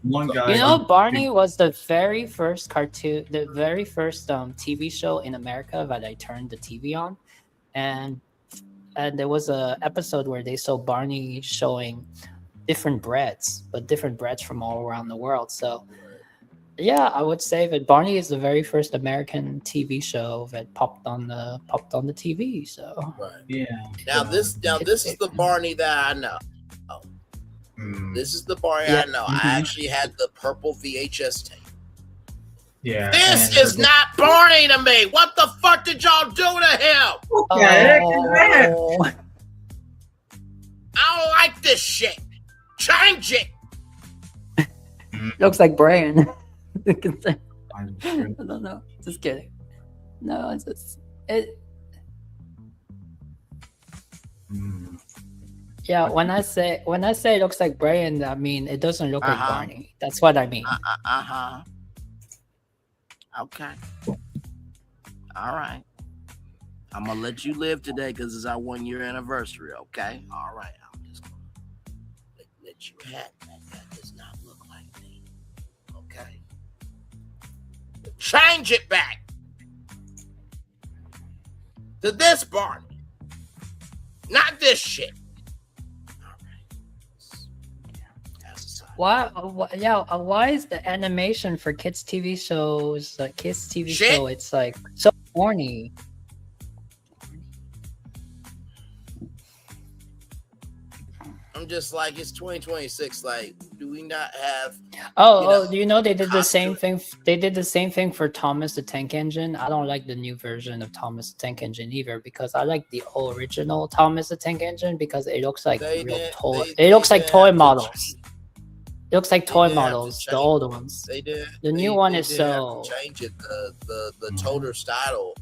One guy. You know, Barney was the very first cartoon, the very first TV show in America that I turned the TV on, and there was a episode where they saw Barney showing different breads, but different breads from all around the world. So, yeah, I would say that Barney is the very first American TV show that popped on the TV. So, right. Yeah. Now this is the Barney that I know. This is the Barney I know. I actually had the purple VHS tape. Yeah. This is not Barney to me. What the fuck did y'all do to him? Oh. I don't like this shit. Change it. Looks like Brian. I don't know. Just kidding. No, it's just it. Yeah, when I say it looks like Brian, I mean it doesn't look like Barney. That's what I mean. Okay. All right. I'm gonna let you live today because it's our 1 year anniversary. Okay. All right. I'm just gonna let you have that. That does not look like me. Okay. Change it back to this Barney, not this shit. Why is the animation for kids TV shows, kids TV show, it's like so corny? I'm just like, it's 2026. Like, do we not have? Do you know they did the same thing? They did the same thing for Thomas the Tank Engine. I don't like the new version of Thomas the Tank Engine either because I like the original Thomas the Tank Engine because it looks like real toy. It looks like toy models. It looks like toy models, the old ones. They did. The new one is so. Change it. The toter style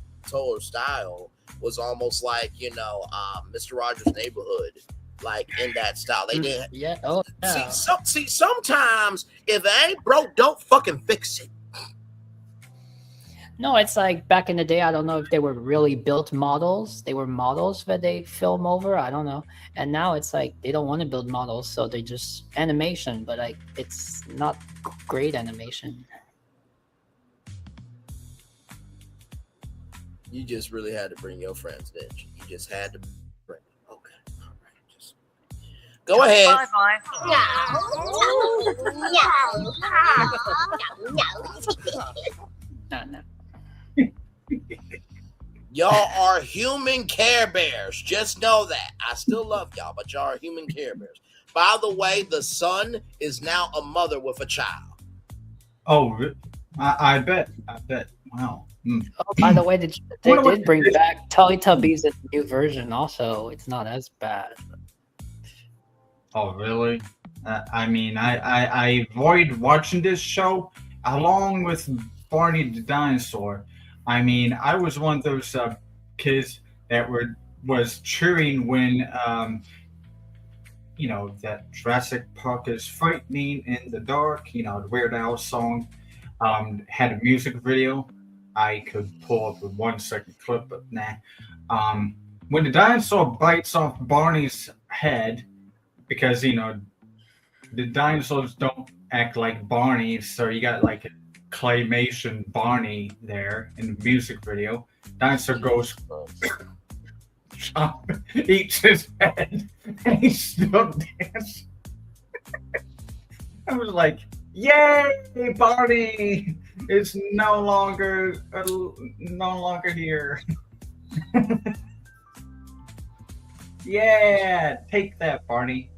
was almost like Mr. Rogers' Neighborhood, like in that style. They did. Yeah. Oh, yeah. See, sometimes if it ain't broke, don't fucking fix it. No, it's like back in the day. I don't know if they were really built models. They were models that they film over. I don't know. And now it's like they don't want to build models, so they just animation. But like, it's not great animation. You just really had to bring your friends, didn't you? You just had to bring. Okay, all right. Just go ahead. Bye. No. Y'all are human Care Bears. Just know that. I still love y'all, but y'all are human Care Bears. By the way, the son is now a mother with a child. Oh, I bet. Wow. Oh, by the way, they did bring back Teletubbies in the new version. Also, it's not as bad. Oh, really? I mean, I avoid watching this show along with Barney the Dinosaur. I mean, I was one of those kids that was cheering when that Jurassic Park is frightening in the dark. The Weird Al song had a music video. I could pull up a 1 second clip, but nah. When the dinosaur bites off Barney's head, because the dinosaurs don't act like Barney, so you got like a claymation Barney there in the music video. Dinosaur goes, eats his head, and he's still dancing. I was like, "Yay, Barney is no longer here." Yeah, take that, Barney.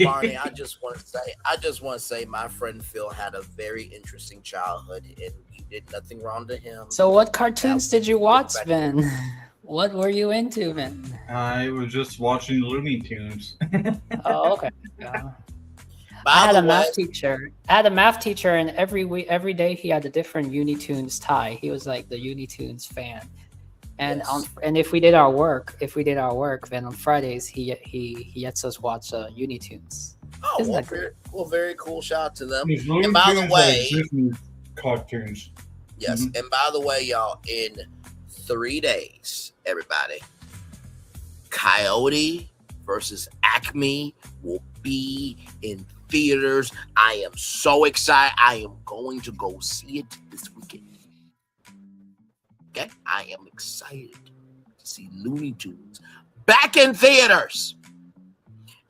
Barney, I just want to say my friend Phil had a very interesting childhood and you did nothing wrong to him. So what cartoons did you watch, Ben? What were you into, Ben? I was just watching Looney Tunes. Oh, okay. Yeah. I had a math teacher, and every day he had a different Looney Tunes tie. He was like the Looney Tunes fan. And and if we did our work, then on Fridays he lets us watch Looney Tunes. Oh, Isn't well, that great? very cool. Shout out to them. Looney And by the Tunes way, are Disney cartoons. yes. And by the way, y'all, in 3 days, everybody, Coyote versus Acme will be in theaters. I am so excited. I am going to go see it this weekend. Okay, I am excited to see Looney Tunes back in theaters.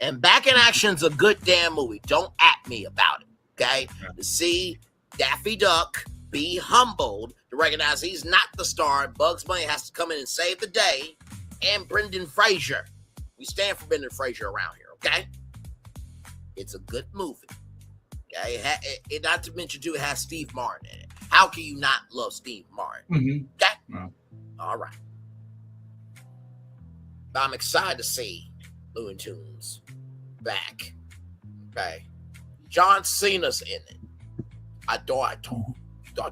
And Back in Action's a good damn movie. Don't at me about it, okay? To see Daffy Duck be humbled, to recognize he's not the star, and Bugs Bunny has to come in and save the day, and Brendan Fraser. We stand for Brendan Fraser around here, okay? It's a good movie. Okay? It not to mention, too, it has Steve Martin in it. How can you not love Steve Martin? Okay? Wow. All right. I'm excited to see Looney Tunes back. Okay. John Cena's in it. I thought.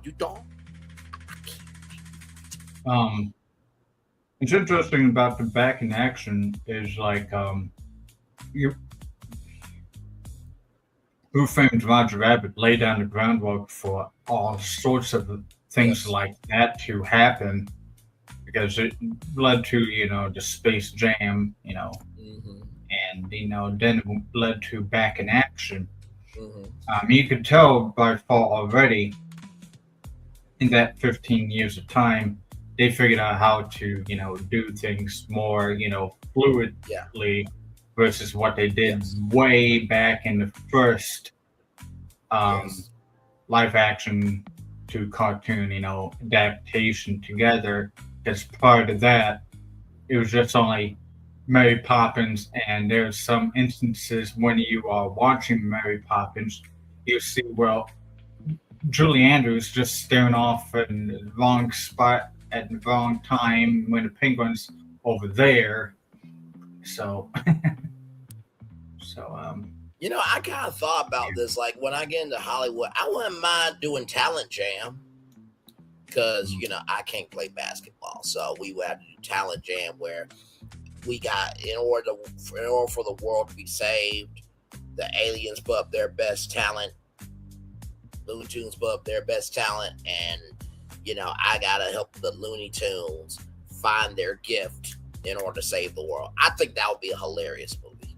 You thought? It's interesting about the back in action is like you Who Framed Roger Rabbit laid down the groundwork for all sorts of things like that to happen because it led to, the Space Jam, and, then it led to Back in Action. You could tell by fall already in that 15 years of time, they figured out how to, do things more, fluidly versus what they did way back in the first live action to cartoon, adaptation together. Because prior to that, it was just only Mary Poppins, and there's some instances when you are watching Mary Poppins, you see, Julie Andrews just staring off in the wrong spot at the wrong time when the penguin's over there. So, I kind of thought about this. Like when I get into Hollywood, I wouldn't mind doing Talent Jam because I can't play basketball, so we would have to do Talent Jam where we got in order for the world to be saved, the aliens put up their best talent, Looney Tunes put up their best talent, and I gotta help the Looney Tunes find their gift in order to save the world. I think that would be a hilarious movie.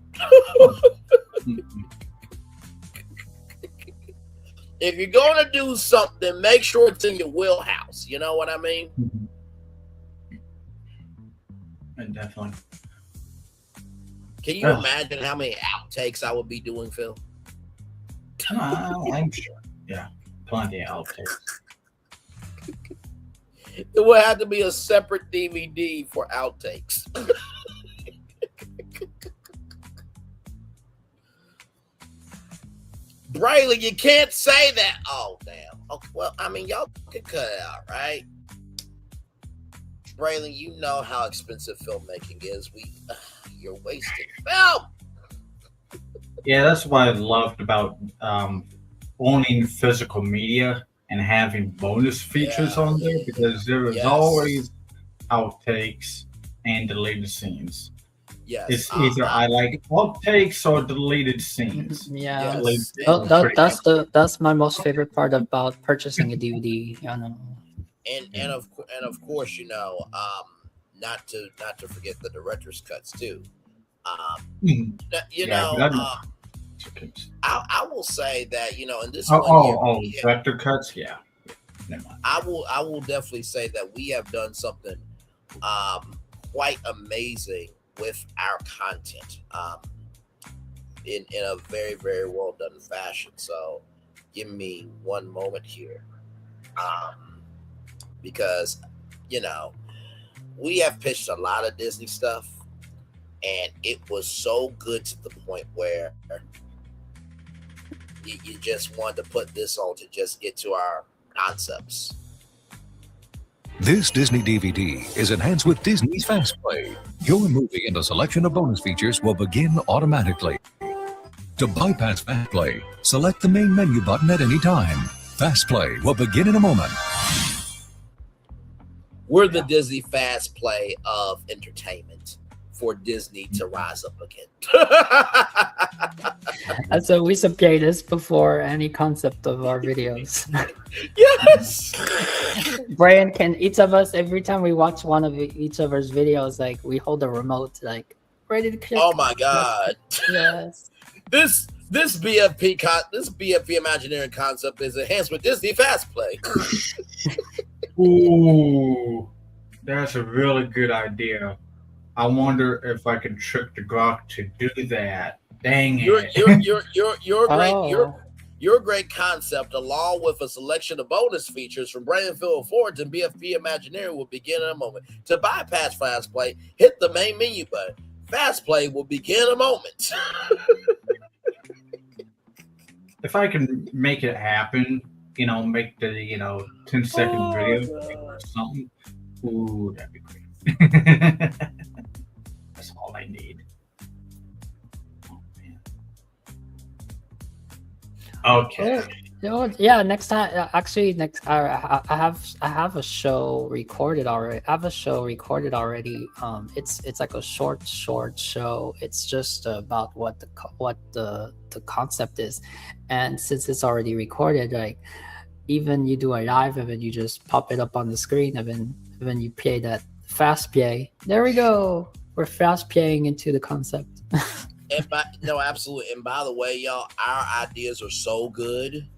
If you're gonna do something, make sure it's in your wheelhouse. You know what I mean? And definitely. Can you imagine how many outtakes I would be doing, Phil? I'm sure. Yeah, plenty of outtakes. It would have to be a separate DVD for outtakes. Braylon, you can't say that. Oh, damn. Okay, well, I mean, y'all can cut it out, right? Braylon, you know how expensive filmmaking is. You're wasting film. Yeah, that's what I loved about owning physical media and having bonus features on there, because there was always outtakes and deleted scenes. Yes. It's either I like outtakes or deleted scenes. Yeah, Yes. that's my most favorite part about purchasing a DVD. And of course, not to forget the director's cuts too. I will say that in this director cuts, yeah. I will definitely say that we have done something quite amazing with our content in a very, very well done fashion. So give me one moment here, because we have pitched a lot of Disney stuff, and it was so good to the point where you just wanted to put this on to just get to our concepts. This Disney DVD is enhanced with Disney's Fast Play. Your movie and a selection of bonus features will begin automatically. To bypass Fast Play, select the main menu button at any time. Fast Play will begin in a moment. We're the Disney Fast Play of entertainment for Disney to rise up again. And so we subject this before any concept of our videos. Yes. Brian, can each of us, every time we watch one of each of our videos, like we hold the remote, like ready to click? Oh my God. Yes. This BFP Imagineering concept is enhanced with Disney Fast Play. Ooh, that's a really good idea. I wonder if I can trick the Grok to do that. Dang it! Your great concept, along with a selection of bonus features from Brandon Phil Ford and BFP Imagineering, will begin in a moment. To bypass Fast Play, hit the main menu button. Fast Play will begin in a moment. If I can make it happen, make the 10-second video or something. Ooh, that'd be great. That's all I need. Oh, man. Okay. Yeah, next time. Actually, next I have a show recorded already. I have a show recorded already. It's like a short show. It's just about what the concept is, and since it's already recorded, like even you do a live and then you just pop it up on the screen and then you play that fast play. There we go. We're fast playing into the concept. No, absolutely. And by the way, y'all, our ideas are so good.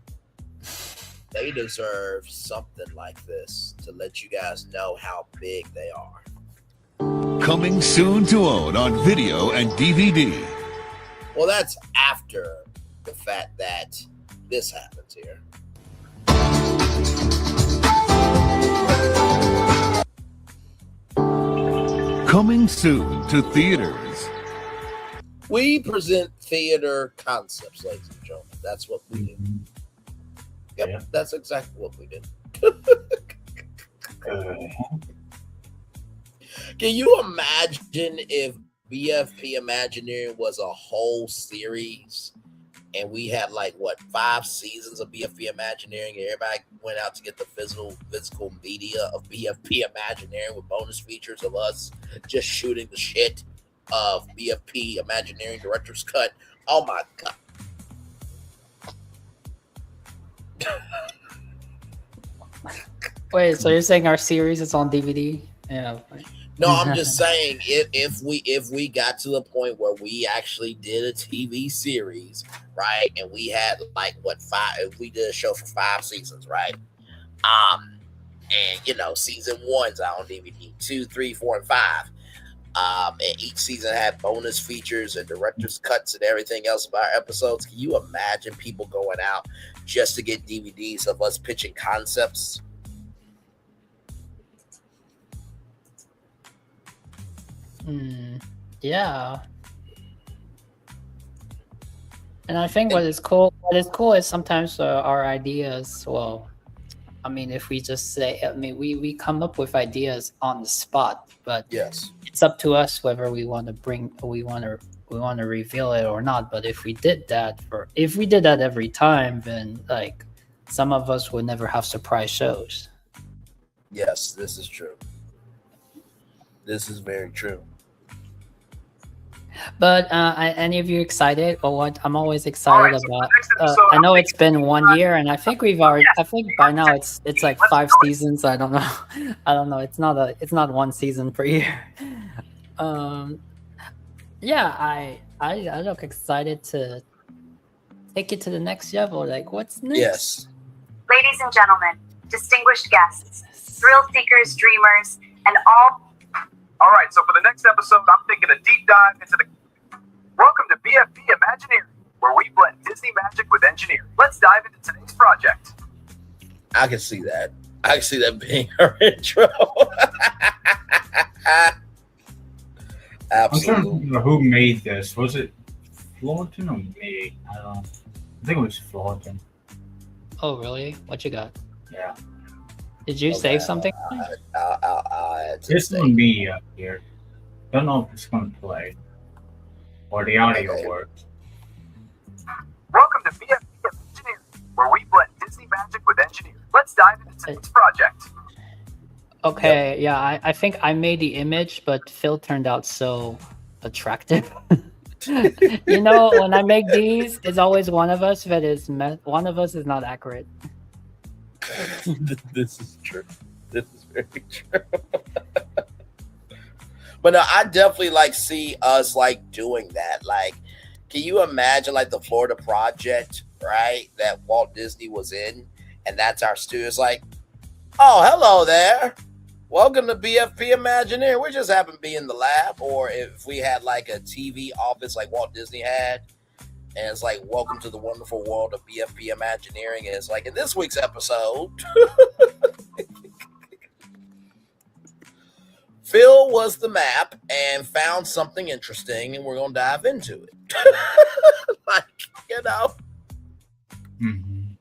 They deserve something like this to let you guys know how big they are. Coming soon to own on video and DVD. Well, that's after the fact that this happens here. Coming soon to theaters. We present theater concepts, ladies and gentlemen. That's what we do. Yep, that's exactly what we did. Can you imagine if BFP Imagineering was a whole series and we had 5 seasons of BFP Imagineering and everybody went out to get the physical media of BFP Imagineering with bonus features of us just shooting the shit of BFP Imagineering Director's Cut? Oh my God. Wait, so you're saying our series is on DVD? Yeah. No, I'm just saying if we got to the point where we actually did a TV series, right, and we had 5, we did a show for 5 seasons, right, and season 1's out on DVD, 2, 3, 4, and 5, and each season had bonus features and director's cuts and everything else about our episodes. Can you imagine people going out just to get DVDs of us pitching concepts? Yeah. And I think what is cool is sometimes our ideas, well, I mean, if we just say, I mean, we come up with ideas on the spot, but yes, it's up to us whether we want to reveal it or not. But if we did that every time, then some of us would never have surprise shows. Yes, this is true. This is very true. But any of you excited or what? I'm always excited about. I know it's been 1 year, and I think I think by now it's 5 seasons. I don't know. It's not 1 season per year. Yeah, I look excited to take it to the next level. What's next? Yes. Ladies and gentlemen, distinguished guests, thrill seekers, dreamers, and all. All right, so for the next episode, I'm thinking a deep dive into the... Welcome to BFP Imagineering, where we blend Disney magic with engineering. Let's dive into today's project. I can see that. I can see that being her intro. Absolutely. I'm trying to remember who made this. Was it Florton or me? I don't know. I think it was Florton. Oh, really? What you got? Yeah. Did you save something? It's on me up here. Don't know if it's going to play or the audio works. Welcome to BFP Imagineering, where we blend Disney magic with engineering. Let's dive into today's project. Okay, yeah, I think I made the image, but Phil turned out so attractive. When I make these, it's always one of us that is one of us is not accurate. This is true. This is very true. But no, I definitely see us doing that. Can you imagine the Florida project, right? That Walt Disney was in, and that's our studio. It's oh, hello there. Welcome to BFP Imagineering. We just happen to be in the lab, or if we had a TV office like Walt Disney had, and it's welcome to the wonderful world of BFP Imagineering. And it's in this week's episode, Phil was the map and found something interesting, and we're going to dive into it. Mm-hmm.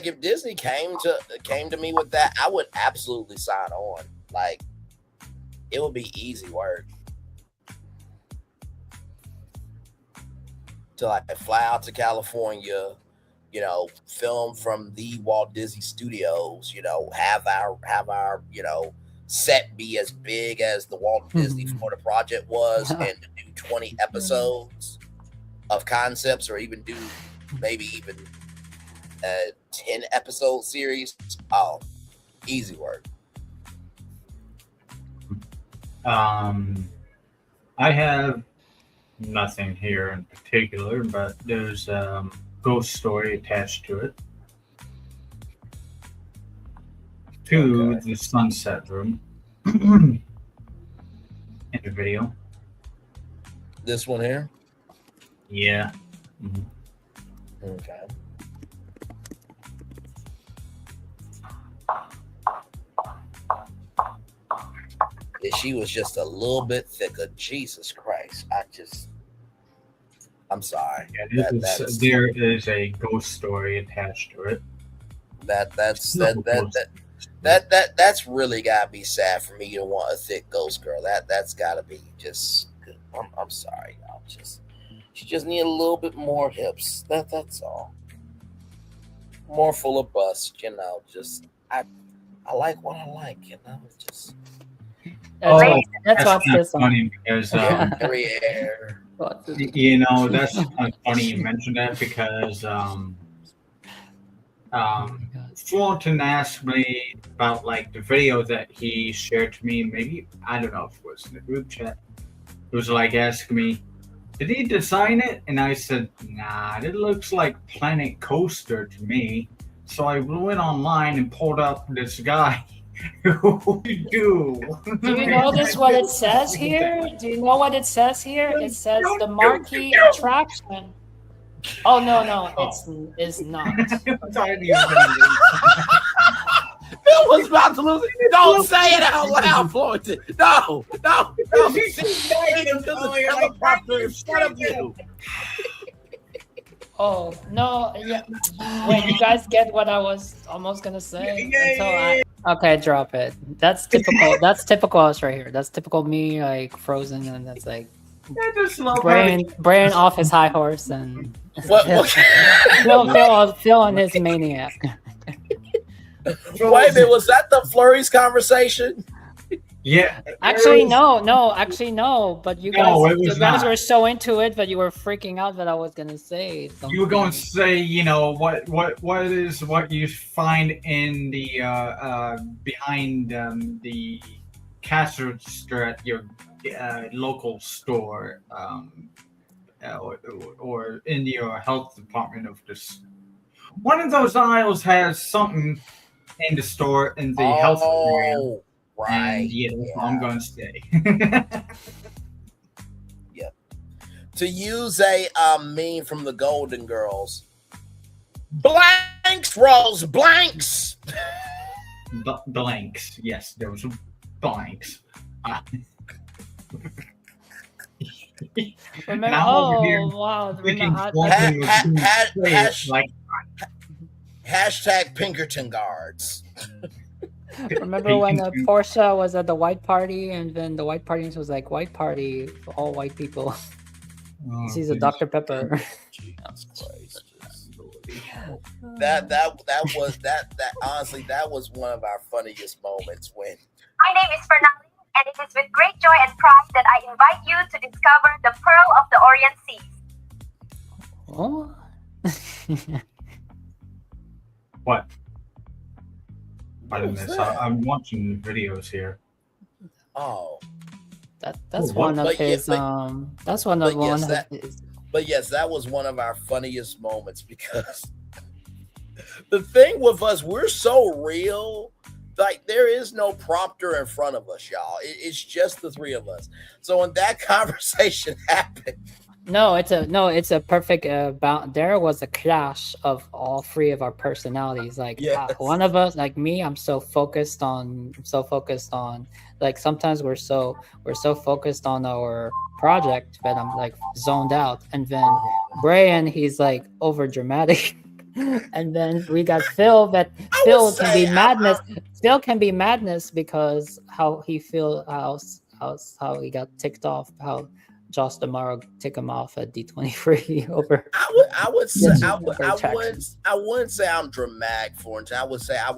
If Disney came to me with that, I would absolutely sign on. It would be easy work. to like fly out to California, film from the Walt Disney Studios, have our set be as big as the Walt Disney Florida project was, and to do 20 episodes of concepts, or even do maybe even a 10 episode series. Oh, easy work. I have nothing here in particular, but there's a ghost story attached to it. To the sunset room in the video. This one here? Yeah. Okay. If she was just a little bit thicker, Jesus Christ. I'm sorry. Yeah, there is a ghost story attached to it. That's really gotta be sad for me to want a thick ghost girl. That's gotta be just. I'm sorry, y'all. She just need a little bit more hips. That's all. More full of bust, Just I like what I like, Just. That's not funny because that's funny you mentioned that because Fulton asked me about like the video that he shared to me. Maybe I don't know if it was in the group chat. It was like asking me, did he design it? And I said, nah, it looks like Planet Coaster to me. So I went online and pulled up this guy. Who do you notice what it says here? Do you know what it says here? It says the marquee attraction. Oh no, it's not. Bill was about to lose it. Don't say it out loud, Floyd. No. Oh no! Yeah. Wait, you guys get what I was almost gonna say? Okay, drop it. That's typical. That's typical us right here. That's typical me, like frozen, and that's like brain off his high horse and Phil on his maniac. Wait a minute, was that the Flurries conversation? Yeah. Actually, no. But you guys were so into it, but you were freaking out that I was gonna say something. You were going to say, what is what you find in the behind the cash register at your local store, or in your health department of this. One of those aisles has something in the store in the health area. Right. And I'm going to stay. Yep. To use a meme from the Golden Girls. Blanks, Rose, blanks. Blanks. Yes, there was blanks. Remember? Wow. Hashtag Pinkerton guards. Remember when Portia was at the white party, and then the white party was like white party for all white people. She's a Dr. Pepper. That honestly, that was one of our funniest moments when. My name is Fernali, and it is with great joy and pride that I invite you to discover the Pearl of the Orient Seas. Oh. What? I'm watching videos here. Oh, that's one of his. That's one of his. But yes, that was one of our funniest moments because the thing with us, we're so real. Like there is no prompter in front of us, y'all. It's just the three of us. So when that conversation happened. No, it's a perfect there was a clash of all three of our personalities. Like one of us, like me, I'm so focused on like sometimes we're so focused on our project that I'm like zoned out. And then Brian, he's like over dramatic. And then we got Phil Phil can be madness because how he got ticked off, how Josh tomorrow take him off at D23 over. I would say Yes, I wouldn't say I'm dramatic for it. I would say I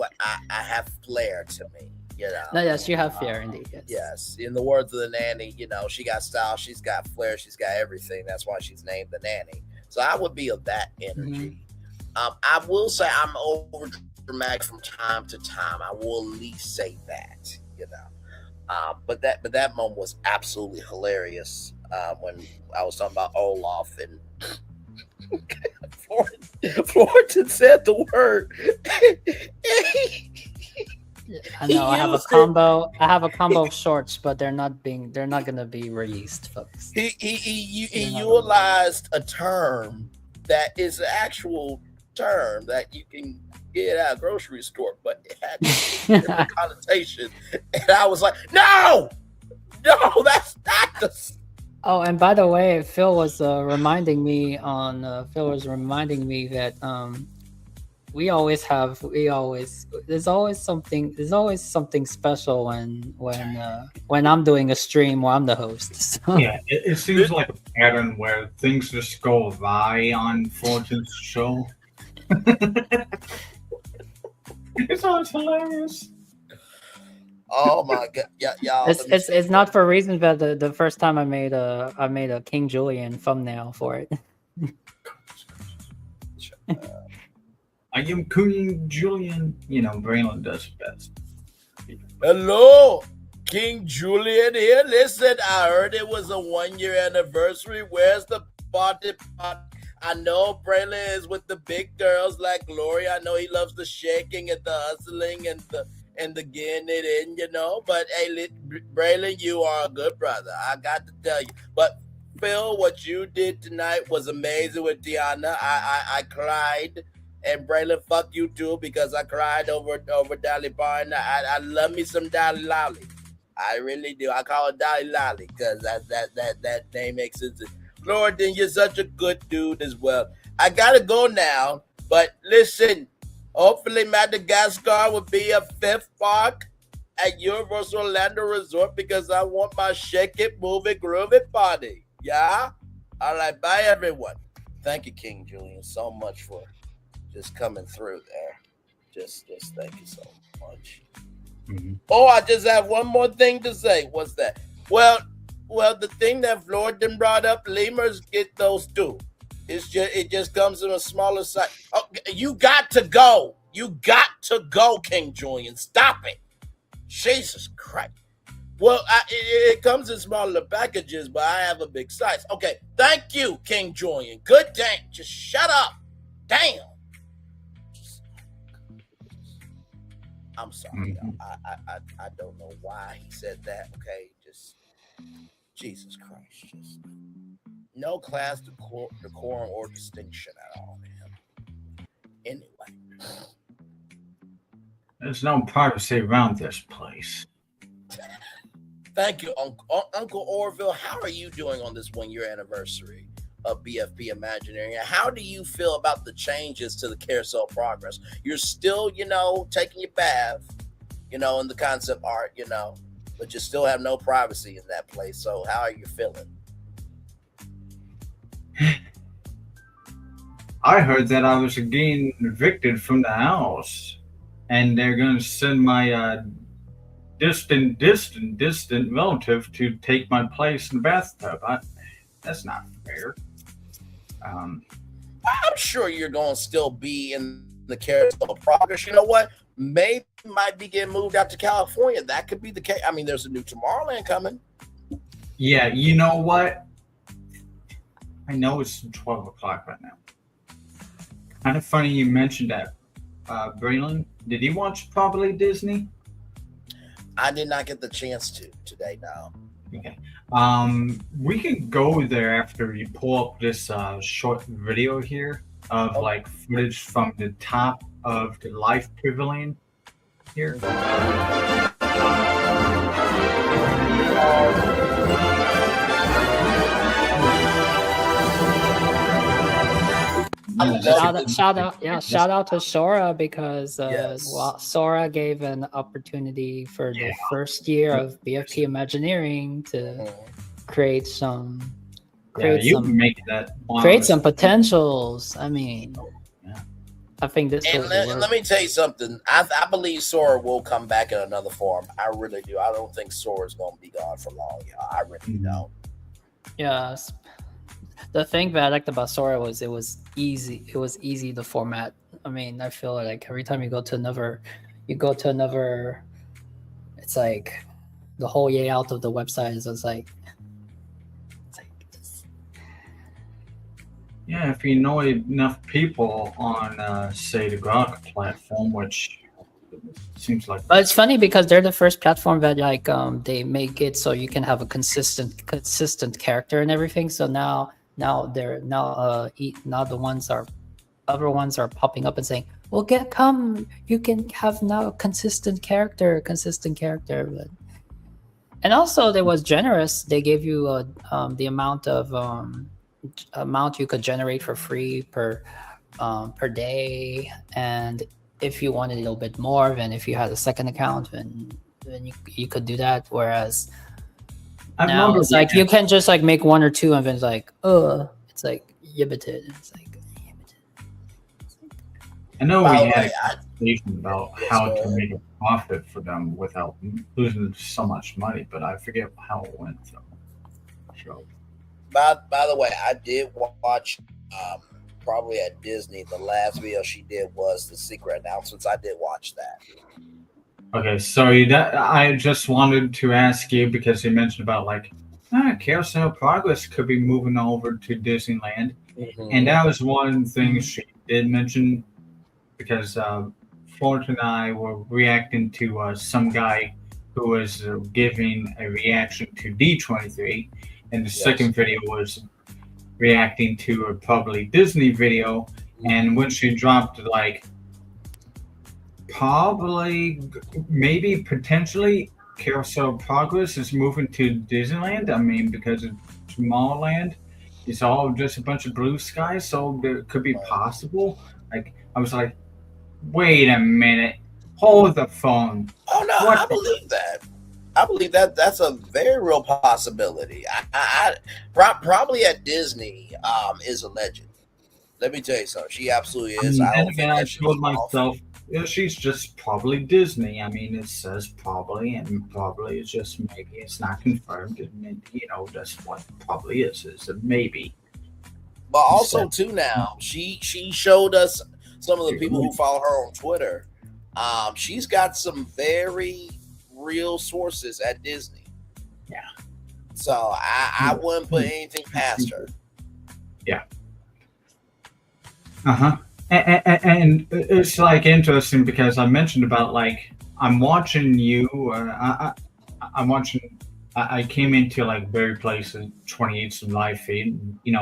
have flair to me. You know. No, yes, you have flair indeed. Yes. Yes. In the words of the nanny, you know, she got style, she's got flair, she's got everything. That's why she's named the nanny. So I would be of that energy. I will say I'm over dramatic from time to time. I will at least say that, you know. But that moment was absolutely hilarious when I was talking about Olaf and Florence said the word. I know I have a combo. I have a combo of shorts, but they're not gonna be released, folks. He utilized a term that is an actual term that you can get at a grocery store, but it had a different connotation. And I was like, no, that's not the. Oh, and by the way, Phil was reminding me that there's always something special when I'm doing a stream where I'm the host. So. Yeah, it seems like a pattern where things just go by on Fortune's show. It's always hilarious. Oh my god, y'all! It's not for reasons that the first time I made a King Julian thumbnail for it. I am King Julian. You know, Braylon does best. Hello, King Julian here. Listen, I heard it was a 1-year anniversary. Where's the party? I know Braylon is with the big girls like Gloria. I know he loves the shaking and the hustling and the getting it in, you know. But hey, Braylon, you are a good brother. I got to tell you. But Phil, what you did tonight was amazing with Tiana. I cried. And Braylon, fuck you too, because I cried over Dolly Parton. I love me some Dolly Lolly. I really do. I call her Dolly Lolly because that name makes sense. Grownelodeon, you're such a good dude as well. I gotta go now, but listen, hopefully Madagascar will be a 5th park at Universal Orlando Resort because I want my Shake It, Move It, Groove It party. Yeah? All right, bye everyone. Thank you, King Julian, so much for just coming through there. Just thank you so much. Mm-hmm. Oh, I just have one more thing to say. What's that? Well, the thing that Floridan brought up, lemurs get those too. It just comes in a smaller size. Oh, you got to go. You got to go, King Julian. Stop it. Jesus Christ. Well, it comes in smaller packages, but I have a big size. Okay, thank you, King Julian. Good day. Just shut up. Damn. I'm sorry. Mm-hmm. I don't know why he said that. Okay, just Jesus Christ. Just no class, decorum, or distinction at all, man. Anyway. There's no privacy around this place. Thank you, Uncle Orville. How are you doing on this 1-year anniversary of BFP Imagineering? And how do you feel about the changes to the carousel progress? You're still, taking your bath, in the concept art, but you still have no privacy in that place. So how are you feeling? I heard that I was getting evicted from the house, and they're going to send my distant relative to take my place in the bathtub. That's not fair. I'm sure you're going to still be in the carousel progress. You know what? Maybe might be getting moved out to California. That could be the case. I mean, there's a new Tomorrowland coming. Yeah, you know what? I know it's 12 o'clock right now. Kind of funny you mentioned that. Braylon, did he watch probably Disney? I did not get the chance to today, no. Okay. We can go there after you pull up this short video here of like footage from the top of the Life Pavilion here. Shout out to Sora because Sora gave an opportunity for the first year of BFP Imagineering to create some create you some can make that. create some potentials. I mean, I think this And will let me tell you something. I believe Sora will come back in another form. I really do. I don't think Sora's going to be gone for long, y'all. I really don't. Yeah. The thing that I liked about Sora was it was easy. It was easy to format. I mean, I feel like every time you go to another, it's like the whole layout of the website is like. Yeah, if you know enough people on, say, the Grok platform, which seems like. But it's funny because they're the first platform that like they make it so you can have a consistent character and everything. So now the other ones are popping up and saying, "Well, you can have now a consistent character." But and also they was generous. They gave you the amount you could generate for free per day, and if you wanted a little bit more, then if you had a second account, then you could do that. Whereas now it's like you can just like make one or two, and then it's like it's like limited. It's like I know we had a conversation about how to make a profit for them without losing so much money, but I forget how it went. So. By the way, I did watch probably at Disney. The last video she did was the secret announcements. I did watch that. Okay, sorry. I just wanted to ask you because you mentioned about like Carousel Progress could be moving over to Disneyland, and that was one thing she did mention because Florence and I were reacting to some guy who was giving a reaction to D23. And the second video was reacting to a probably Disney video. And when she dropped like maybe potentially Carousel Progress is moving to Disneyland. I mean, because of Tomorrowland, it's all just a bunch of blue skies. So it could be possible. Like, I was like, wait a minute. Hold the phone. Oh, no, I believe that. I believe that that's a very real possibility. I probably at Disney is a legend. Let me tell you something. She absolutely is. I told myself, she's just probably Disney. I mean, it says probably, and probably is just maybe. It's not confirmed. And, that's what probably is a maybe. But also, too, now, she showed us some of the people who follow her on Twitter. She's got some very real sources at Disney. Yeah. So I wouldn't put anything past her. Yeah. And it's like interesting because I mentioned about like I'm watching you. I'm watching. I came into like Barry Place's 28's live feed.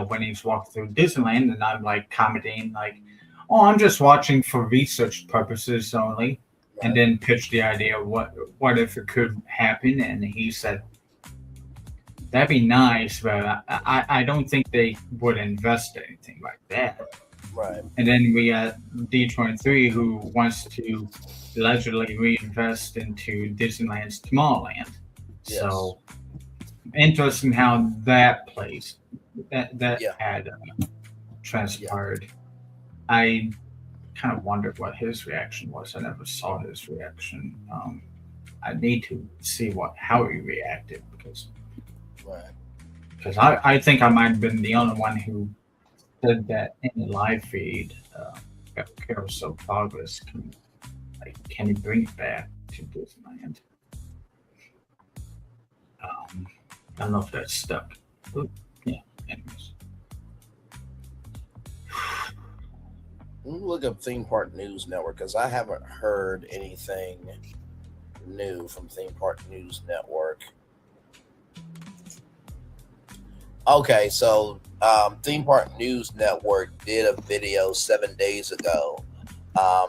When he's walking through Disneyland, and I'm like commenting like, "Oh, I'm just watching for research purposes only." And then pitched the idea of what if it could happen, and he said that'd be nice, but I don't think they would invest anything like that. Right. And then we got D23 who wants to allegedly reinvest into Disneyland's Tomorrowland. Yes. So interesting how that plays that had transpired. I kind of wondered what his reaction was. I never saw his reaction. I need to see how he reacted because I think I might have been the only one who said that in the live feed. Carousel Progress can he bring it back to Disneyland? I don't know if that's stuck. Yeah. Anyways. Let me look up Theme Park News Network because I haven't heard anything new from Theme Park News Network. Okay, so Theme Park News Network did a video 7 days ago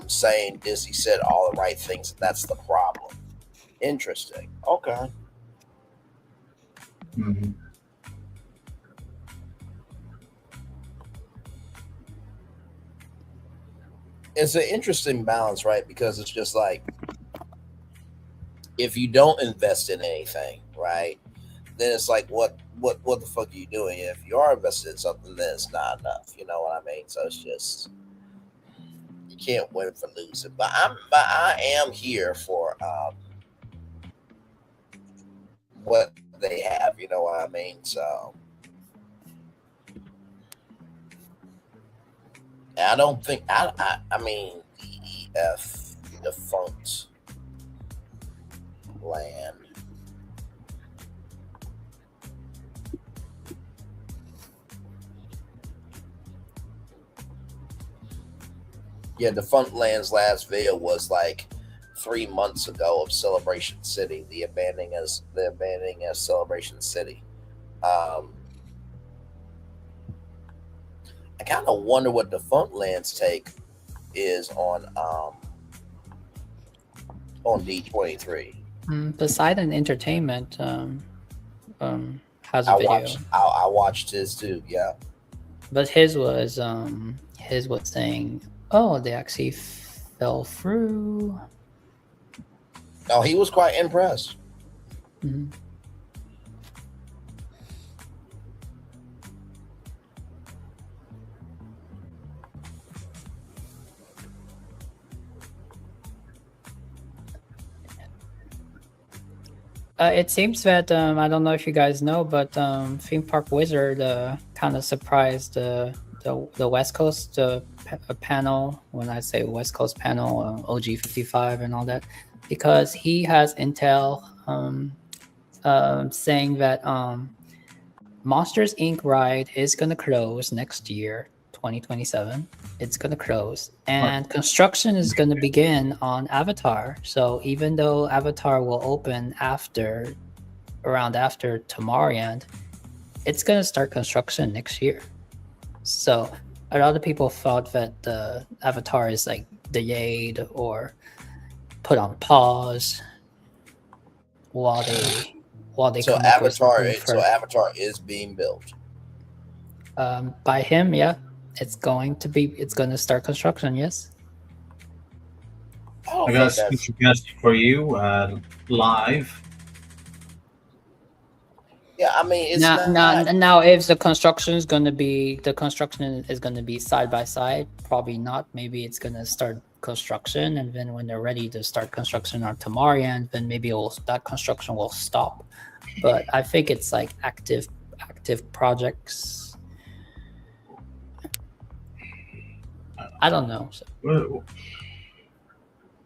saying Disney said all the right things. That's the problem. Interesting. Okay. Mm-hmm. It's an interesting balance, right? Because it's just like if you don't invest in anything, right, then it's like, what the fuck are you doing? If you are invested in something, then it's not enough. You know what I mean? So it's just, you can't win for losing. But I am here for what they have. You know what I mean? So I don't think I mean EEF defunct land. Yeah, Defunct Land's last video was like 3 months ago of Celebration City, the abandoning as Celebration City. I kind of wonder what Defunct Land's take is on D23. Poseidon Entertainment has a video. I watched his too, yeah. But his was saying, oh, they actually fell through. No, he was quite impressed. Mm-hmm. It seems that I don't know if you guys know, but Theme Park Wizard kind of surprised the West Coast panel. When I say West Coast panel, OG55 and all that, because he has intel saying that Monsters Inc. ride is going to close next year, 2027. It's going to close, and construction is going to begin on Avatar. So even though Avatar will open around after Tomorrowland, it's going to start construction next year. So a lot of people thought that the Avatar is like delayed or put on pause while they So come up with something Avatar is being built. by him. Yeah, it's going to start construction. Yes. I got a suggestion for you, live. Yeah, I mean, it's now if the construction is going to be side by side, probably not. Maybe it's going to start construction, and then when they're ready to start construction on Tomorrowland, then maybe that construction will stop. But I think it's like active projects. I don't know. Well,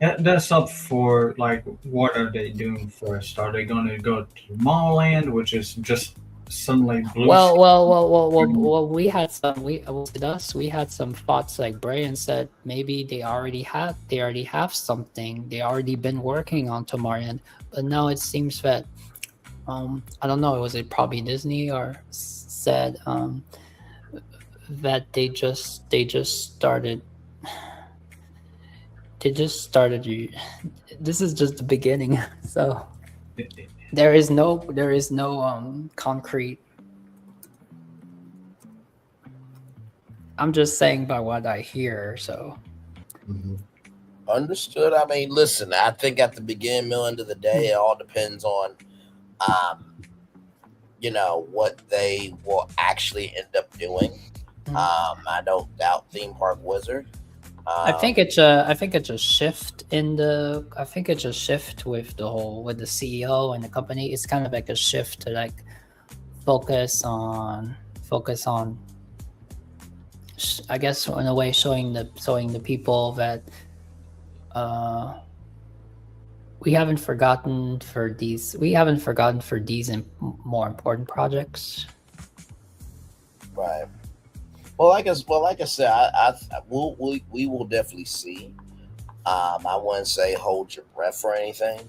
that's up for, like, what are they doing first? Are they going to go to Tomorrowland, which is just suddenly blue? Well, we had some thoughts, like Brian said, maybe they already have something. They already been working on Tomorrowland, but now it seems that I don't know, was it probably Disney or said that they just started. This is just the beginning, so there is no concrete. I'm just saying by what I hear, so. Understood. I mean, listen, I think at the beginning, middle, end of the day, it all depends on what they will actually end up doing. I don't doubt Theme Park Wizard. I think it's a shift with the CEO and the company. It's kind of like a shift to like focus on, I guess, in a way, showing the people that we haven't forgotten for these and more important projects. Right. Well, like I said, we will definitely see. I wouldn't say hold your breath for anything.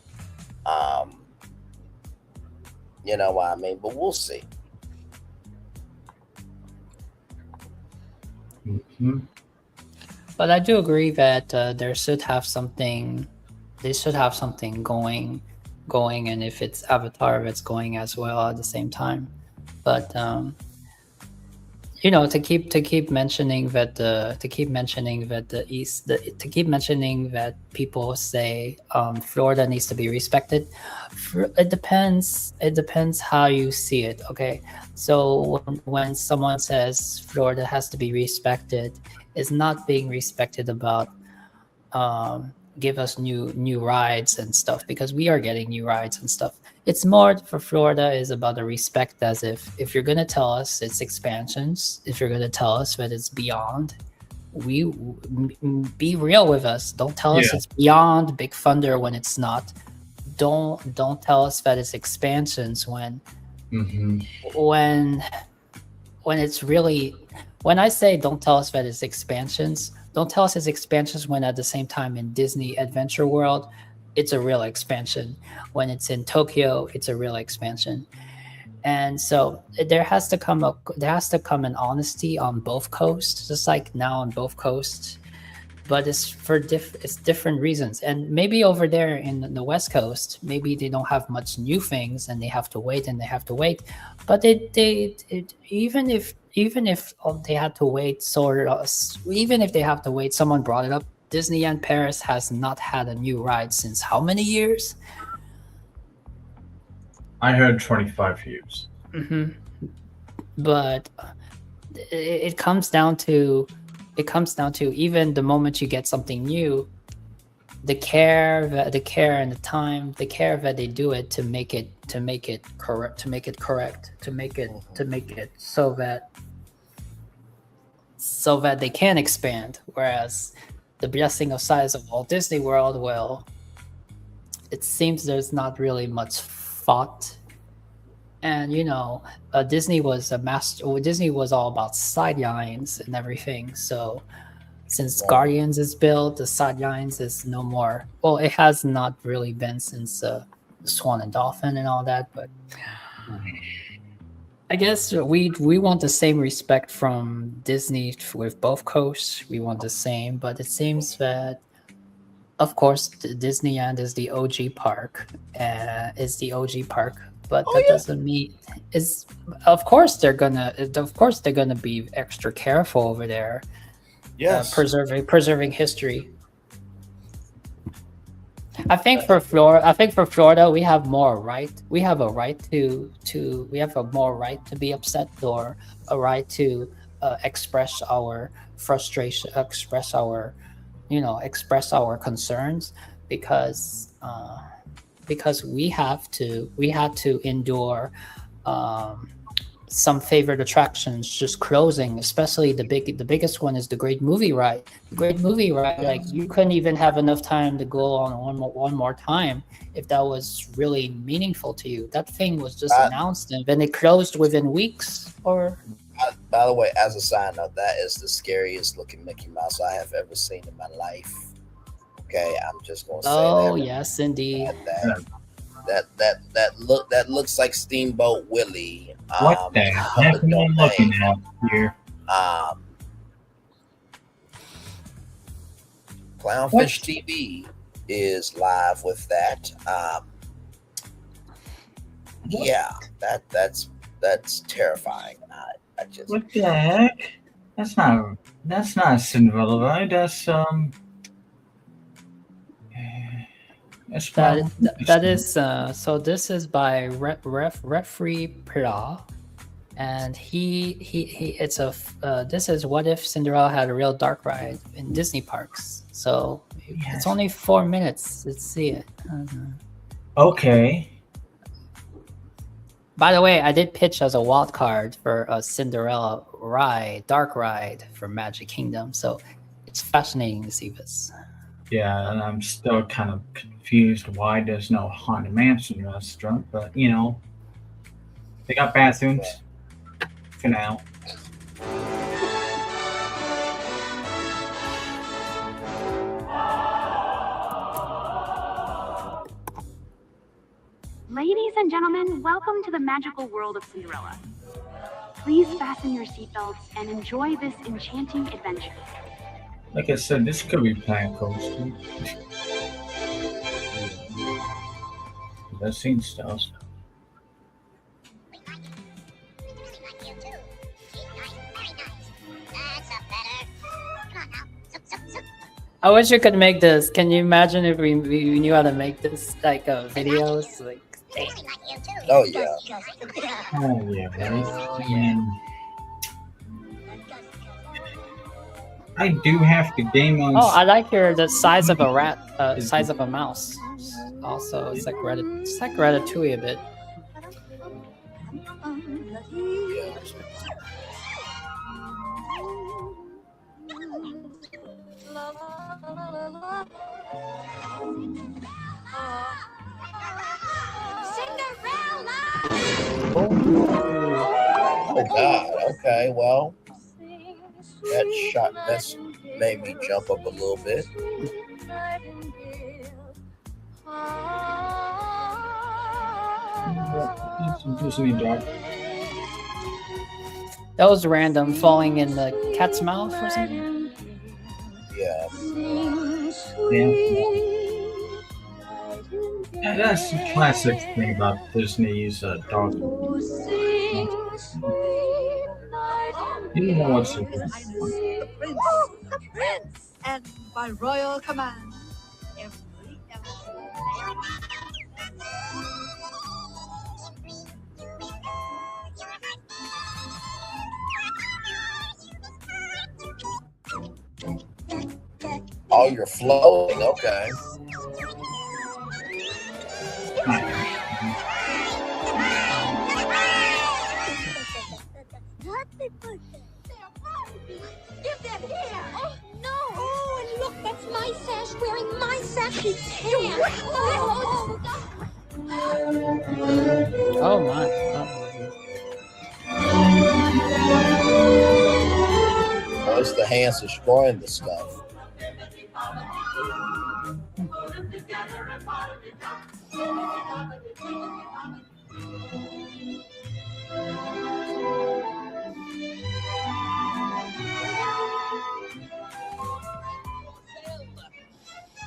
You know what I mean? But we'll see. Mm-hmm. But I do agree that they should have something going, and if it's Avatar, it's going as well at the same time. But you know, to keep mentioning that the people say Florida needs to be respected. It depends how you see it. Okay, so when someone says Florida has to be respected, it's not being respected about give us new rides and stuff, because we are getting new rides and stuff. It's more for Florida is about the respect, as if you're gonna tell us it's expansions, if you're gonna tell us that it's beyond, be real with us. Don't tell us it's beyond Big Thunder when it's not. Don't tell us that it's expansions when it's really, when I say don't tell us that it's expansions, don't tell us it's expansions when at the same time in Disney Adventure World, it's a real expansion. When it's in Tokyo, it's a real expansion. And so there has to come an honesty on both coasts, just like now on both coasts. But it's for it's different reasons. And maybe over there in the West Coast, maybe they don't have much new things and they have to wait. But even if they had to wait, even if they have to wait, someone brought it up. Disneyland Paris has not had a new ride since how many years? I heard 25 years. But it comes down to even the moment you get something new, the care and the time, the care that they do it to make it correct, to make it so that they can expand. Whereas the blessing of size of Walt Disney World, well, it seems there's not really much thought. And Disney was Disney was all about sidelines and everything. So since Guardians is built, the sidelines is no more. Well, it has not really been since Swan and Dolphin and all that. But I guess we want the same respect from Disney with both coasts. We want the same, but it seems that, of course, Disneyland is the OG park. But that doesn't mean of course they're gonna be extra careful over there. Yes, preserving history. I think for Florida, we have more right. We have a right to more right to be upset, or a right to express our frustration, express our concerns, because we had to endure some favorite attractions just closing, especially the biggest one is the Great Movie Ride. The Great Movie Ride, like, you couldn't even have enough time to go on one more time if that was really meaningful to you. That thing was just announced and then it closed within weeks. Or by the way, as a side note, that is the scariest looking Mickey Mouse I have ever seen in my life. Okay, I'm just gonna say that. Oh yes, indeed. That looks like Steamboat Willie. What the heck am I looking at here? Clownfish TV is live with that. Yeah, that's terrifying. I just, what the heck? That's not Cinderella ride. That's that is so this is by Referee Pla, and this is what if Cinderella had a real dark ride in Disney parks. So it's only 4 minutes. Let's see it. Okay. By the way, I did pitch as a wild card for a Cinderella dark ride for Magic Kingdom, so it's fascinating to see this. Yeah, and I'm still kind of confused why there's no Haunted Mansion restaurant, but they got bathrooms for now. Ladies and gentlemen, welcome to the magical world of Cinderella. Please fasten your seatbelts and enjoy this enchanting adventure. Like I said, this could be Planet Coaster. I've seen stuff. I wish you could make this. Can you imagine if we knew how to make this like videos? Like, Oh yeah. Oh yeah, right. And I do have the game on. oh, I like the size of a rat, size of a mouse. Also, it's like Ratatouille a bit. Oh God. Okay. Well, that's made me jump up a little bit. That was random, falling in the cat's mouth or something. Yeah. Yeah, that's the classic thing about Disney's dog. You know what's so good. The prince, and by royal command, every Oh, you're floating. Okay. Give them here! Oh, no! Oh, and look, that's my sash wearing my sassy hair! Oh my! Oh, it's the hands destroying the stuff.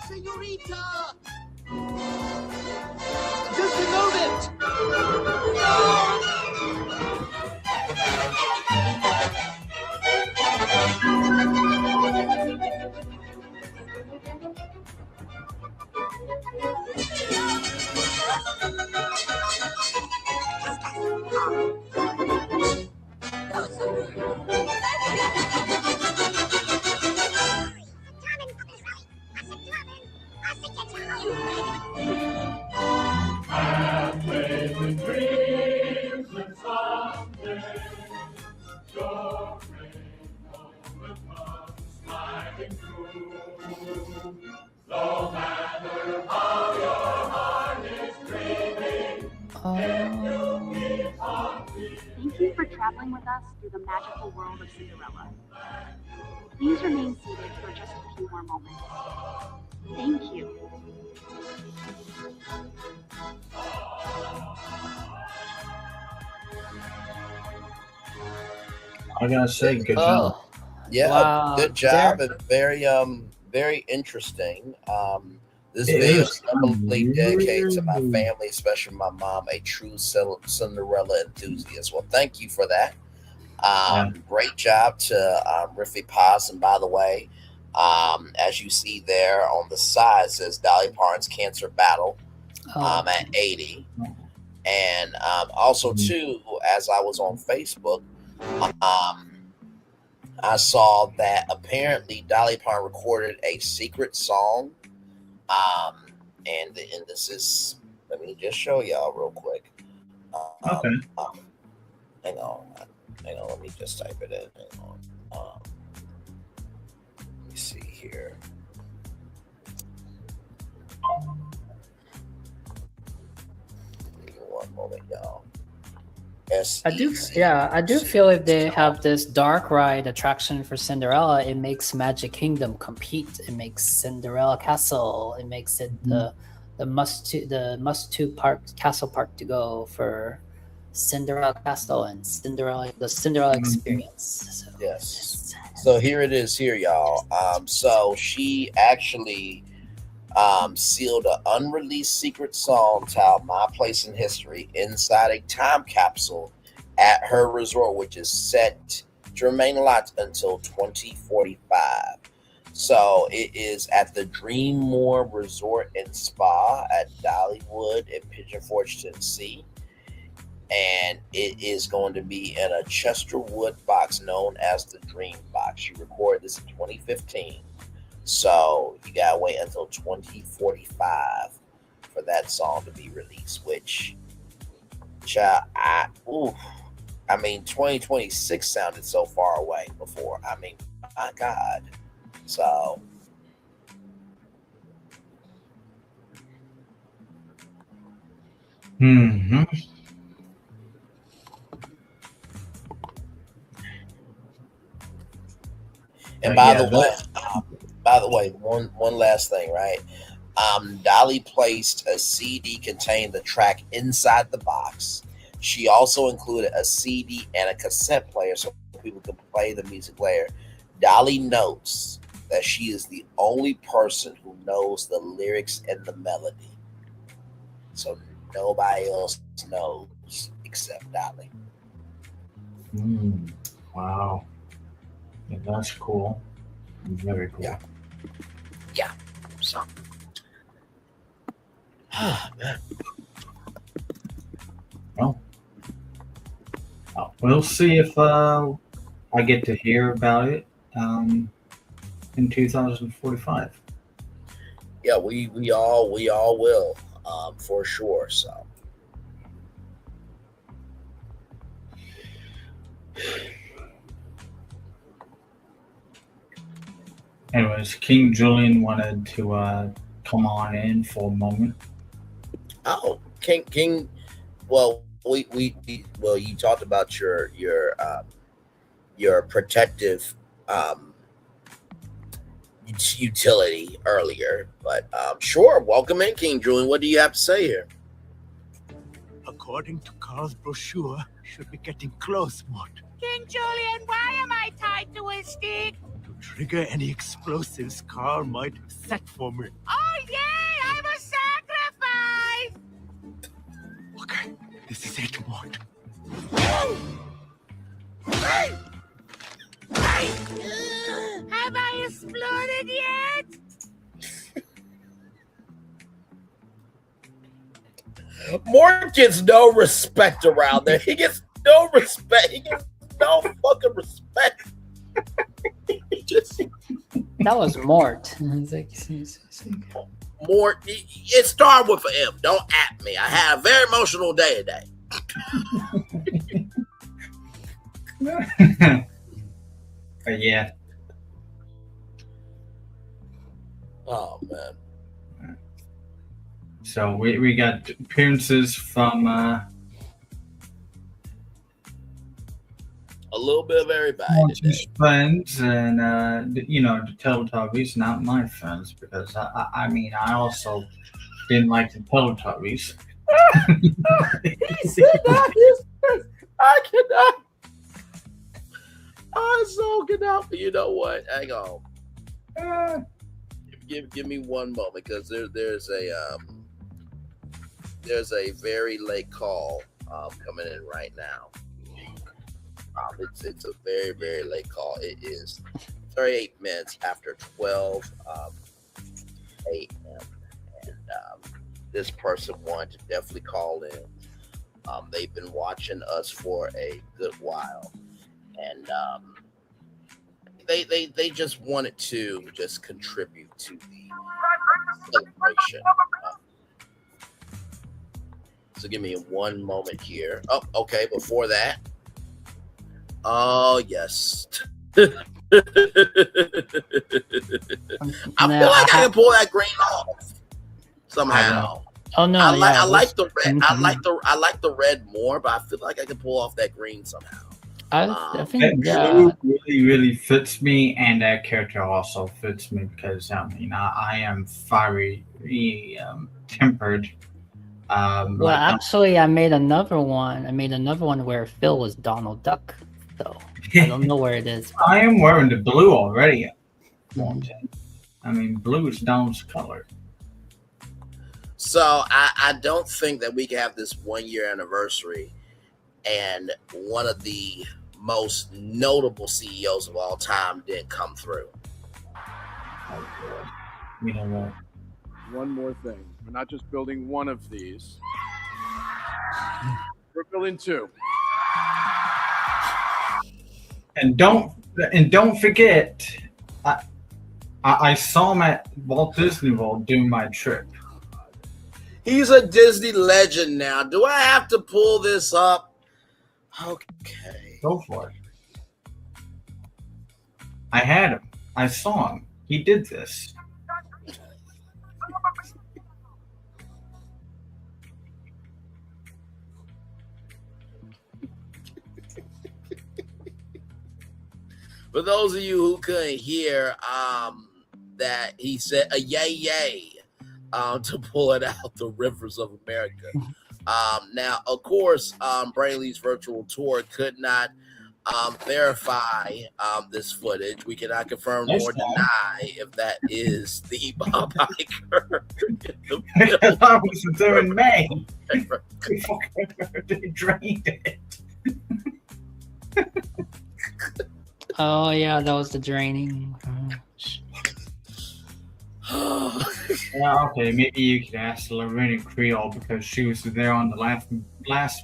Senorita! Just a moment! Thank you for traveling with us through the magical world of Cinderella. Please remain seated for just a few more moments. Thank you. I gotta say, good job. Yeah, Wow. good job and very interesting. This It video is is definitely dedicated to my family, especially my mom, a true Cinderella enthusiast. Well, thank you for that. Great job to Riffy Paz. And by the way, as you see there on the side, it says Dolly Parton's Cancer Battle at 80. And also, too, as I was on Facebook, I saw that apparently Dolly Parton recorded a secret song. And this is, let me just show y'all real quick. Okay. Hang on, let me just type it in. Hang on. Let me see here. Give me one moment, y'all. I do feel if they have this dark ride attraction for Cinderella, it makes Magic Kingdom compete. It makes Cinderella Castle. It makes it the must to park castle park to go for Cinderella Castle and the Cinderella experience. So, yes. So here it is, here, y'all. So she actually sealed an unreleased secret song titled "My Place in History" inside a time capsule at her resort, which is set to remain locked until 2045. So it is at the Dreammore Resort and Spa at Dollywood in Pigeon Forge, Tennessee. And it is going to be in a Chesterwood box known as the Dream Box. You recorded this in 2015. So you gotta wait until 2045 for that song to be released, which I mean 2026 sounded so far away before. I mean, my God. So Mm-hmm. And by the way, one last thing, right? Dolly placed a CD containing the track inside the box. She also included a CD and a cassette player so people could play the music later. Dolly notes that she is the only person who knows the lyrics and the melody. So nobody else knows except Dolly. Wow. Yeah, that's cool. Very cool. Yeah. So. Man. Well, we'll see if I get to hear about it in 2045. Yeah, we all will, for sure. So. Anyways, King Julian wanted to come on in for a moment. Oh, King. Well, you talked about your protective utility earlier, but sure, welcome in, King Julian. What do you have to say here? According to Carl's brochure, should be getting close, Mort. King Julian, why am I tied to a stick? To trigger any explosives Carl might have set for me. Oh, yay! I'm a sacrifice! Okay, this is it, Mort. Have I exploded yet? Mort gets no respect around there. He gets no respect. He gets no fucking respect. That was Mort. Mort, it started with an M. Don't at me. I had a very emotional day today. Yeah. Oh man. So we got appearances from a little bit of everybody Martin's friends and the Teletubbies, not my friends, because I mean I also didn't like the Teletubbies. He said that his friends. I cannot. I so cannot. But you know what? Hang on. Give me one moment, because there's a very late call coming in right now. It's a very, very late call. It is 38 minutes after 12 a.m. And this person wanted to definitely call in. They've been watching us for a good while, and they just wanted to just contribute to the celebration. So give me one moment here. Oh, okay. Before that. Oh, yes. I feel like I can pull that green off somehow. Oh no! I like the red. I like the red more, but I feel like I can pull off that green somehow. I think that blue really fits me, and that character also fits me because I mean I am fiery tempered. Well, actually, I made another one. Where Phil was Donald Duck, though. I don't know where it is. I am wearing the blue already. I mean, blue is Donald's color. So I don't think that we can have this 1 year anniversary and one of the most notable CEOs of all time didn't come through. You know what? One more thing. We're not just building one of these. We're building two. And don't forget, I saw him at Walt Disney World during my trip. He's a Disney legend now. Do I have to pull this up? Okay. Go for it. I had him. I saw him. He did this. For those of you who couldn't hear, that he said a yay, to pull it out, the rivers of America. Now, of course, Brainley's virtual tour could not verify this footage. We cannot confirm nor deny if that is the Bob Iger. I was there in May. They drained it. Oh yeah, that was the draining. Yeah, okay, maybe you could ask Lorena Creole because she was there on the last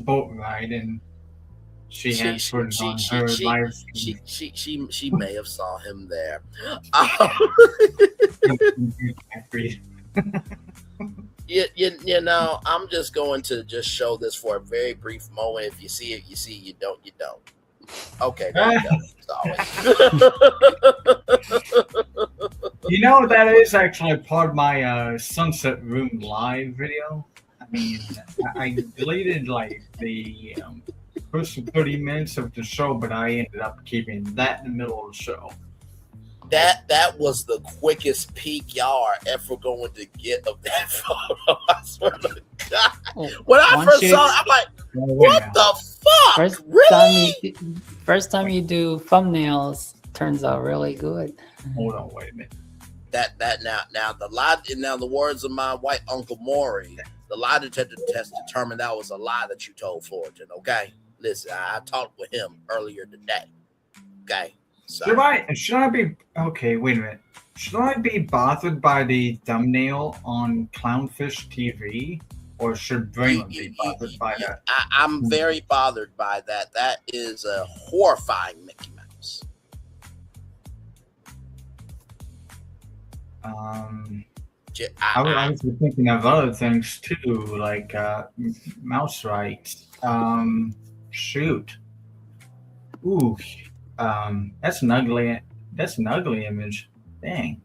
boat ride and she had footage on her live stream. She may have saw him there. You know, I'm just going to just show this for a very brief moment. If you see it, you see. You don't, you don't. Okay, there you go. You know, that is actually part of my Sunset Room live video. I mean, I deleted like the first 30 minutes of the show, but I ended up keeping that in the middle of the show. That was the quickest peak y'all are ever going to get of that photo. I swear to God. When I first saw it, I'm like, what the fuck? First time you do thumbnails turns out really good. Hold on, wait a minute. That now the words of my white Uncle Maury, the lie detector test determined that was a lie that you told Fullerton. Okay, listen, I talked with him earlier today. Okay. So. Should I be okay? Wait a minute. Should I be bothered by the thumbnail on Clownfish TV, or should Braylon be bothered by that? I'm very bothered by that. That is a horrifying Mickey Mouse. I was thinking of other things too, like mouse rights. Shoot. Ooh. That's an ugly image. Dang.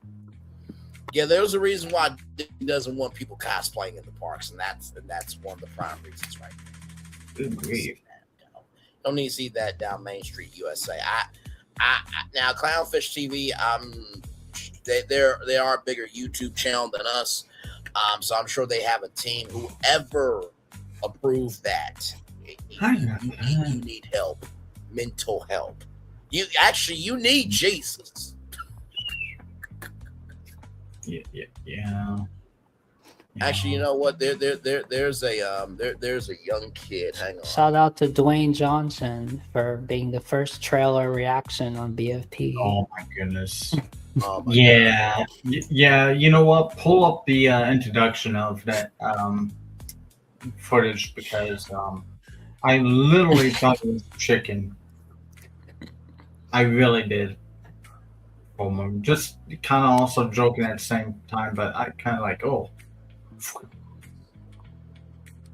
Yeah, there's a reason why he doesn't want people cosplaying in the parks, and that's one of the prime reasons, right? Good grief. Don't need to see that down Main Street, USA. I now Clownfish TV. They are a bigger YouTube channel than us, so I'm sure they have a team. Whoever approved that, you need help, mental help. You need Jesus. Yeah. Actually, you know what? There's a young kid. Hang on. Shout out to Dwayne Johnson for being the first trailer reaction on BFP. Oh my goodness. Yeah. You know what? Pull up the introduction of that footage because I literally thought it was chicken. I really did. Just kind of also joking at the same time, but I kind of like, oh,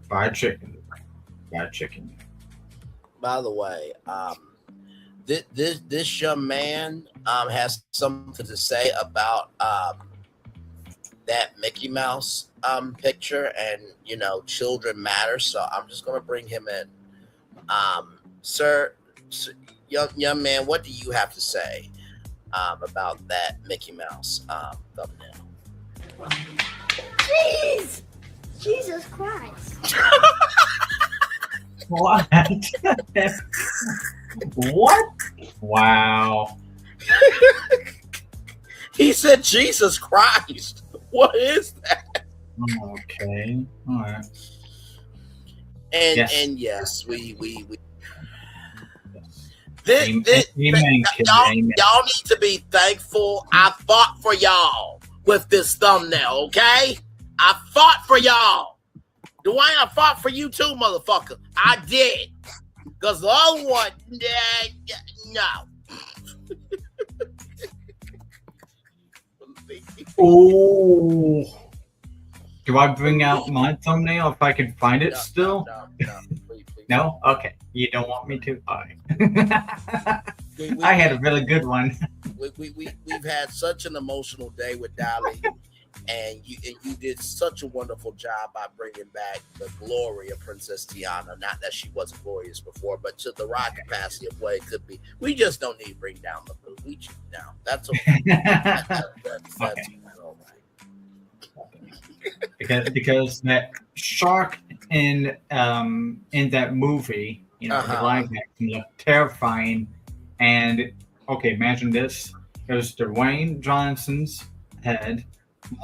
fried chicken. By the way, this young man has something to say about that Mickey Mouse picture, and children matter. So I'm just gonna bring him in, sir. Young man, what do you have to say about that Mickey Mouse thumbnail? Jeez! Jesus Christ. What? What? Wow. He said Jesus Christ. What is that? Okay. All right. And yes, we Amen, y'all need to be thankful. I fought for y'all with this thumbnail, okay? I fought for y'all. Dwayne, I fought for you too, motherfucker. I did. Because the other one, no. Oh. Do I bring out my thumbnail if I can find it still? No, please. No? Okay. You don't want me to? All right. I had a really good one. We've had such an emotional day with Dolly, and you did such a wonderful job by bringing back the glory of Princess Tiana. Not that she wasn't glorious before, but to the right capacity of what it could be. We just don't need to bring down the food. That's okay. That's Okay. Because that shark in that movie, the live action looked terrifying. And okay, imagine this: there's Dwayne Johnson's head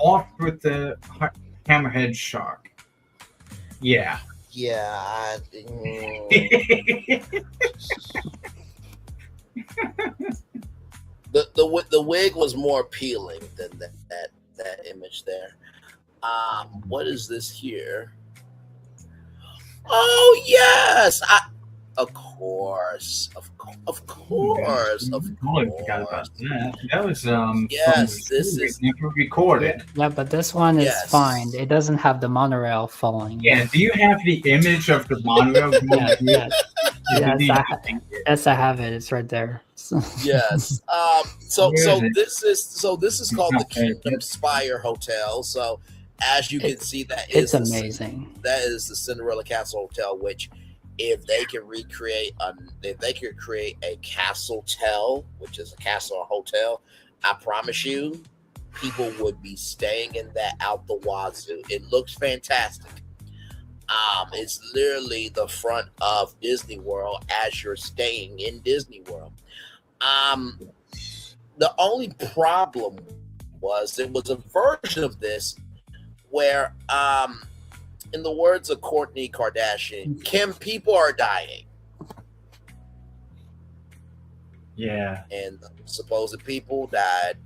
morphed with the hammerhead shark. Yeah. Yeah. The wig was more appealing than that image there. What is this here? Oh yes, of course. I forgot about that. That was yes, this is never recorded. Yeah, but this one is fine. It doesn't have the monorail falling. Yeah, do you have the image of the monorail? Yes, I have it. It's right there. Yes. So this is called the Kingdom Spire Hotel. So as you can see, it's amazing. That is the Cinderella Castle Hotel, which if they can create a castle tel, which is a castle or hotel, I promise you, people would be staying in that out the wazoo. It looks fantastic. It's literally the front of Disney World as you're staying in Disney World. The only problem was there was a version of this where, in the words of Kourtney Kardashian, Kim, people are dying. Yeah. And supposed people died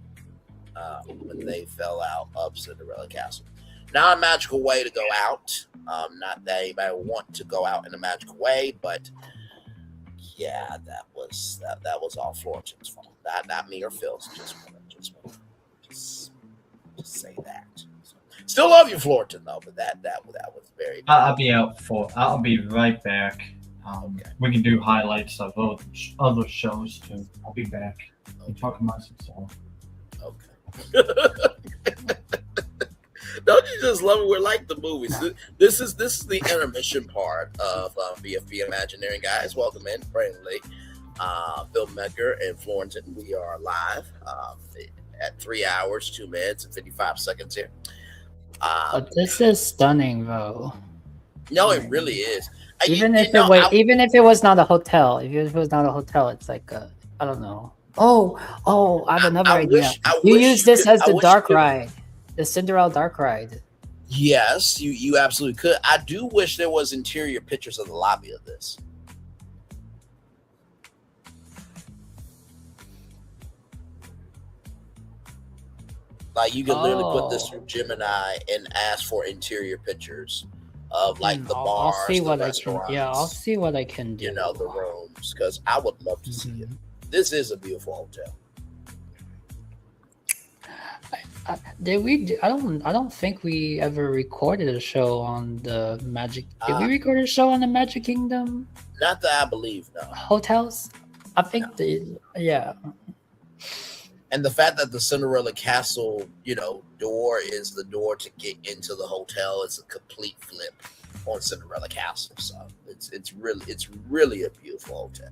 when they fell out of Cinderella Castle. Not a magical way to go out. Not that anybody would want to go out in a magical way, but yeah, that was all Florentines' fault. Not me or Phil's. Just say that. Still love you, Florton, though, but that was very. I'll be right back. Okay. We can do highlights of other shows too. I'll be back. I'm talking about some stuff. Okay. Don't you just love it? We're like the movies. This is the intermission part of BFB Imagineering, guys. Welcome in, friendly. Filmmaker and Florentin. We are live at 3 hours, 2 minutes, and 55 seconds here. But this is stunning, though. No, it really is. Even if it was not a hotel, it's like I don't know. Oh, I have another idea. You use this as the dark ride, the Cinderella dark ride. Yes, you absolutely could. I do wish there was interior pictures of the lobby of this. Like you could literally put this through Gemini and ask for interior pictures of like the bars, I'll see what restaurants. I'll see what I can do. The rooms, because I would love to see it. This is a beautiful hotel. I don't think we ever recorded a show on the Magic. Did we record a show on the Magic Kingdom? Not that I believe, no. Hotels? I think yeah. And the fact that the Cinderella Castle, door is the door to get into the hotel, it's a complete flip on Cinderella Castle. So it's really a beautiful hotel.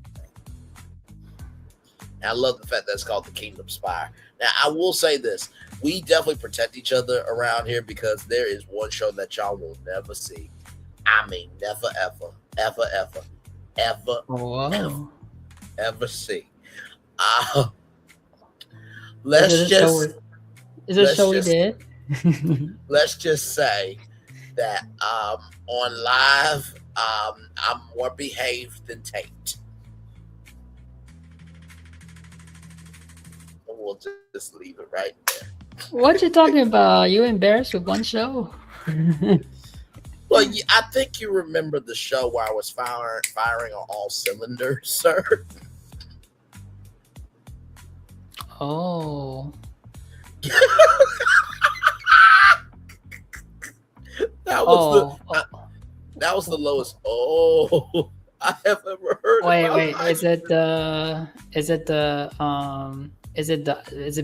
And I love the fact that it's called the Kingdom Spire. Now I will say this: we definitely protect each other around here because there is one show that y'all will never see. I mean, never, ever see. Let's just say that on live, I'm more behaved than Tate. We'll just leave it right there. What you talking about? You embarrassed with one show? Well, I think you remember the show where I was firing on all cylinders, sir. Oh. That was that was the lowest I have ever heard. Wait. Is it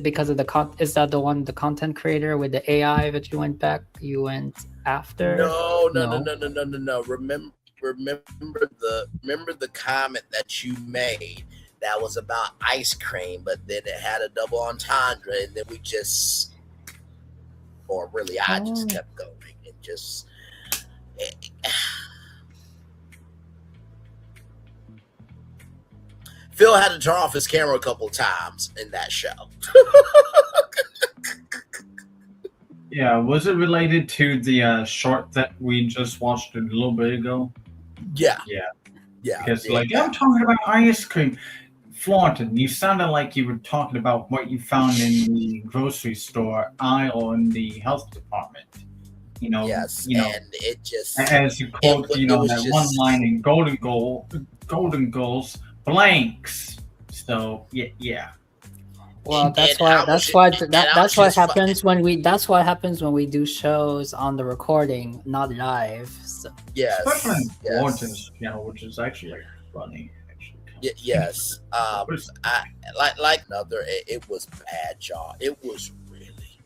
because of is that the one, the content creator with the AI that you went after? No. Remember the comment that you made that was about ice cream, but then it had a double entendre, and then I just kept going and just. Phil had to turn off his camera a couple of times in that show. Yeah, was it related to the short that we just watched a little bit ago? Yeah. Because I'm talking about ice cream. Flaunton, you sounded like you were talking about what you found in the grocery store aisle in the health department. Yes, and it just, as you quote, that one line in Golden Goals, blanks. So yeah. Well, that's what happens when we do shows on the recording, not live. So. Yes. Especially in Flaunton's channel, which is actually funny. Yes. It was bad, y'all. It was really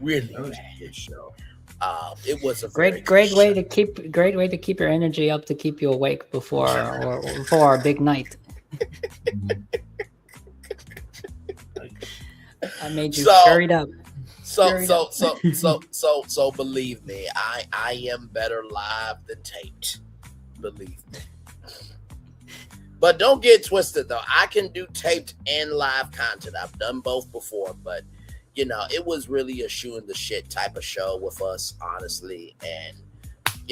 bad show. It was a great way to keep your energy up, to keep you awake before our big night. I made you carried up. So believe me, I am better live than taped. Believe me. But don't get twisted though. I can do taped and live content. I've done both before, but it was really a shooting the shit type of show with us, honestly. And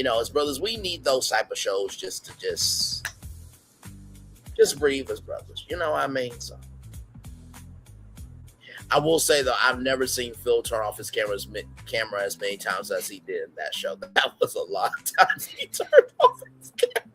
as brothers, we need those type of shows just to breathe as brothers. You know what I mean? So I will say though, I've never seen Phil turn off his camera as many times as he did in that show. That was a lot of times he turned off his camera.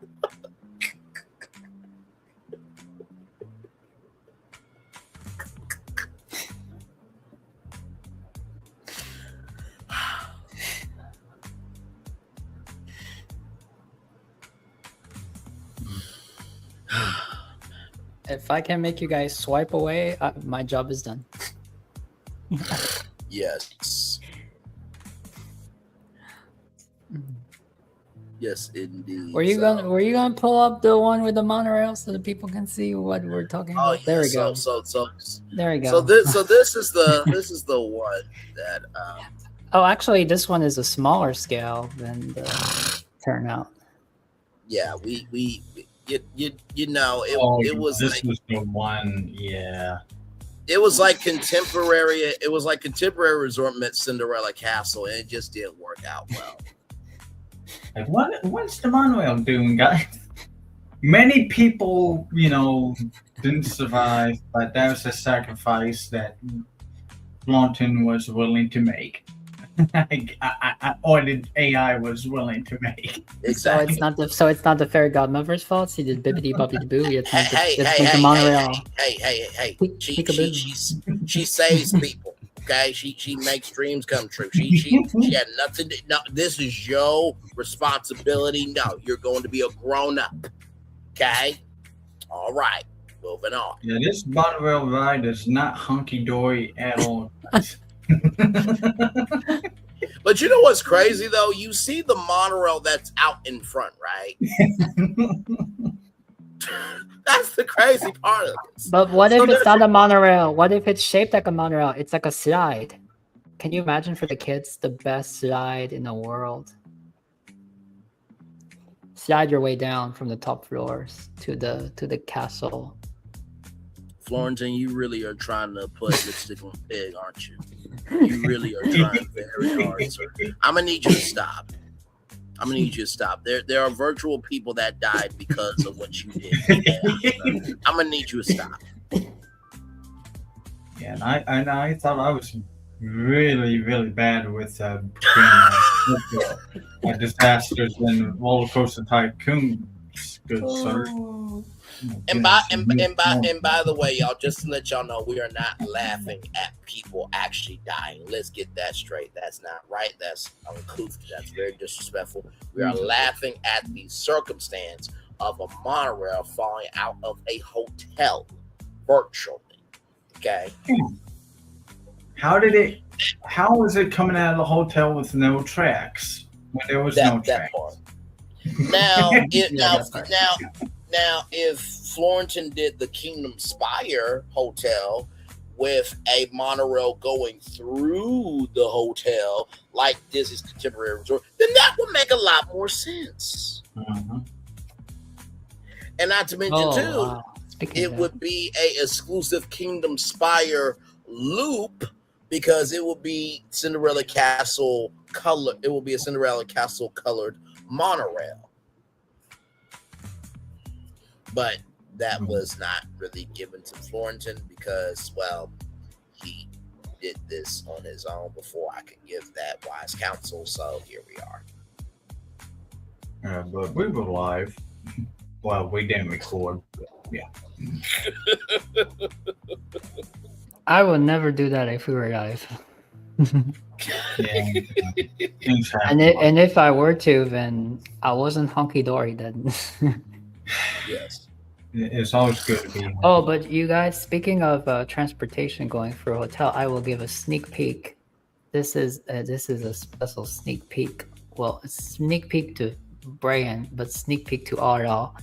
If I can make you guys swipe away, my job is done. Yes. Yes, indeed. Were you gonna pull up the one with the monorail so that people can see what we're talking about? There we go. There we go. So this is the one that. Oh, actually, this one is a smaller scale than the turnout. Yeah, it was. This was the one. Yeah. It was like contemporary. It was like contemporary resort met Cinderella Castle, and it just didn't work out well. Like, what's the monorail doing, guys? Many people, didn't survive, but that was a sacrifice that Flaunton was willing to make. Or the AI was willing to make. Exactly. So it's not the fairy godmother's fault. She did bibbidi bobbidi boo. You have to make the monorail. Hey. She saves people. Okay, she makes dreams come true. She had nothing to. No, this is your responsibility. No, you're going to be a grown up. Okay, all right, moving on. Yeah, this monorail ride is not hunky dory at all. But you know what's crazy though? You see the monorail that's out in front, right? That's the crazy part of this. But what if it's not a monorail? What if it's shaped like a monorail? It's like a slide. Can you imagine for the kids the best slide in the world? Slide your way down from the top floors to the castle. Florentine, you really are trying to put lipstick on a pig, aren't you? You really are trying very hard, sir. I'm gonna need you to stop. There are virtual people that died because of what you did. I'm gonna need you to stop. Yeah, and I thought I was really, really bad with disasters and roller coaster tycoon. Good sir. And by the way, y'all, just to let y'all know, we are not laughing at people actually dying. Let's get that straight. That's not right. That's uncouth. That's very disrespectful. We are laughing at the circumstance of a monorail falling out of a hotel virtually. Okay. How was it coming out of the hotel with no tracks when there was no tracks? Now, now, if Florentin did the Kingdom Spire Hotel with a monorail going through the hotel like Disney's Contemporary Resort, then that would make a lot more sense. Mm-hmm. And not to mention, it would be a exclusive Kingdom Spire loop because it would be Cinderella Castle color. It will be a Cinderella Castle colored monorail. But that was not really given to Florentin because, well, he did this on his own before I could give that wise counsel. So here we are. But we were live. Well, we didn't record. But yeah. I would never do that if we were live. Yeah. And if I were to, then I wasn't hunky dory then. Yes. It's always good to be. Oh, but you guys, speaking of transportation going through a hotel, I will give a sneak peek. This is a special sneak peek. Well, a sneak peek to Brian, but sneak peek to all y'all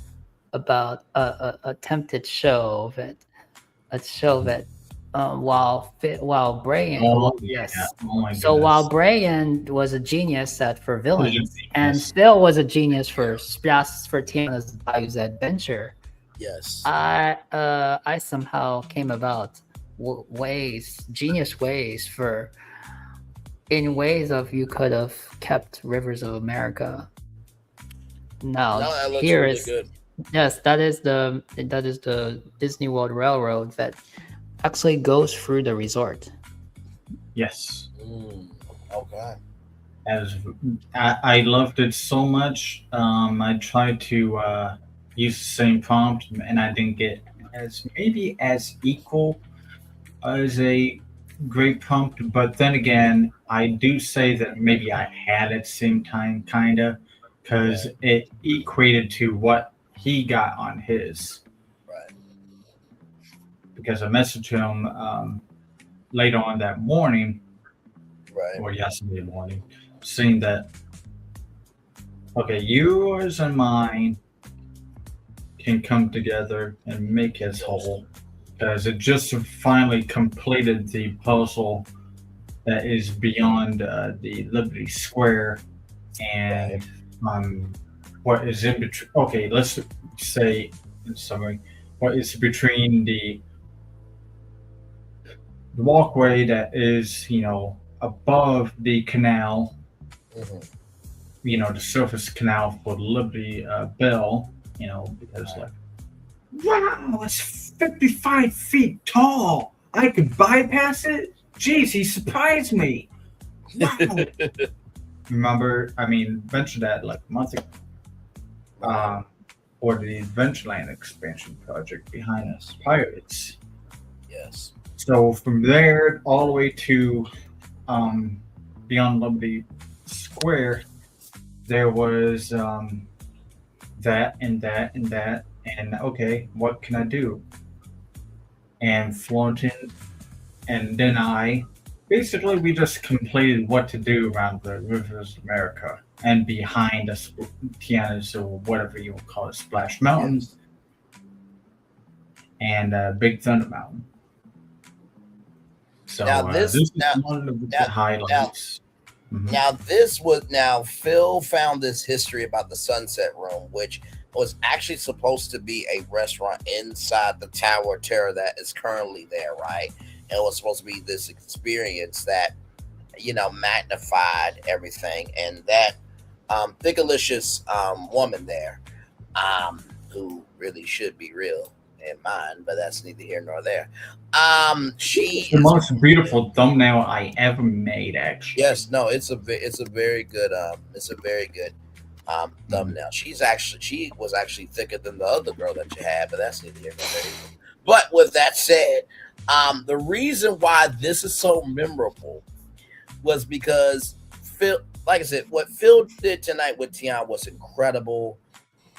about a attempted show that while Brian, while Brian was a genius for villains, and Phil was a genius for Tiana's Bayou's Adventure. Yes, I somehow came about genius ways of you could have kept Rivers of America. Now that looks here really is good. Yes, that is the Disney World Railroad that actually goes through the resort. Yes. Okay. As I loved it so much, I tried to use the same prompt, and I didn't get as equal as a great prompt. But then again, I do say that maybe I had at the same time, kinda, because it equated to what he got on his. Right. Because I messaged him later on that morning, right, or yesterday morning, saying that, okay, yours and mine can come together and make us whole, because it just finally completed the puzzle that is beyond the Liberty Square and what is in between. Okay, let's say in summary, what is between the walkway that is, above the canal, the surface canal for the Liberty Bell, because wow, it's 55 feet tall. I could bypass it? Jeez, he surprised me. Wow. Remember, ventured that like a month ago. For the Adventureland expansion project behind us, Pirates. Yes. So from there all the way to beyond Liberty Square, there was that and that and that, and okay, what can I do? And Florentin and then we just completed what to do around the Rivers of America and behind us, Tiana's, or whatever you would call it, Splash Mountain and Big Thunder Mountain. So this is one of the highlights. Now Phil found this history about the Sunset Room, which was actually supposed to be a restaurant inside the Tower of Terror that is currently there, right? And it was supposed to be this experience that, magnified everything. And that Thickalicious woman there, who really should be real in mind, but that's neither here nor there. She It's the most beautiful thumbnail I ever made, actually. Yes, no, it's a very good thumbnail. She was actually thicker than the other girl that you had, but that's neither here nor there. But with that said, the reason why this is so memorable was because Phil, like I said, what Phil did tonight with Tian was incredible.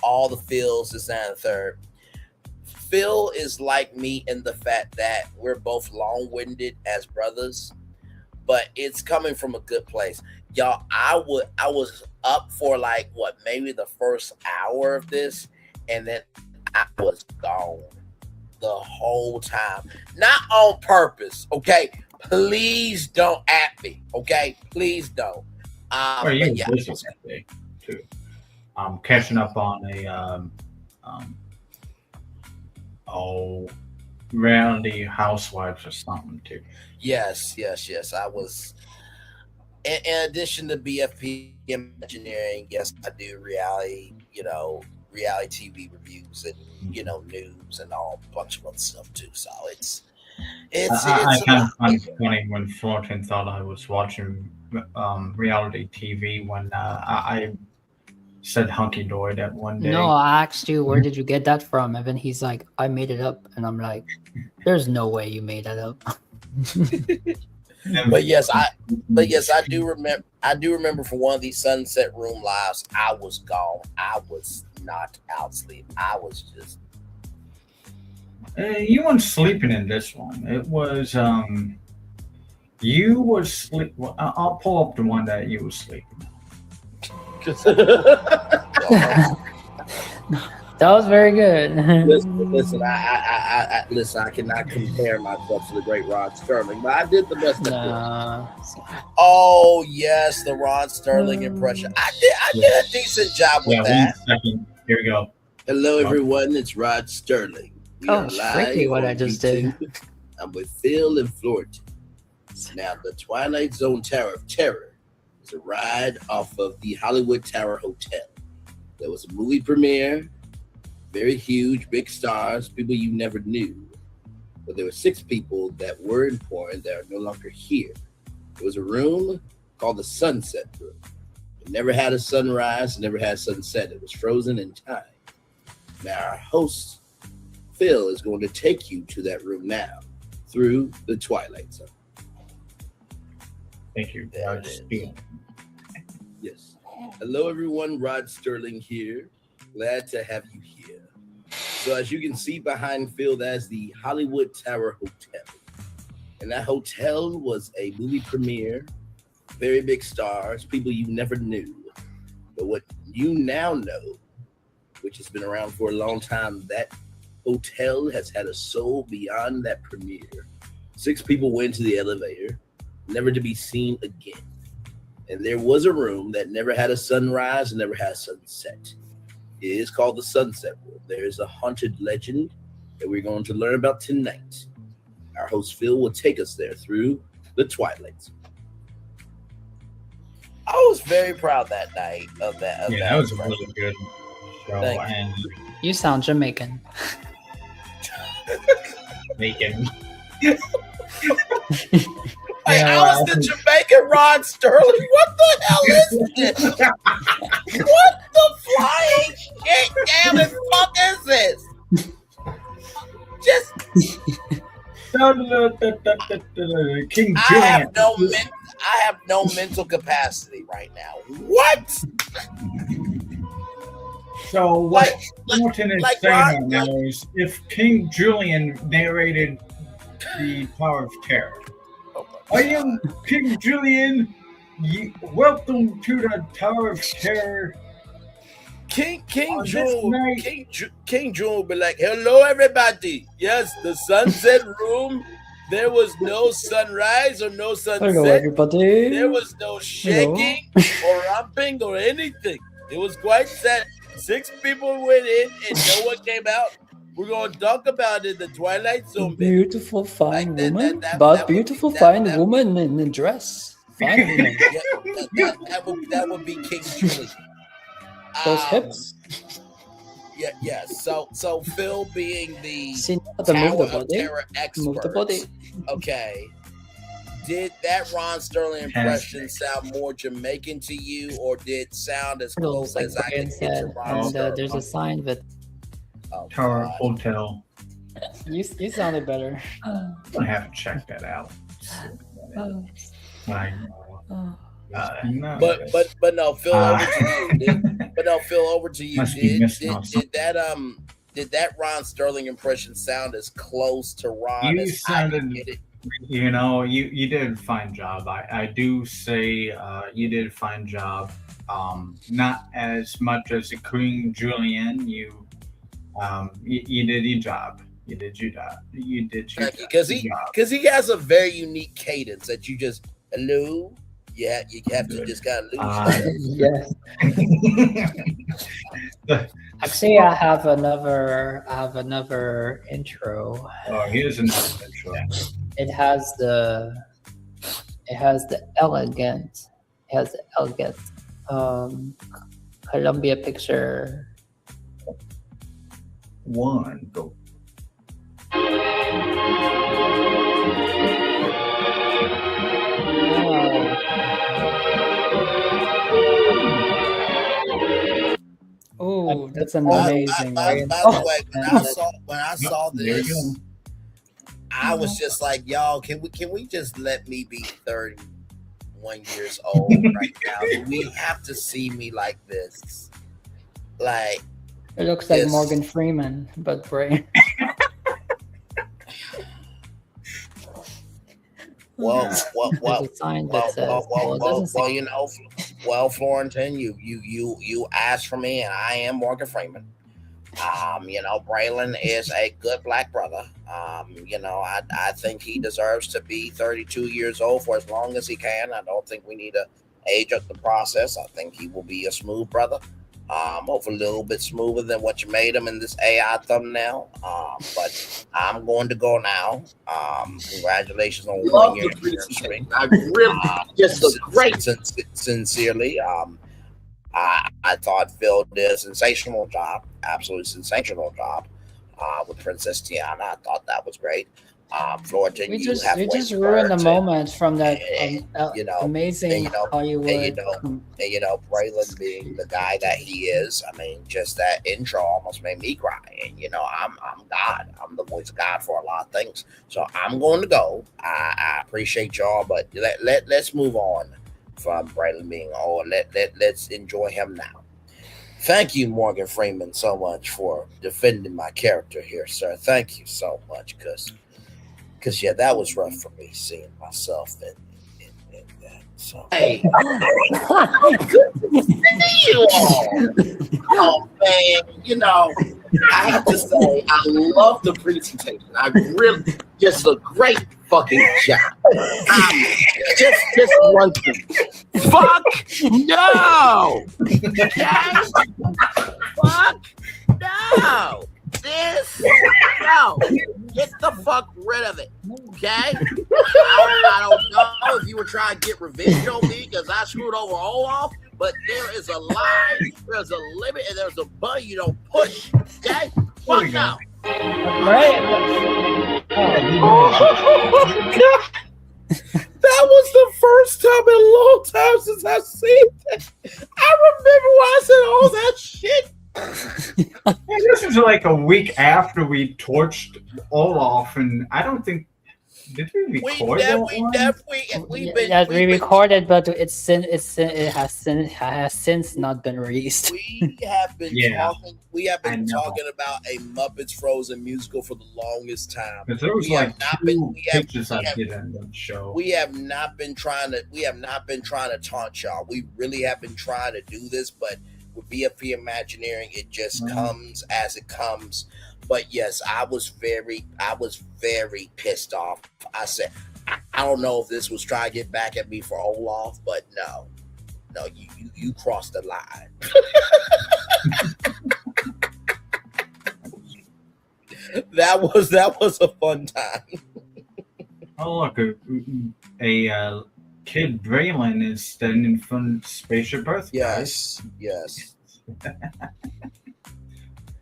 All the feels, this and the third. Phil is like me in the fact that we're both long-winded as brothers, but it's coming from a good place. Y'all, I was up for like maybe the first hour of this, and then I was gone the whole time. Not on purpose, okay? Please don't at me, okay? Please don't. Well, you were busy that day too. Catching up on reality housewives or something too. Yes. I was. In addition to BFP Imagineering, yes, I do reality TV reviews and news and all a bunch of other stuff too. So it's I kind of find it funny when Fullerton thought I was watching reality TV when I said hunky dory that one day. No, I asked you where did you get that from, and then he's like, I made it up, and I'm like, there's no way you made that up. But yes, I do remember. I do remember for one of these Sunset Room lives, I was gone. I was not out sleep. I was just. You weren't sleeping in this one. It was you were sleep. Well, I'll pull up the one that you were sleeping. That was very good. Listen, I cannot compare myself to the great Rod Sterling, but I did the best I could. Oh yes, the Rod Sterling impression. I did a decent job with that. 1 second. Here we go. Hello, everyone. It's Rod Sterling. We are live freaky what on I just YouTube. did. I'm with Phil and Florida. Now, the Twilight Zone Tower of Terror is a ride off of the Hollywood Tower Hotel. There was a movie premiere. Very huge, big stars, people you never knew. But there were 6 people that were important that are no longer here. It was a room called the Sunset Room. It never had a sunrise, never had a sunset. It was frozen in time. Now our host, Phil, is going to take you to that room now through the Twilight Zone. Thank you. Yes. Hello, everyone. Rod Sterling here. Glad to have you here. So as you can see behind Phil, that's the Hollywood Tower Hotel. And that hotel was a movie premiere, very big stars, people you never knew. But what you now know, which has been around for a long time, that hotel has had a soul beyond that premiere. 6 people went to the elevator, never to be seen again. And there was a room that never had a sunrise and never had a sunset. It is called the Sunset Room. There is a haunted legend that we're going to learn about tonight. Our host Phil will take us there through the Twilight Zone. I was very proud that night of that. That was a really good show. And You sound Jamaican. Jamaican. I was the Jamaican Rod Sterling. What the hell is this? What the flying shit damn it fuck is this? Just King I have no mental capacity right now. What? So what Hamilton is saying right now is if King Julian narrated the Tower of Terror. I am King Julian. Welcome to the Tower of Terror. King Jewel will be like, hello everybody. Yes, the Sunset Room. There was no sunrise or no sunset. Hello everybody. There was no shaking or romping or anything. It was quite sad. 6 people went in and no one came out. We're going to talk about it, the Twilight Zone. Beautiful, fine woman. Beautiful, fine woman in a dress. Fine woman. That would be King Julian. Those hips. Yes. So Phil being the See, the Tower move the of body. Terror Move the expert. body. Okay. Did that Ron Sterling impression sound more Jamaican to you, or did it sound as close Like as I Brian could get to said, Ron and Sterling? there's a sign that Tower Hotel. you sounded better. I'm gonna have to check that out. I know. But no, Phil, over to you. Phil, over to you. Must be missing on Did that Ron Sterling impression sound as close to Ron You as sounded, I could get it? you did a fine job. I do say you did a fine job. Not as much as the Queen Julian. You did your job. You did your job. You did your job. Because he has a very unique cadence that you just hello. Yeah, you have to just kind of lose. Yes. Actually, I have another intro. Oh, here's another intro. It has the elegant. Columbia Picture. One go. Oh, that's amazing! By the way, when I saw this, I was just like, y'all, can we just let me be 31 years old right now? Do we have to see me like this? Like, it looks like Morgan Freeman, but brain. Well, Florentin, you asked for me, and I am Morgan Freeman. Braylon is a good black brother. I think he deserves to be 32 years old for as long as he can. I don't think we need to age up the process. I think he will be a smooth brother. Hopefully a little bit smoother than what you made him in this AI thumbnail. But I'm going to go now. Congratulations on 1 year anniversary. I really just look great. Sincerely, I thought Phil did a sensational job, absolutely sensational job with Princess Tiana. I thought that was great. Florida, we just ruined the moment from that amazing Hollywood. And Braylon being the guy that he is, I mean, just that intro almost made me cry. And I'm God. I'm the voice of God for a lot of things. So I'm going to go. I appreciate y'all, but let's move on from Braylon being old. Let's enjoy him now. Thank you, Morgan Freeman, so much for defending my character here, sir. Thank you so much, because yeah, that was rough for me seeing myself in that. So hey, good to see you all. Oh man, I have to say I love the presentation. I really just a great fucking job. Just one thing. Fuck no. Okay? Fuck no. No, get the fuck rid of it, okay? I don't know if you were trying to get revenge on me because I screwed over Olaf, but there is a line, there's a limit, and there's a button you don't push, okay? Fuck no. That was the first time in a long time since I've seen that. I remember when I said all that shit. This was like a week after we torched Olaf, and I don't think did we record we recorded, but it has since not been released. We have been talking about a Muppets Frozen musical for the longest time. Because there was pictures I did on the show. We have not been trying to taunt y'all. We really have been trying to do this, but with BFP Imagineering, it just comes as it comes. But yes, I was very pissed off. I said, I don't know if this was trying to get back at me for Olaf, but no, you crossed the line. That was a fun time. Oh look, a kid Braylon is standing in front of Spaceship Earth. Yes.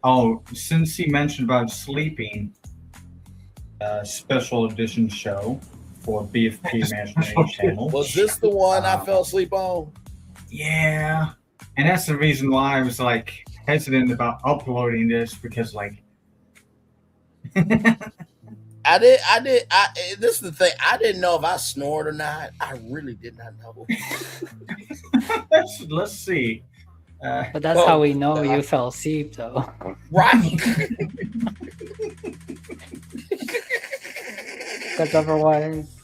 Oh, since he mentioned about sleeping, special edition show for BFP Imaginary Channel. Was this the one I fell asleep on? Yeah, and that's the reason why I was like hesitant about uploading this because like. This is the thing. I didn't know if I snored or not. I really did not know. Let's see. But that's how we know you fell asleep, though. Right. Because otherwise.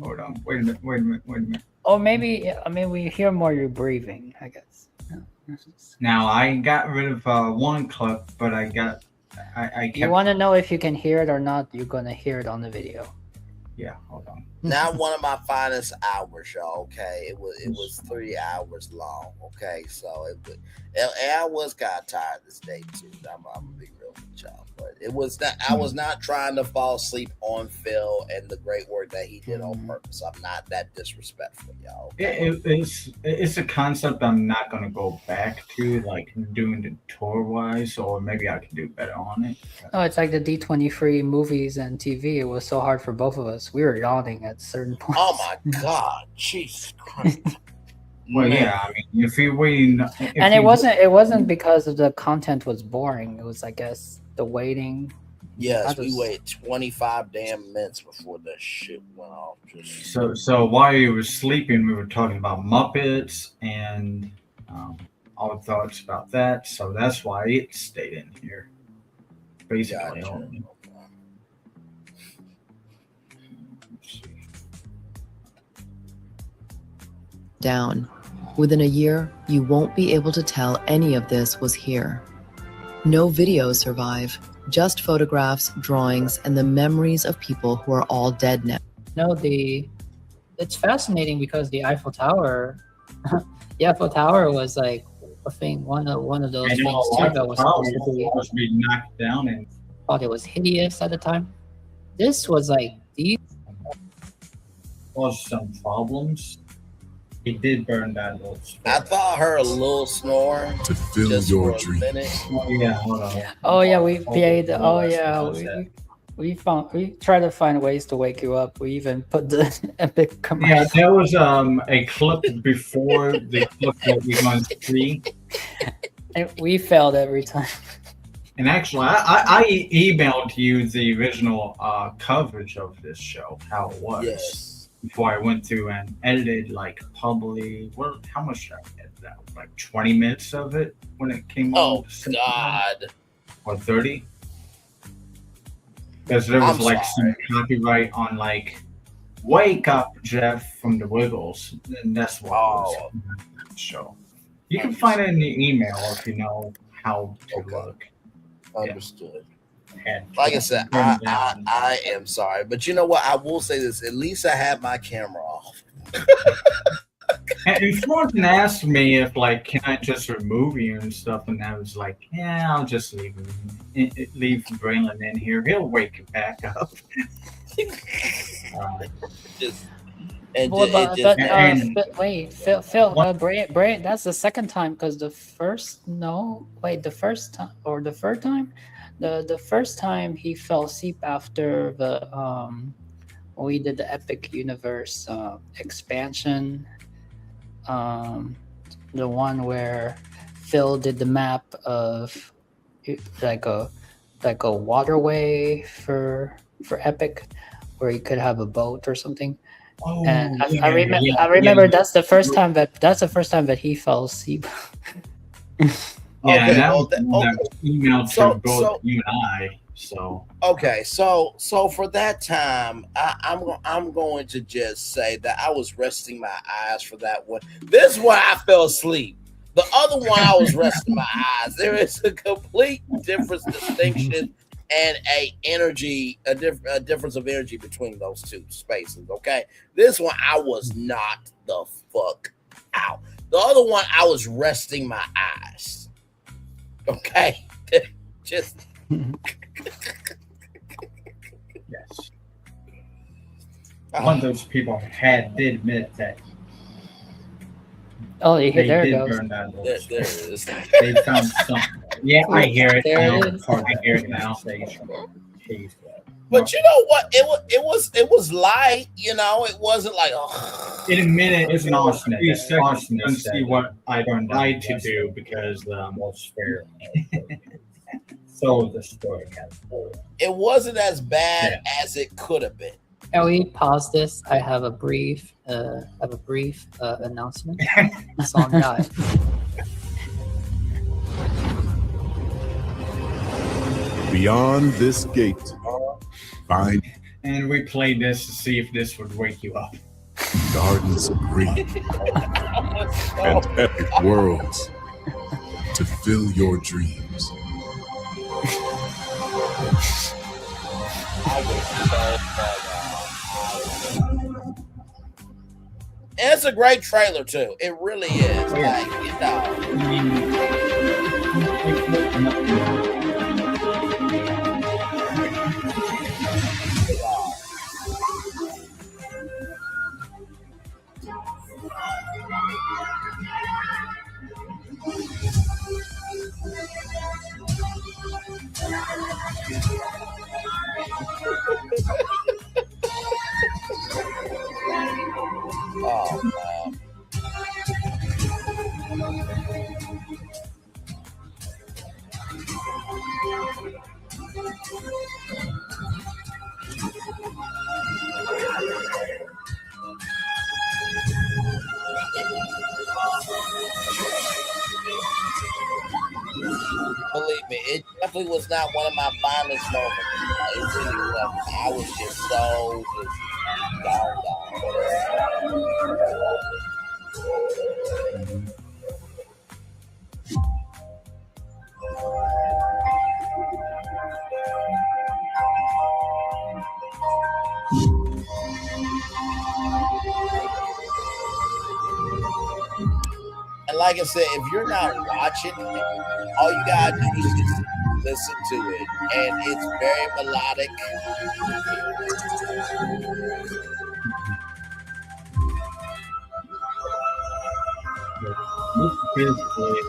Hold on. Wait a minute. Or maybe, I mean, we hear more you breathing, I guess. Now, I got rid of one clip, but I kept... You want to know if you can hear it or not, you're going to hear it on the video. Yeah, hold on. Not one of my finest hours, y'all. Okay, it was 3 hours long. Okay, so I was kind of tired this day too. I'm gonna be real with y'all, but it was not. I was not trying to fall asleep on Phil and the great work that he did on purpose. I'm not that disrespectful, y'all. Okay? It's a concept I'm not gonna go back to, like doing the tour wise, or maybe I can do better on it. Oh, it's like the D23 movies and TV. It was so hard for both of us. We were yawning at certain points. Oh my God, Jesus Christ! Well, yeah, I mean, if you're waiting, and it wasn't because of the content was boring. It was, I guess, the waiting. Yes, we waited 25 damn minutes before that shit went off. So while you were sleeping, we were talking about Muppets and our thoughts about that. So that's why it stayed in here, basically. Gotcha. Down. Within a year, you won't be able to tell any of this was here. No videos survive, just photographs, drawings, and the memories of people who are all dead now. No, it's fascinating because the Eiffel Tower, was like a thing, one of those things too that was supposed to be knocked down and thought it was hideous at the time. This was like these caused some problems. He did burn that little spot. I thought I heard a little snore to fill your dream. Oh yeah, hold on. Oh yeah, we played. Oh yeah, we tried to find ways to wake you up. We even put the epic commercial. Yeah, there was a clip before the clip that we going to see. And we failed every time. And actually, I emailed you the original coverage of this show, how it was. Yes. Before I went through and edited, like, probably, how much did I edit that? Like 20 minutes of it when it came out? Oh, God. Or 30? Because there was, some copyright on, like, Wake Up, Jeff from the Wiggles. And that's what was on that show. You can find it in the email if you know how to look. Understood. Yeah. Like I said, I am sorry, but you know what? I will say this: at least I had my camera off. And Thornton asked me if, like, can I just remove you and stuff, and I was like, yeah, I'll just leave Braylon in here. He'll wake it back up. But wait, Phil, Bray, that's the second time because the first time or the third time. The first time he fell asleep after the we did the Epic Universe expansion, the one where Phil did the map of like a waterway for Epic, where you could have a boat or something. Oh, and I remember that's the first time that he fell asleep. Yeah, okay, that was emailed to both you and I. So okay, so for that time, I'm going to just say that I was resting my eyes for that one. This one I fell asleep. The other one I was resting my eyes. There is a complete distinction and a difference of energy between those two spaces. Okay, this one I was knocked the fuck out. The other one I was resting my eyes. Okay, just yes. One of those people did admit that. Oh, there it goes. Burn that there it is. They found something. Yeah, I hear it There now. it is. I hear it now. But you know what? It was light. You know, it wasn't like In a minute, it's an arsonist. And see what I tried to do because most fair. So the story has. It wasn't as bad as it could have been. Can we pause this? I have a brief announcement. Song died. Beyond this gate, find And we played this to see if this would wake you up. gardens of green and epic worlds to fill your dreams. It's a great trailer too. It really is. Like, you know. Oh, man. Believe me, it definitely was not one of my finest moments. It really wasn't. I was just so down. And like I said, if you're not watching, all you gotta do is just listen to it, and it's very melodic. This is basically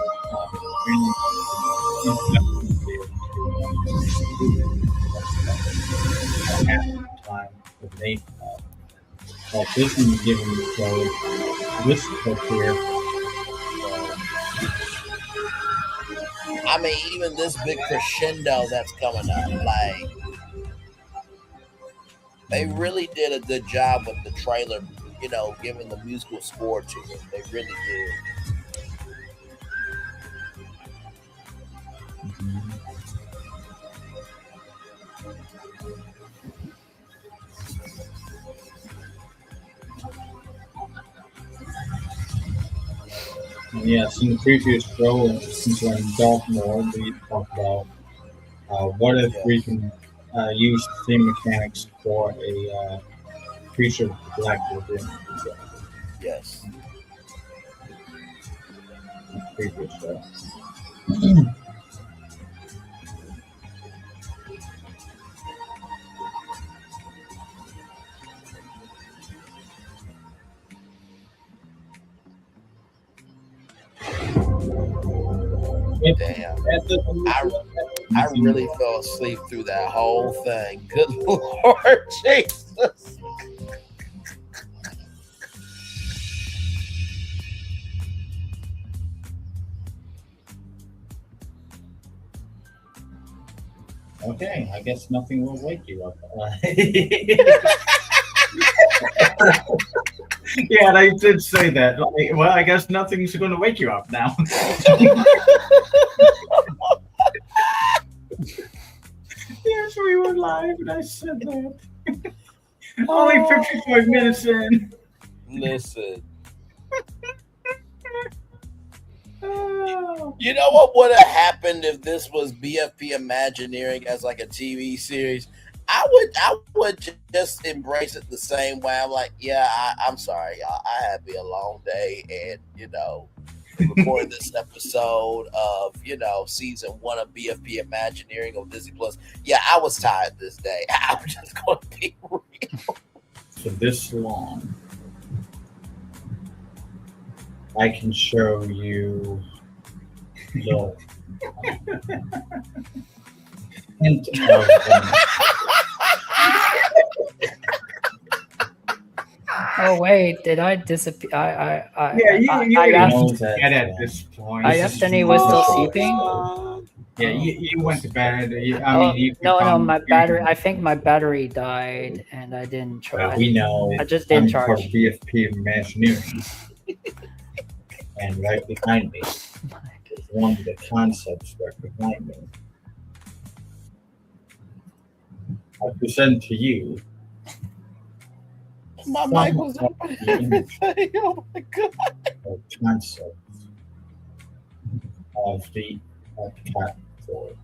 time with Nate. This is giving you this clip here. I mean, even this big crescendo that's coming up, like, they really did a good job with the trailer, you know, giving the musical score to it. They really did. Yes, in the previous show, since we're in Baltimore, we talked about what if we can use the same mechanics for a creature with black within. Yes. Previous show. Damn. I really fell asleep through that whole thing. Good Lord Jesus. Okay, I guess nothing will wake you up. Yeah, they did say that. Like, well, I guess nothing's going to wake you up now. Yes, we were live, and I said that. Only 55 minutes in. Listen. You know what would have happened if this was BFP Imagineering as like a TV series? I would just embrace it the same way. I'm like, yeah, I'm sorry, y'all. I had me a long day, and you know, recording this episode of season 1 of BFP Imagineering on Disney Plus. Yeah, I was tired this day. I'm just going to be real. For this long, I can show you the And, Oh wait, did I disappear? yeah, you I already asked. know that at this point. I asked, and he was still sleeping. Yeah, you went to bed. I Oh, mean, you could no, come. my battery. I think my battery died, and I didn't charge. We know. I just didn't I'm part charge. of BFP Imagineering, and right behind me is one of the concepts right behind me. I present to you. My some mic was of open. the Everything. Oh my god. Concepts of the Epcot Fort.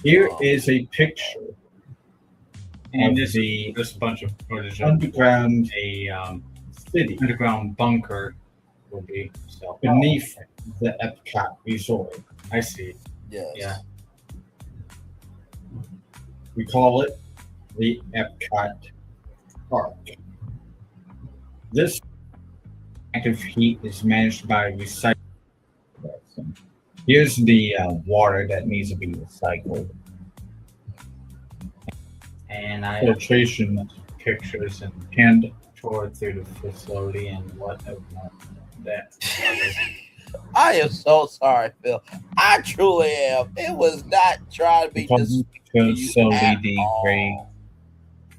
Here is a picture And of this bunch of footage of underground city. underground bunker Will be so. beneath the Epcot Resort. I see. Yes. Yeah. We call it the Epcot Park. This active heat is managed by recycling. Here's the water that needs to be recycled. And I Filtration pictures and and tour through the facility and whatever that. I am so sorry, Phil. I truly am. It was not trying to be facility grade.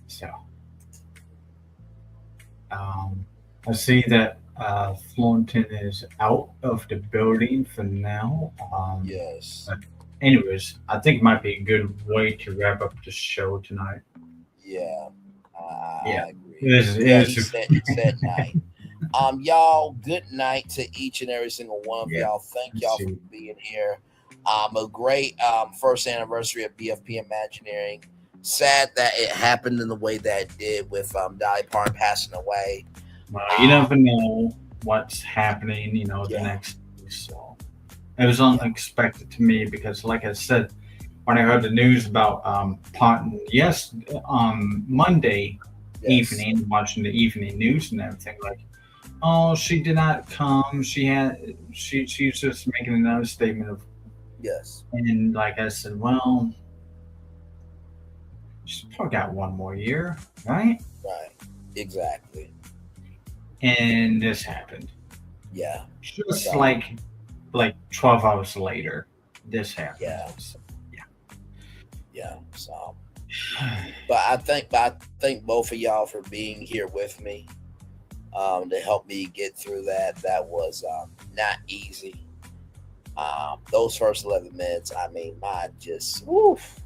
So, I see that Florentine is out of the building for now. Yes. But anyways, I think it might be a good way to wrap up the show tonight. Yeah. Yeah. I agree. This Yeah, is you said night. Y'all, good night to each and every single one of y'all. Thank y'all for being here. A great first anniversary of BFP Imagineering. Sad that it happened in the way that it did with Dolly Parton passing away. You never know what's happening, the next week. So it was unexpected to me because, like I said, when I heard the news about Parton, Monday evening, watching the evening news and everything, like, oh, she did not come. She's just making another statement of yes. And like I said, well, she's probably got one more year, right? Right. Exactly. And this happened. Yeah. Just So- like 12 hours later, this happened. Yeah. So, Yeah. So, but I thank both of y'all for being here with me to help me get through that. That was not easy. Those first 11 minutes, I mean, oof.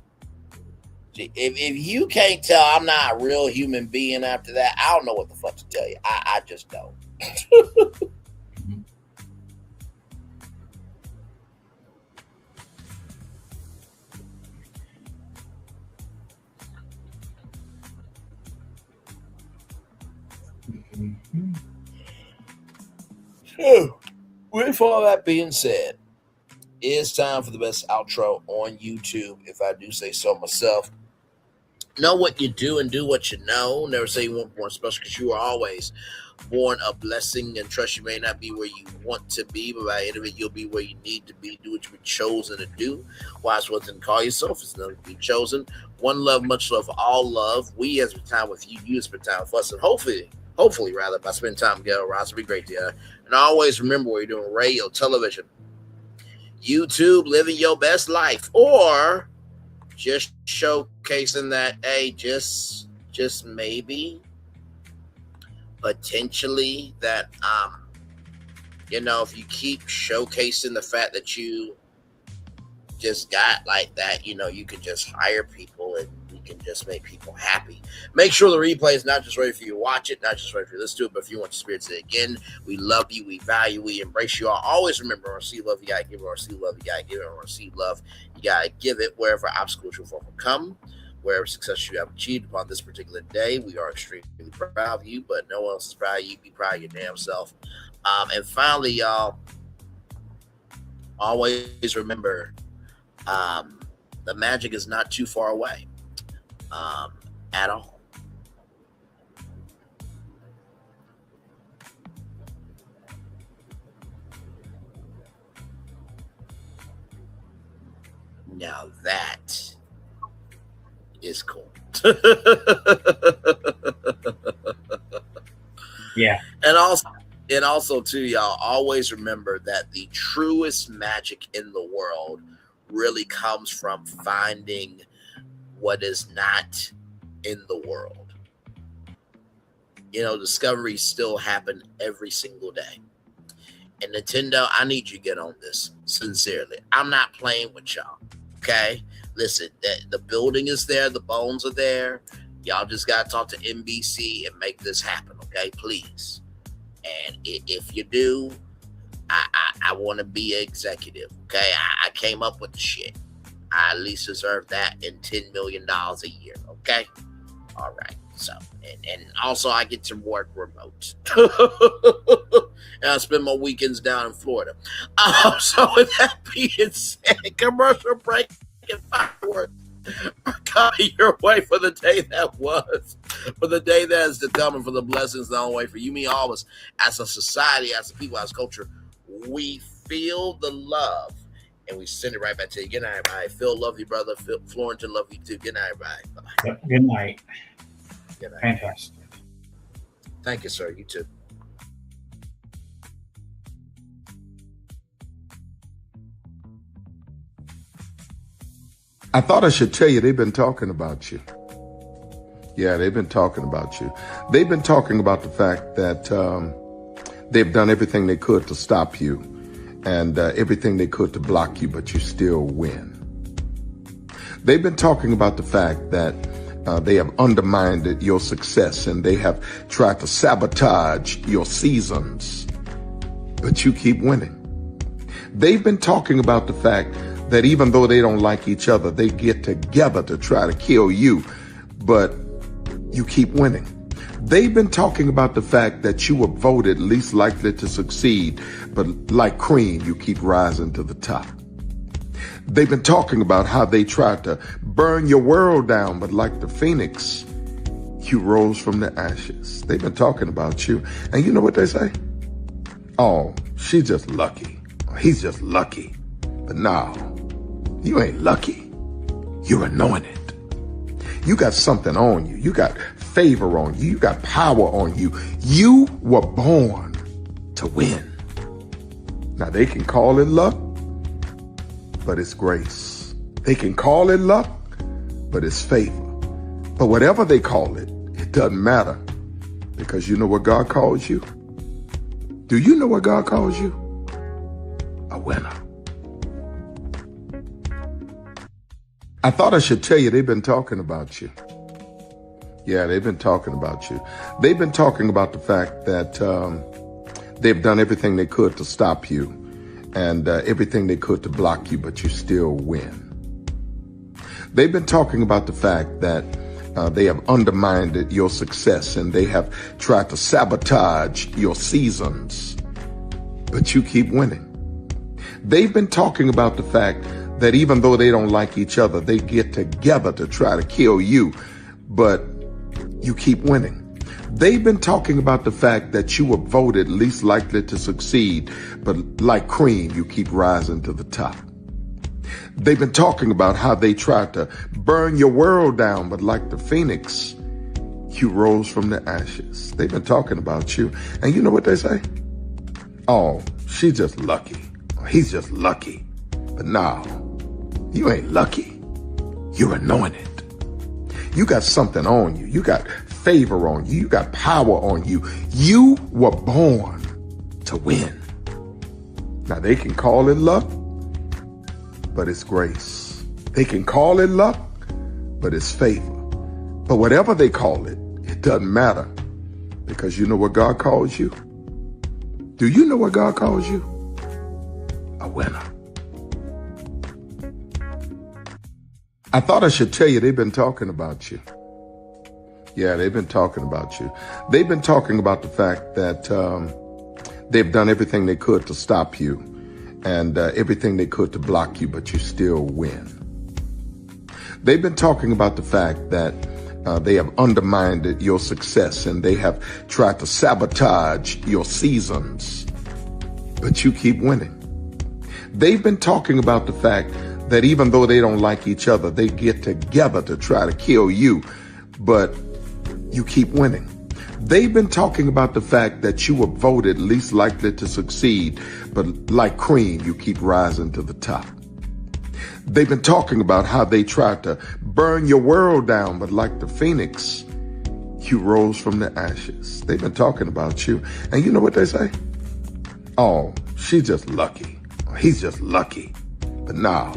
If you can't tell I'm not a real human being after that, I don't know what the fuck to tell you. I just don't. So, with all that being said, it's time for the best outro on YouTube, if I do say so myself. Know what you do and do what you know. Never say you weren't born special because you are always born a blessing, and trust you may not be where you want to be, but by the end of it, you'll be where you need to be. Do what you've been chosen to do. Wise one thing to call yourself is never to be chosen. One love, much love, all love. We as spend time with you, you spend time with us, and hopefully rather, by spending time together, Ross, it'll be great together. And always remember what you're doing: radio, television, YouTube, living your best life, or just showcasing that, hey, just maybe, potentially, that if you keep showcasing the fact that you just got like that, you can just hire people and you can just make people happy. Make sure the replay is not just ready for you to watch it, not just ready for you to listen to it, but if you want to experience it again, we love you, we value, we embrace you all. Always remember, or see love, you gotta give it, or see love, you gotta give it, or see love, you gotta give it. Wherever obstacles you will overcome, wherever success you have achieved upon this particular day, we are extremely proud of you, but no one else is proud of you. Be proud of your damn self. And finally, y'all, always remember, the magic is not too far away at all. Now that is cool. Yeah. And also too, y'all always remember that the truest magic in the world really comes from finding what is not in the world. You know, discoveries still happen every single day. And Nintendo, I need you to get on this, sincerely. I'm not playing with y'all, okay? Listen, the building is there, the bones are there. Y'all just got to talk to NBC and make this happen, okay? Please. And if you do, I want to be an executive, okay? I came up with the shit. I at least deserve that in $10 million a year, okay? All right. So, and also I get to work remote. And I spend my weekends down in Florida. So with that being said, commercial break and fireworks are coming your way for the day that was, for the day that is to come, and for the blessings that are on the way for you, me, all of us, as a society, as a people, as a culture. We feel the love, and we send it right back to you. Good night, everybody. Phil, love you, brother. Florentin, love you too. Good night, everybody. Bye-bye. Good night. Good night. Fantastic. Thank you, sir. You too. I thought I should tell you, they've been talking about you. Yeah, they've been talking about you. They've been talking about the fact that they've done everything they could to stop you and everything they could to block you, but you still win. They've been talking about the fact that they have undermined your success and they have tried to sabotage your seasons, but you keep winning. They've been talking about the fact that even though they don't like each other, they get together to try to kill you, but you keep winning. They've been talking about the fact that you were voted least likely to succeed, but like cream, you keep rising to the top. They've been talking about how they tried to burn your world down, but like the phoenix, you rose from the ashes. They've been talking about you. And you know what they say? Oh, she's just lucky. He's just lucky. But no, you ain't lucky. You're anointed. You got something on you. You got favor on you. You got power on you. You were born to win. Now they can call it luck, but it's grace. They can call it luck, but it's favor. But whatever they call it, it doesn't matter, because you know what God calls you? Do you know what God calls you? A winner. I thought I should tell you, they've been talking about you. Yeah, they've been talking about you. They've been talking about the fact that they've done everything they could to stop you and everything they could to block you, but you still win. They've been talking about the fact that they have undermined your success and they have tried to sabotage your seasons, but you keep winning. They've been talking about the fact that even though they don't like each other, they get together to try to kill you, but you keep winning. They've been talking about the fact that you were voted least likely to succeed, but like cream, you keep rising to the top. They've been talking about how they tried to burn your world down, but like the phoenix, you rose from the ashes. They've been talking about you. And you know what they say? Oh, she's just lucky. He's just lucky. But no, you ain't lucky. You're anointed. You got something on you. You got favor on you. You got power on you. You were born to win. Now they can call it luck, but it's grace. They can call it luck, but it's favor. But whatever they call it, it doesn't matter, because you know what God calls you? Do you know what God calls you? A winner. I thought I should tell you, they've been talking about you. Yeah, they've been talking about you. They've been talking about the fact that they've done everything they could to stop you and everything they could to block you, but you still win. They've been talking about the fact that they have undermined your success and they have tried to sabotage your seasons, but you keep winning. They've been talking about the fact that even though they don't like each other, they get together to try to kill you, but you keep winning. They've been talking about the fact that you were voted least likely to succeed, but like cream, you keep rising to the top. They've been talking about how they tried to burn your world down, but like the phoenix, you rose from the ashes. They've been talking about you. And you know what they say? Oh, she's just lucky. He's just lucky. But no,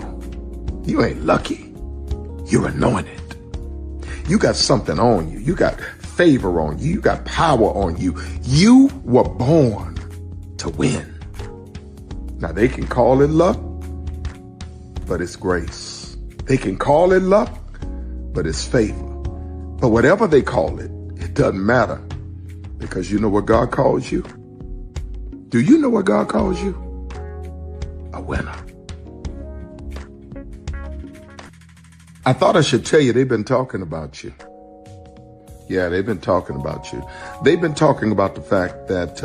you ain't lucky. You're anointed. You got something on you. You got favor on you. You got power on you. You were born to win. Now they can call it luck, but it's grace. They can call it luck, but it's favor. But whatever they call it, it doesn't matter, because you know what God calls you? Do you know what God calls you? A winner. I thought I should tell you they've been talking about you. Yeah, they've been talking about you. They've been talking about the fact that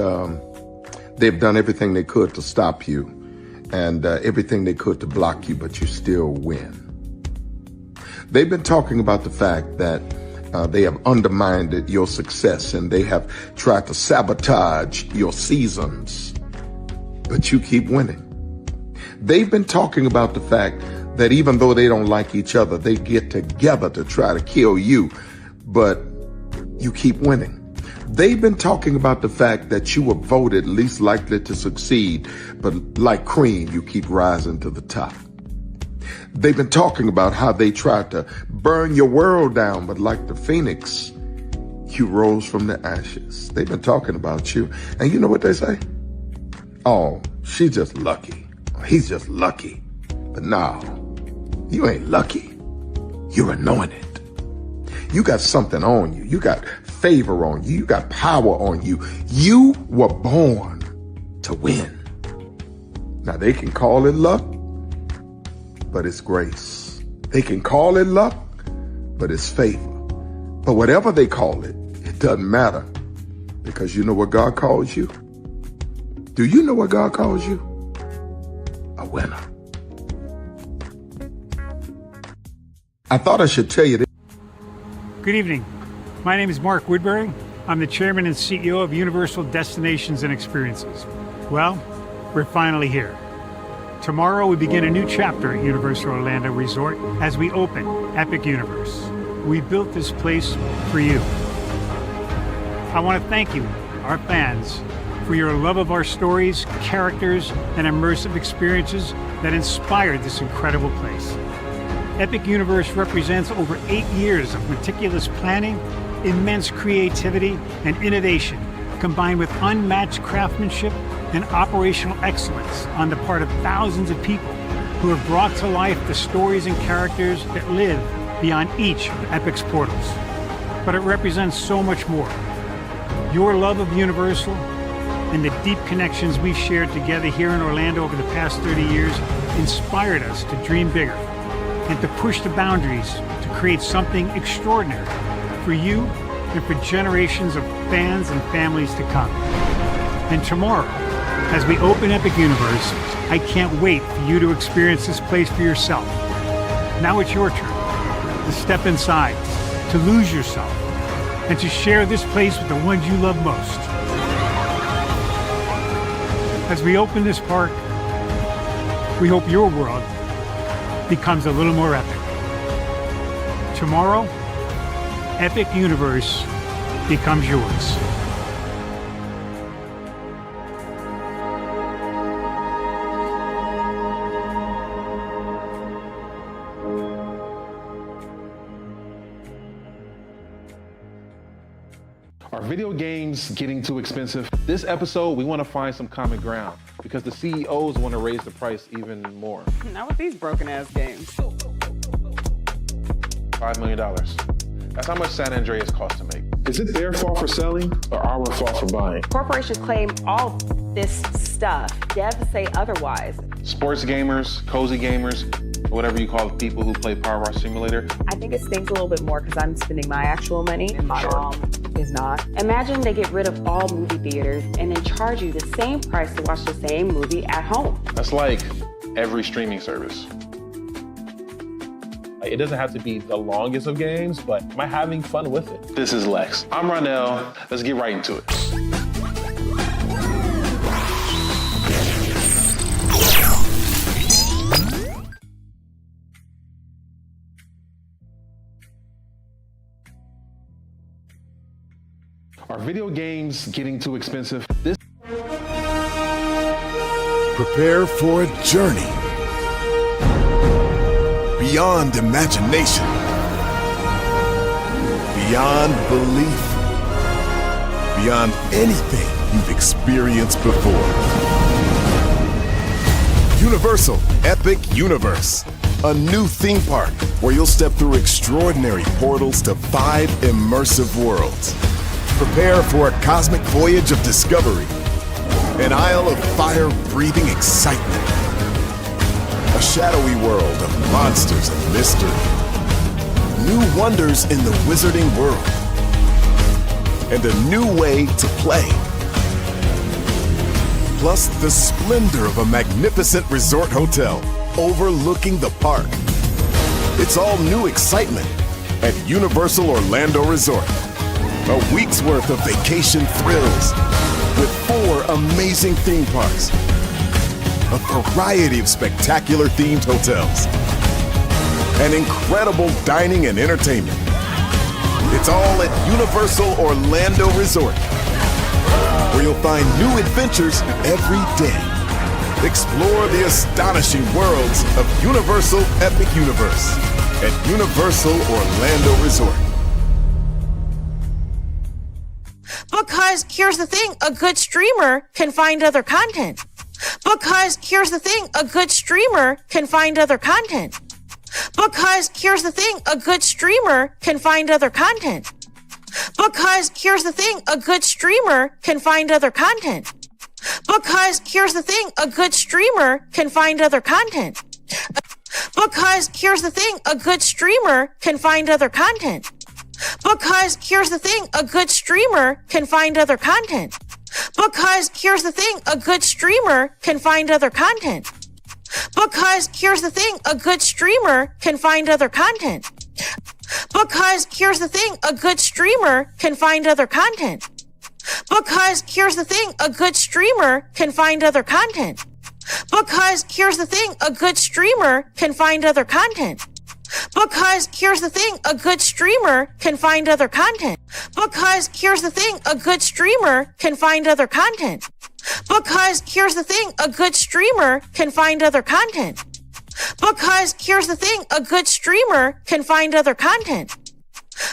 they've done everything they could to stop you and everything they could to block you, but you still win. They've been talking about the fact that they have undermined your success and they have tried to sabotage your seasons, but you keep winning. They've been talking about the fact that even though they don't like each other, they get together to try to kill you, but you keep winning. They've been talking about the fact that you were voted least likely to succeed, but like cream, you keep rising to the top. They've been talking about how they tried to burn your world down, but like the phoenix, you rose from the ashes. They've been talking about you. And you know what they say? Oh, she's just lucky. He's just lucky. But no, you ain't lucky. You're anointed. You got something on you. You got favor on you. You got power on you. You were born to win. Now they can call it luck, but it's grace. They can call it luck, but it's favor. But whatever they call it, it doesn't matter, because you know what God calls you? Do you know what God calls you? A winner. I thought I should tell you this. Good evening. My name is Mark Woodbury. I'm the chairman and CEO of Universal Destinations and Experiences. Well, we're finally here. Tomorrow we begin a new chapter at Universal Orlando Resort as we open Epic Universe. We built this place for you. I want to thank you, our fans, for your love of our stories, characters, and immersive experiences that inspired this incredible place. Epic Universe represents over 8 years of meticulous planning, immense creativity, and innovation, combined with unmatched craftsmanship and operational excellence on the part of thousands of people who have brought to life the stories and characters that live beyond each of Epic's portals. But it represents so much more. Your love of Universal and the deep connections we've shared together here in Orlando over the past 30 years inspired us to dream bigger and to push the boundaries to create something extraordinary for you and for generations of fans and families to come. And tomorrow, as we open Epic Universe, I can't wait for you to experience this place for yourself. Now it's your turn to step inside, to lose yourself, and to share this place with the ones you love most. As we open this park, we hope your world becomes a little more epic. Tomorrow, Epic Universe becomes yours. Are video games getting too expensive? This episode, we want to find some common ground because the CEOs want to raise the price even more. Not with these broken ass games. $5 million. That's how much San Andreas costs to make. Is it their fault for selling or our fault for buying? Corporations claim all this stuff. Devs say otherwise. Sports gamers, cozy gamers, whatever you call the people who play Power Wash Simulator. I think it stings a little bit more because I'm spending my actual money and my mom is not. Imagine they get rid of all movie theaters and then charge you the same price to watch the same movie at home. That's like every streaming service. It doesn't have to be the longest of games, but am I having fun with it? This is Lex. I'm Ronell. Let's get right into it. Are video games getting too expensive? Prepare for a journey beyond imagination, beyond belief, beyond anything you've experienced before. Universal Epic Universe, a new theme park where you'll step through extraordinary portals to 5 immersive worlds. Prepare for a cosmic voyage of discovery, an isle of fire-breathing excitement, a shadowy world of monsters and mystery, new wonders in the wizarding world, and a new way to play. Plus the splendor of a magnificent resort hotel overlooking the park. It's all new excitement at Universal Orlando Resort. A week's worth of vacation thrills with 4 amazing theme parks, a variety of spectacular themed hotels, and incredible dining and entertainment. It's all at Universal Orlando Resort, where you'll find new adventures every day. Explore the astonishing worlds of Universal Epic Universe at Universal Orlando Resort. Because here's the thing, a good streamer can find other content. Because here's the thing, a good streamer can find other content. Because here's the thing, a good streamer can find other content. Because here's the thing, a good streamer can find other content. Because here's the thing, a good streamer can find other content. Because here's the thing, a good streamer can find other content. Because here's the thing, a good streamer can find other content. Because here's the thing, a good streamer can find other content. Because here's the thing, a good streamer can find other content. Because here's the thing, a good streamer can find other content. Because here's the thing, a good streamer can find other content. Because here's the thing, a good streamer can find other content. Because here's the thing, a good streamer can find other content. Because here's the thing, a good streamer can find other content. Because here's the thing, a good streamer can find other content. Because here's the thing, a good streamer can find other content.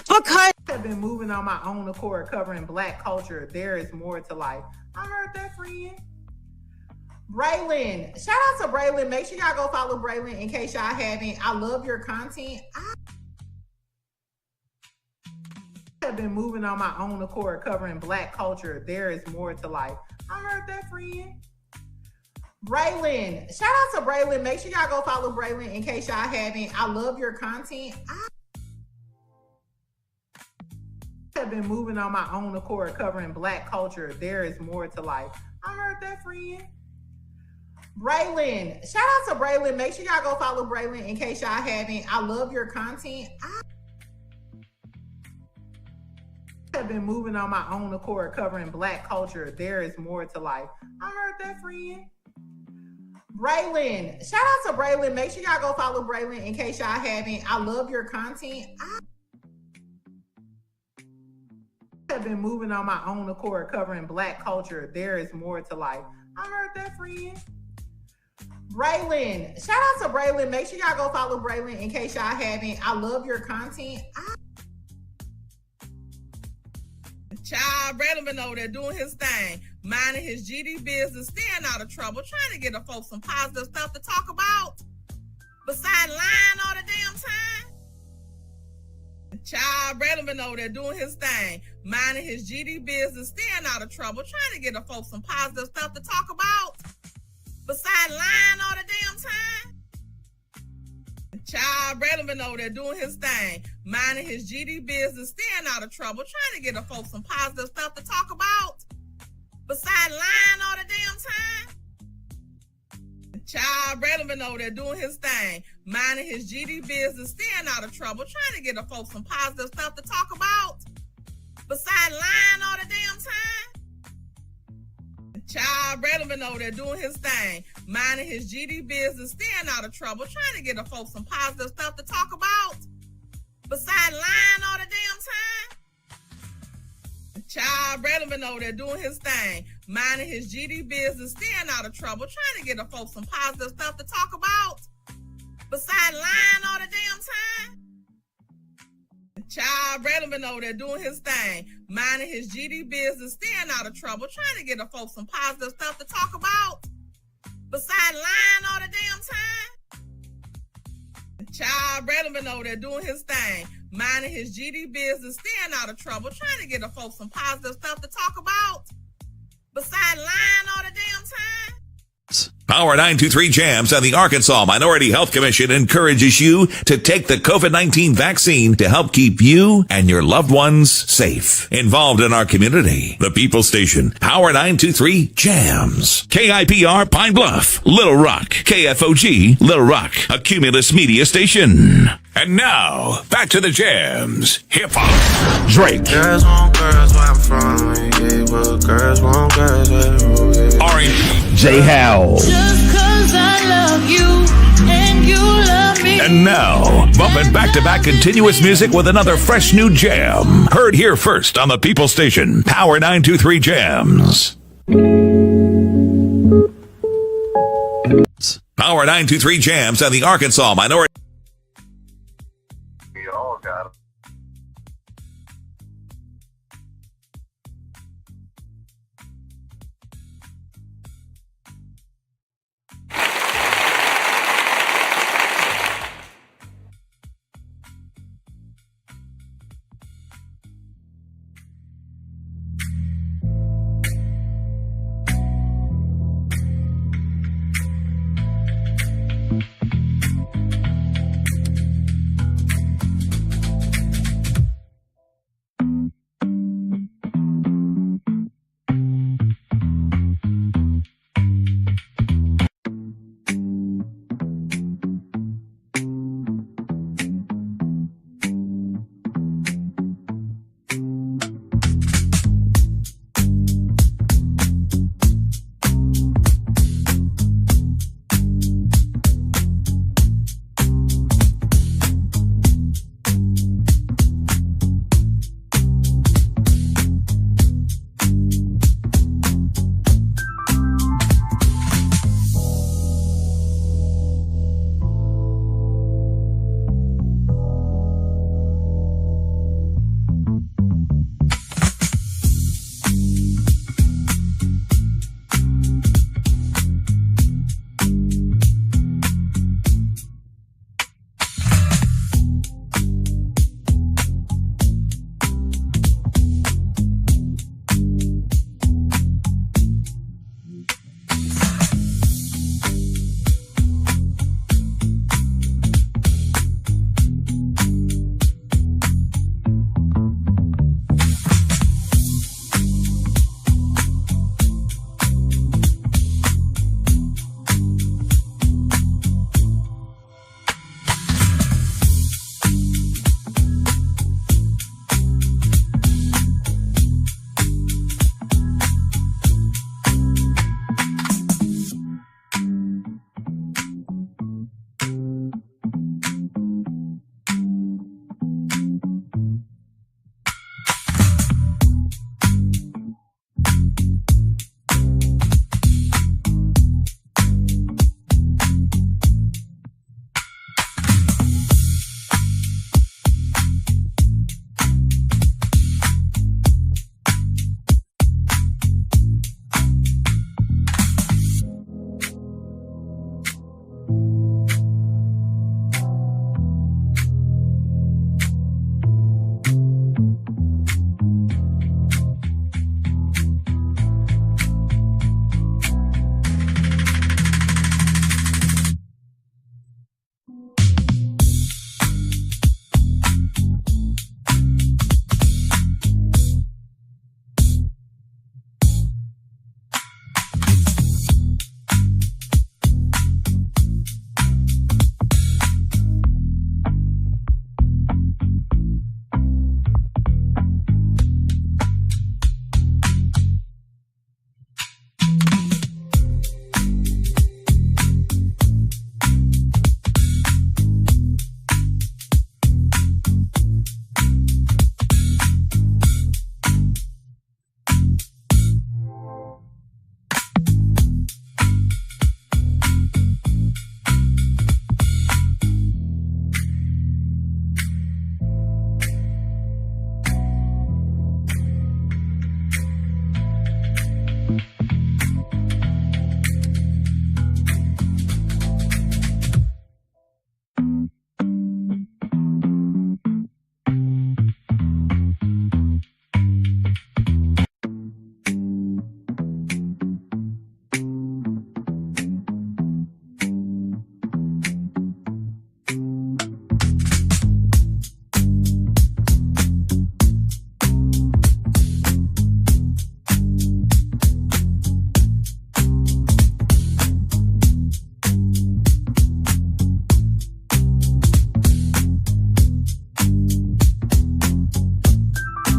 Because I've been moving on my own accord, covering Black culture. There is more to life. I heard that, friend. Braylon, shout out to Braylon. Make sure y'all go follow Braylon in case y'all haven't. I love your content. I have been moving on my own accord, covering Black culture. There is more to life. I heard that, friend. Braylon, shout out to Braylon. Make sure y'all go follow Braylon in case y'all haven't. I love your content. I have been moving on my own accord, covering Black culture. There is more to life. I heard that, friend. Braylon, shout out to Braylon. Make sure y'all go follow Braylon in case y'all haven't. I love your content. I have been moving on my own accord, covering Black culture. There is more to life. I heard that, friend. Braylon, shout out to Braylon. Make sure y'all go follow Braylon in case y'all haven't. I love your content. I have been moving on my own accord, covering Black culture. There is more to life. I heard that, friend. Braylon, shout out to Braylon. Make sure y'all go follow Braylon in case y'all haven't. I love your content. Child, Braylon been over there doing his thing, minding his GD business, staying out of trouble, trying to get the folks some positive stuff to talk about. Besides lying all the damn time. Child, Braylon been over there doing his thing, minding his GD business, staying out of trouble, trying to get the folks some positive stuff to talk about. Besides lying all the damn time. Child, Braylon been over there doing his thing, minding his GD business, staying out of trouble, trying to get the folks some positive stuff to talk about. Besides lying all the damn time. Child, Brandon been over there doing his thing, minding his GD business, staying out of trouble, trying to get the folks some positive stuff to talk about. Besides lying all the damn time. Child, Brandon been over there doing his thing, minding his GD business, staying out of trouble, trying to get the folks some positive stuff to talk about. Besides lying all the damn time. Child, Brandon been over there doing his thing, minding his GD business, staying out of trouble, trying to get the folks some positive stuff to talk about. Besides lying all the damn time. Child, Brandon been over there doing his thing, minding his GD business, staying out of trouble, trying to get the folks some positive stuff to talk about. Besides lying all the damn time. Child, Brandon been over there doing his thing, minding his GD business, staying out of trouble, trying to get the folks some positive stuff to talk about. Besides lying all the damn time. Power 923 Jams and the Arkansas Minority Health Commission encourages you to take the COVID-19 vaccine to help keep you and your loved ones safe. Involved in our community, the People Station, Power 923 Jams. KIPR Pine Bluff, Little Rock, KFOG, Little Rock, a Cumulus media station. And now, back to the jams. Hip-hop. Drake. Girls want girls where I'm from. Yeah, well, girls want girls where R&B. J. Howell. Just 'cause I love you and you love me. And now, bumping back-to-back continuous music with another fresh new jam. Heard here first on the People Station, Power 923 Jams. Power 923 Jams and the Arkansas Minority...